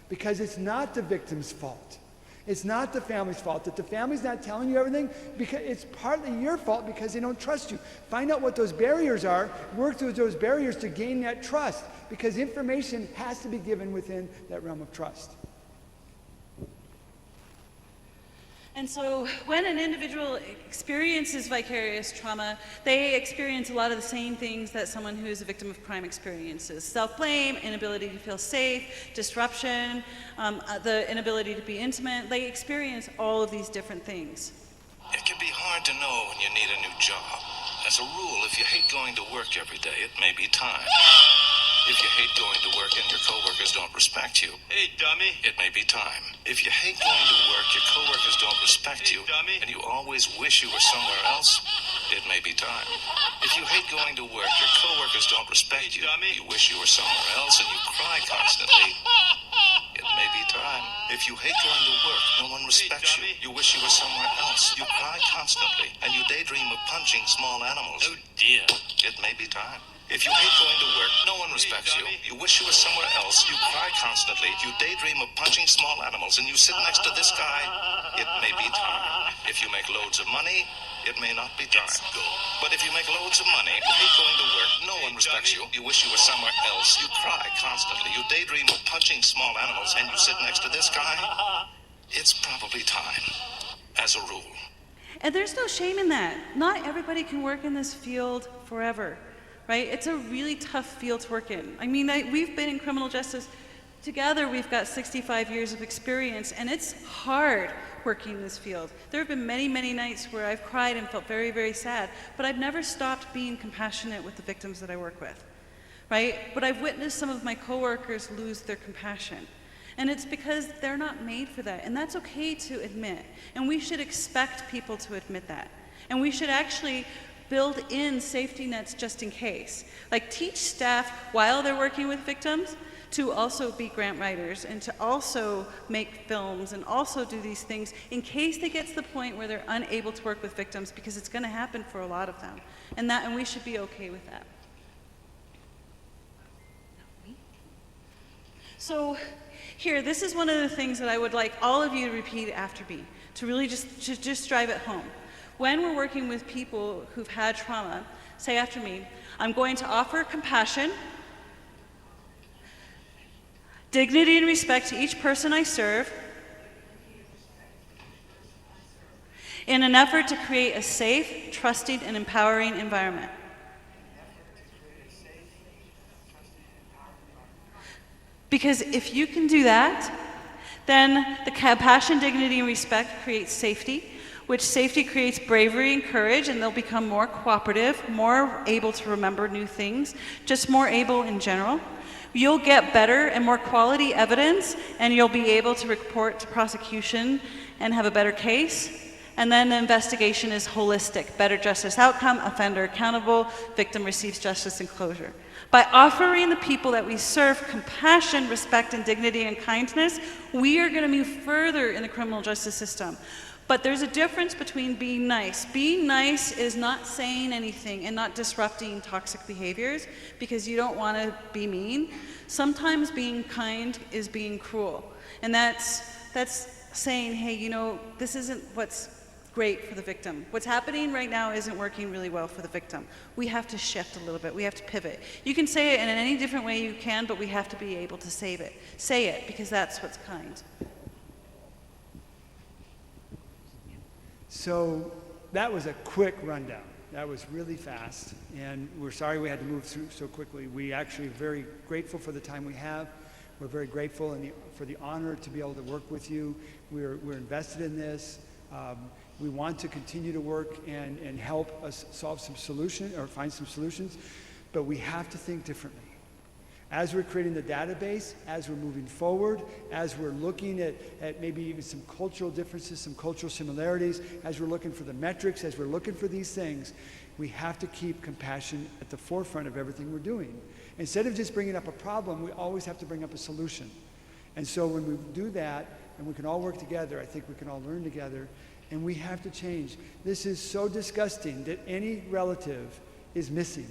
Because it's not the victim's fault. It's not the family's fault. If the family's not telling you everything, because it's partly your fault because they don't trust you. Find out what those barriers are, work through those barriers to gain that trust, because information has to be given within that realm of trust. And so when an individual experiences vicarious trauma, they experience a lot of the same things that someone who is a victim of crime experiences. Self-blame, inability to feel safe, disruption, the inability to be intimate. They experience all of these different things. It can be hard to know when you need a new job. As a rule, if you hate going to work every day, it may be time. If you hate going to work and your coworkers don't respect you, Hey, dummy. it may be time. If you hate going to work, your coworkers don't respect you, and you always wish you were somewhere else, it may be time. If you hate going to work, your coworkers don't respect you, you wish you were somewhere else, and you cry constantly, it may be time. If you hate going to work, no one respects you, you wish you were somewhere else, you cry constantly, and you daydream of punching small animals, Oh, dear. it may be time. If you hate going to work, no one respects you, you wish you were somewhere else, you cry constantly, you daydream of punching small animals, and you sit next to this guy, it may be time. If you make loads of money, it may not be time. But if you make loads of money, you hate going to work, no one respects you, you wish you were somewhere else, you cry constantly, you daydream of punching small animals, and you sit next to this guy, it's probably time, as a rule. And there's no shame in that. Not everybody can work in this field forever. Right? It's a really tough field to work in. I mean, we've been in criminal justice together. We've got 65 years of experience, and it's hard working in this field. There have been many, many nights where I've cried and felt very, very sad, but I've never stopped being compassionate with the victims that I work with. Right? But I've witnessed some of my coworkers lose their compassion. And it's because they're not made for that. And that's okay to admit. And we should expect people to admit that. And we should actually build in safety nets just in case. Like teach staff while they're working with victims to also be grant writers and to also make films and also do these things in case they get to the point where they're unable to work with victims, because it's going to happen for a lot of them. And we should be okay with that. So here, this is one of the things that I would like all of you to repeat after me, to really just drive it home. When we're working with people who've had trauma, say after me, I'm going to offer compassion, dignity and respect to each person I serve, in an effort to create a safe, trusting, and empowering environment. Because if you can do that, then the compassion, dignity, and respect creates safety, which safety creates bravery and courage, and they'll become more cooperative, more able to remember new things, just more able in general. You'll get better and more quality evidence, and you'll be able to report to prosecution and have a better case. And then the investigation is holistic, better justice outcome, offender accountable, victim receives justice and closure. By offering the people that we serve compassion, respect, and dignity and kindness, we are going to move further in the criminal justice system. But there's a difference between being nice. Being nice is not saying anything and not disrupting toxic behaviors because you don't want to be mean. Sometimes being kind is being cruel. And that's saying, hey, you know, this isn't what's great for the victim. What's happening right now isn't working really well for the victim. We have to shift a little bit. We have to pivot. You can say it in any different way you can, but we have to be able to say it because that's what's kind. So that was a quick rundown. That was really fast, and we're sorry we had to move through so quickly. We actually are very grateful for the time we have. We're very grateful for the honor to be able to work with you. We're invested in this. We want to continue to work and help us solve some solution or find some solutions, but we have to think differently. As we're creating the database, as we're moving forward, as we're looking at maybe even some cultural differences, some cultural similarities, as we're looking for the metrics, as we're looking for these things, we have to keep compassion at the forefront of everything we're doing. Instead of just bringing up a problem, we always have to bring up a solution. And so when we do that, and we can all work together, I think we can all learn together, and we have to change. This is so disgusting that any relative is missing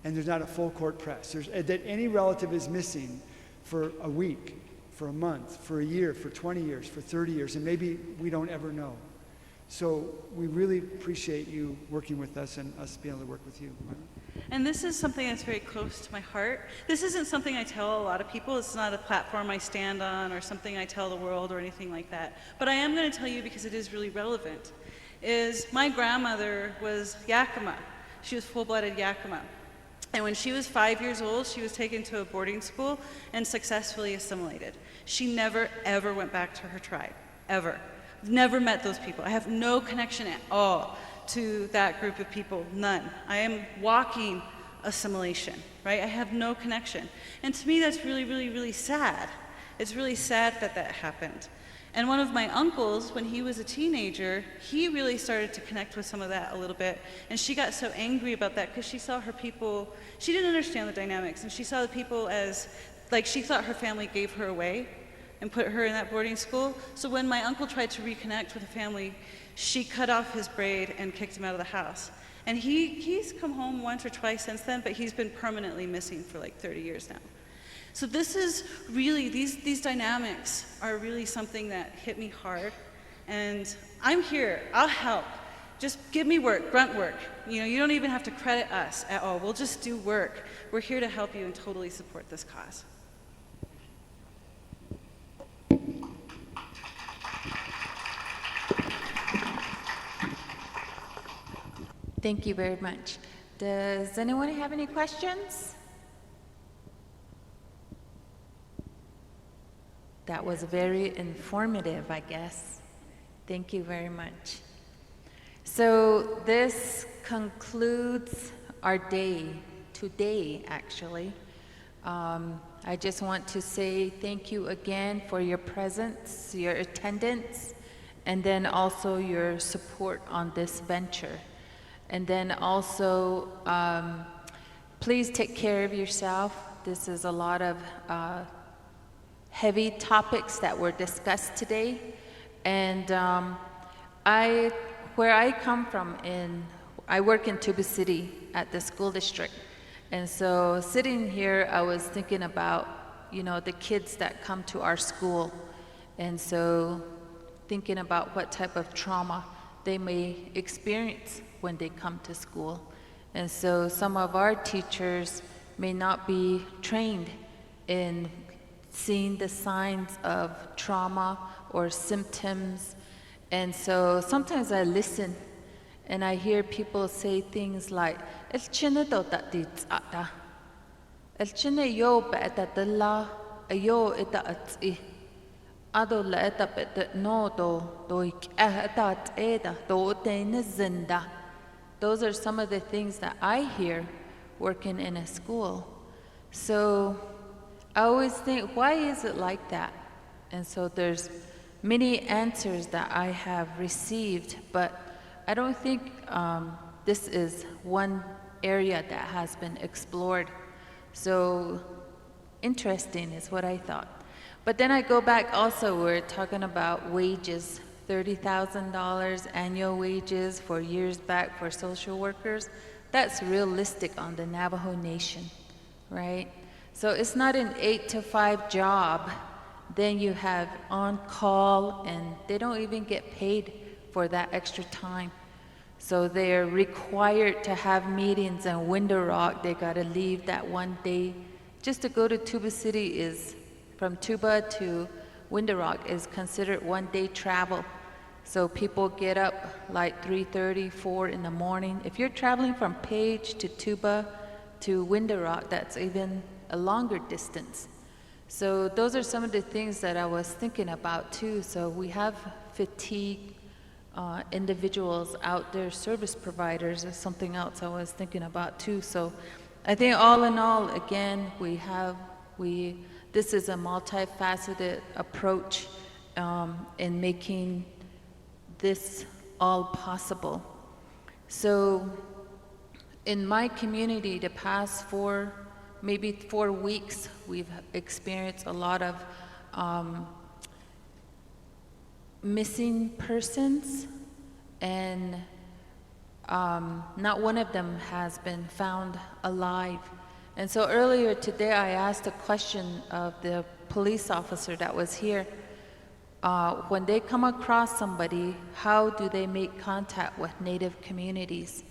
and there's not a full court press. That any relative is missing for a week, for a month, for a year, for 20 years, for 30 years, and maybe we don't ever know. So we really appreciate you working with us and us being able to work with you. And this is something that's very close to my heart. This isn't something I tell a lot of people. It's not a platform I stand on or something I tell the world or anything like that. But I am going to tell you because it is really relevant. My grandmother was Yakima. She was full-blooded Yakima. And when she was 5 years old, she was taken to a boarding school and successfully assimilated. She never, ever went back to her tribe, ever. Never met those people. I have no connection at all to that group of people, none. I am walking assimilation, right? I have no connection. And to me, that's really, really, really sad. It's really sad that that happened. And one of my uncles, when he was a teenager, he really started to connect with some of that a little bit. And she got so angry about that because she saw her people, she didn't understand the dynamics, and she saw the people as, like, she thought her family gave her away and put her in that boarding school. So when my uncle tried to reconnect with the family, she cut off his braid and kicked him out of the house. And he's come home once or twice since then, but he's been permanently missing for like 30 years now. So this is really, these dynamics are really something that hit me hard. And I'm here, I'll help. Just give me work, grunt work. You know, you don't even have to credit us at all. We'll just do work. We're here to help you and totally support this cause. Thank you very much. Does anyone have any questions? That was very informative, I guess. Thank you very much. So this concludes our day, today actually. I just want to say thank you again for your presence, your attendance, and then also your support on this venture. And then also, please take care of yourself. This is a lot of heavy topics that were discussed today. And where I come from, I work in Tuba City at the school district. And so sitting here, I was thinking about, the kids that come to our school. And so thinking about what type of trauma they may experience when they come to school. And so some of our teachers may not be trained in seeing the signs of trauma or symptoms. And so sometimes I listen and I hear people say things like, El chine do dat di tsada. El chine yo ba eta dalla, yo eta atsi. Ado la eta bet no do ik eta eda do te zinda. Those are some of the things that I hear working in a school. So I always think, why is it like that? And so there's many answers that I have received, but I don't think this is one area that has been explored. So interesting is what I thought. But then I go back also, we're talking about wages, $30,000 annual wages for years back for social workers. That's realistic on the Navajo Nation, right? So it's not an 8-to-5 job. Then you have on-call, and they don't even get paid for that extra time. So they're required to have meetings in Window Rock. They gotta leave that one day. Just to go to Tuba City is, from Tuba to Window Rock is considered one-day travel. So people get up like 3:30, 4 in the morning. If you're traveling from Page to Tuba to Window Rock, that's even a longer distance. So those are some of the things that I was thinking about too. So we have fatigue individuals out there, service providers is something else I was thinking about too. So I think all in all, again, this is a multifaceted approach in making this all possible. So in my community, the past maybe 4 weeks, we've experienced a lot of missing persons, and not one of them has been found alive. And so earlier today, I asked a question of the police officer that was here. When they come across somebody, how do they make contact with Native communities?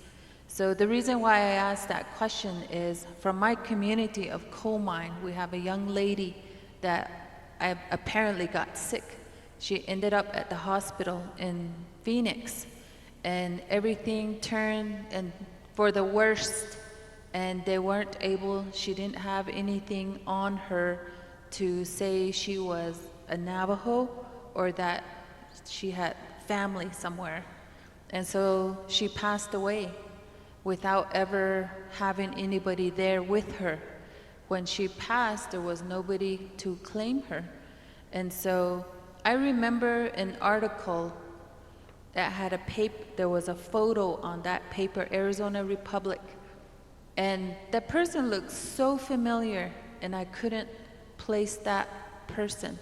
So the reason why I asked that question is, from my community of coal mine, we have a young lady that apparently got sick. She ended up at the hospital in Phoenix, and everything turned for the worst, and they weren't able, she didn't have anything on her to say she was a Navajo or that she had family somewhere. And so she passed away without ever having anybody there with her. When she passed, there was nobody to claim her. And so I remember an article that had there was a photo on that paper, Arizona Republic, and that person looked so familiar, and I couldn't place that person.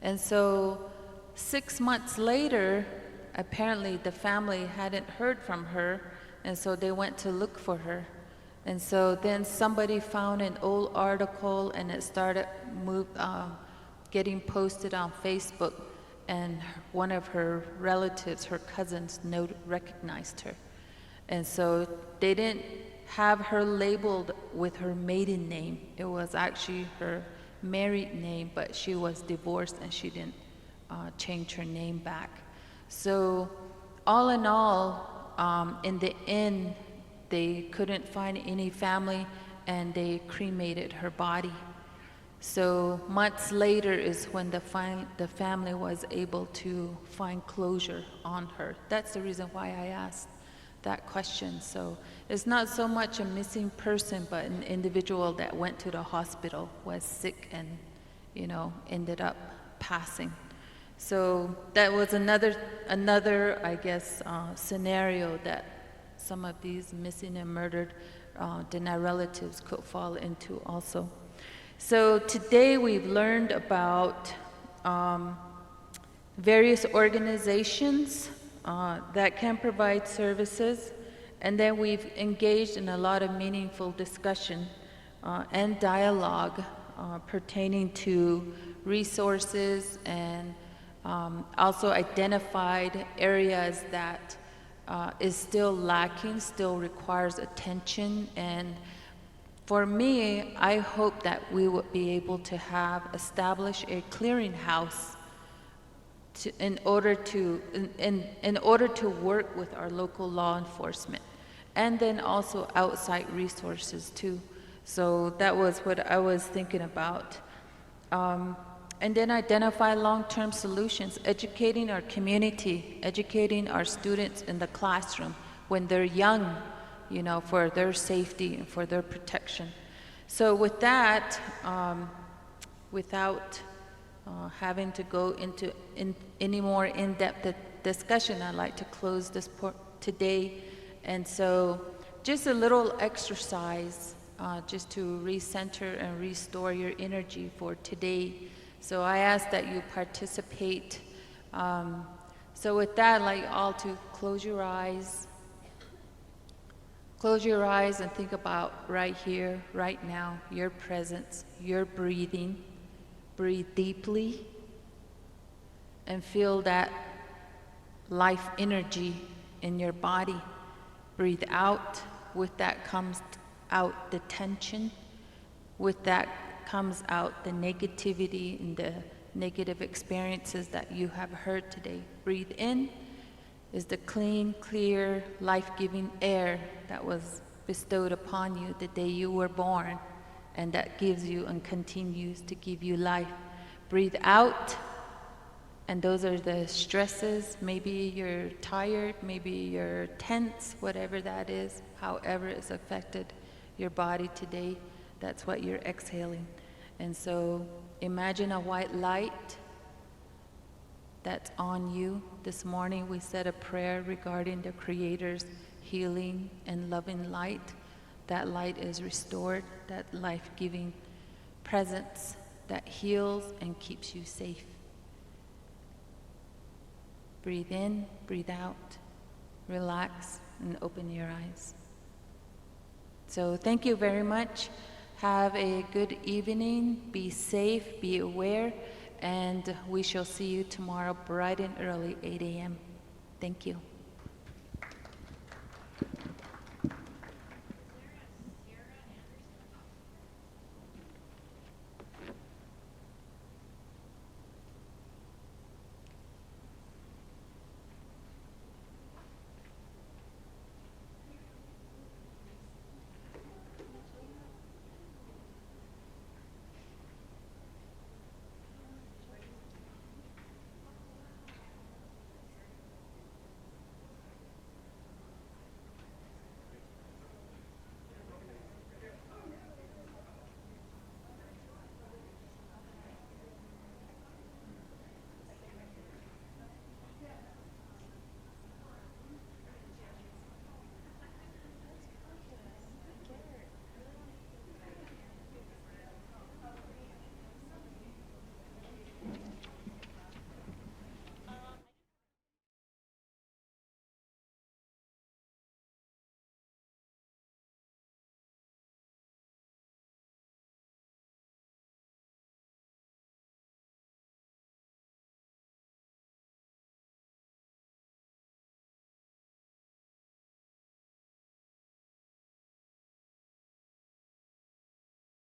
And so 6 months later, apparently the family hadn't heard from her, and so they went to look for her. And so then somebody found an old article, and it started getting posted on Facebook, and one of her relatives, her cousins, recognized her. And so they didn't have her labeled with her maiden name. It was actually her married name, but she was divorced and she didn't change her name back. So all in all, in the end, they couldn't find any family, and they cremated her body. So months later is when the family was able to find closure on her. That's the reason why I asked that question. So it's not so much a missing person, but an individual that went to the hospital, was sick, and ended up passing. So that was another, I guess, scenario that some of these missing and murdered Diné relatives could fall into also. So today we've learned about various organizations that can provide services, and then we've engaged in a lot of meaningful discussion and dialogue pertaining to resources, and also identified areas that is still lacking, still requires attention. And for me, I hope that we would be able to establish a clearinghouse in order to work with our local law enforcement, and then also outside resources too. So that was what I was thinking about. And then identify long-term solutions, educating our community, educating our students in the classroom when they're young, you know, for their safety and for their protection. So with that, without having to go into any more in-depth discussion, I'd like to close this today. And so just a little exercise just to recenter and restore your energy for today. So I ask that you participate. So with that, I'd like you all to close your eyes. Close your eyes and think about right here, right now, your presence, your breathing. Breathe deeply and feel that life energy in your body. Breathe out. With that comes out the tension. With that comes out the negativity and the negative experiences that you have heard today. Breathe in is the clean, clear, life-giving air that was bestowed upon you the day you were born, and that gives you and continues to give you life. Breathe out, and those are the stresses. Maybe you're tired, maybe you're tense, whatever that is, however it's affected your body today, that's what you're exhaling. And so imagine a white light that's on you. This morning we said a prayer regarding the Creator's healing and loving light. That light is restored, that life-giving presence that heals and keeps you safe. Breathe in, breathe out, relax, and open your eyes. So thank you very much. Have a good evening. Be safe, be aware, and we shall see you tomorrow bright and early, 8 a.m. Thank you.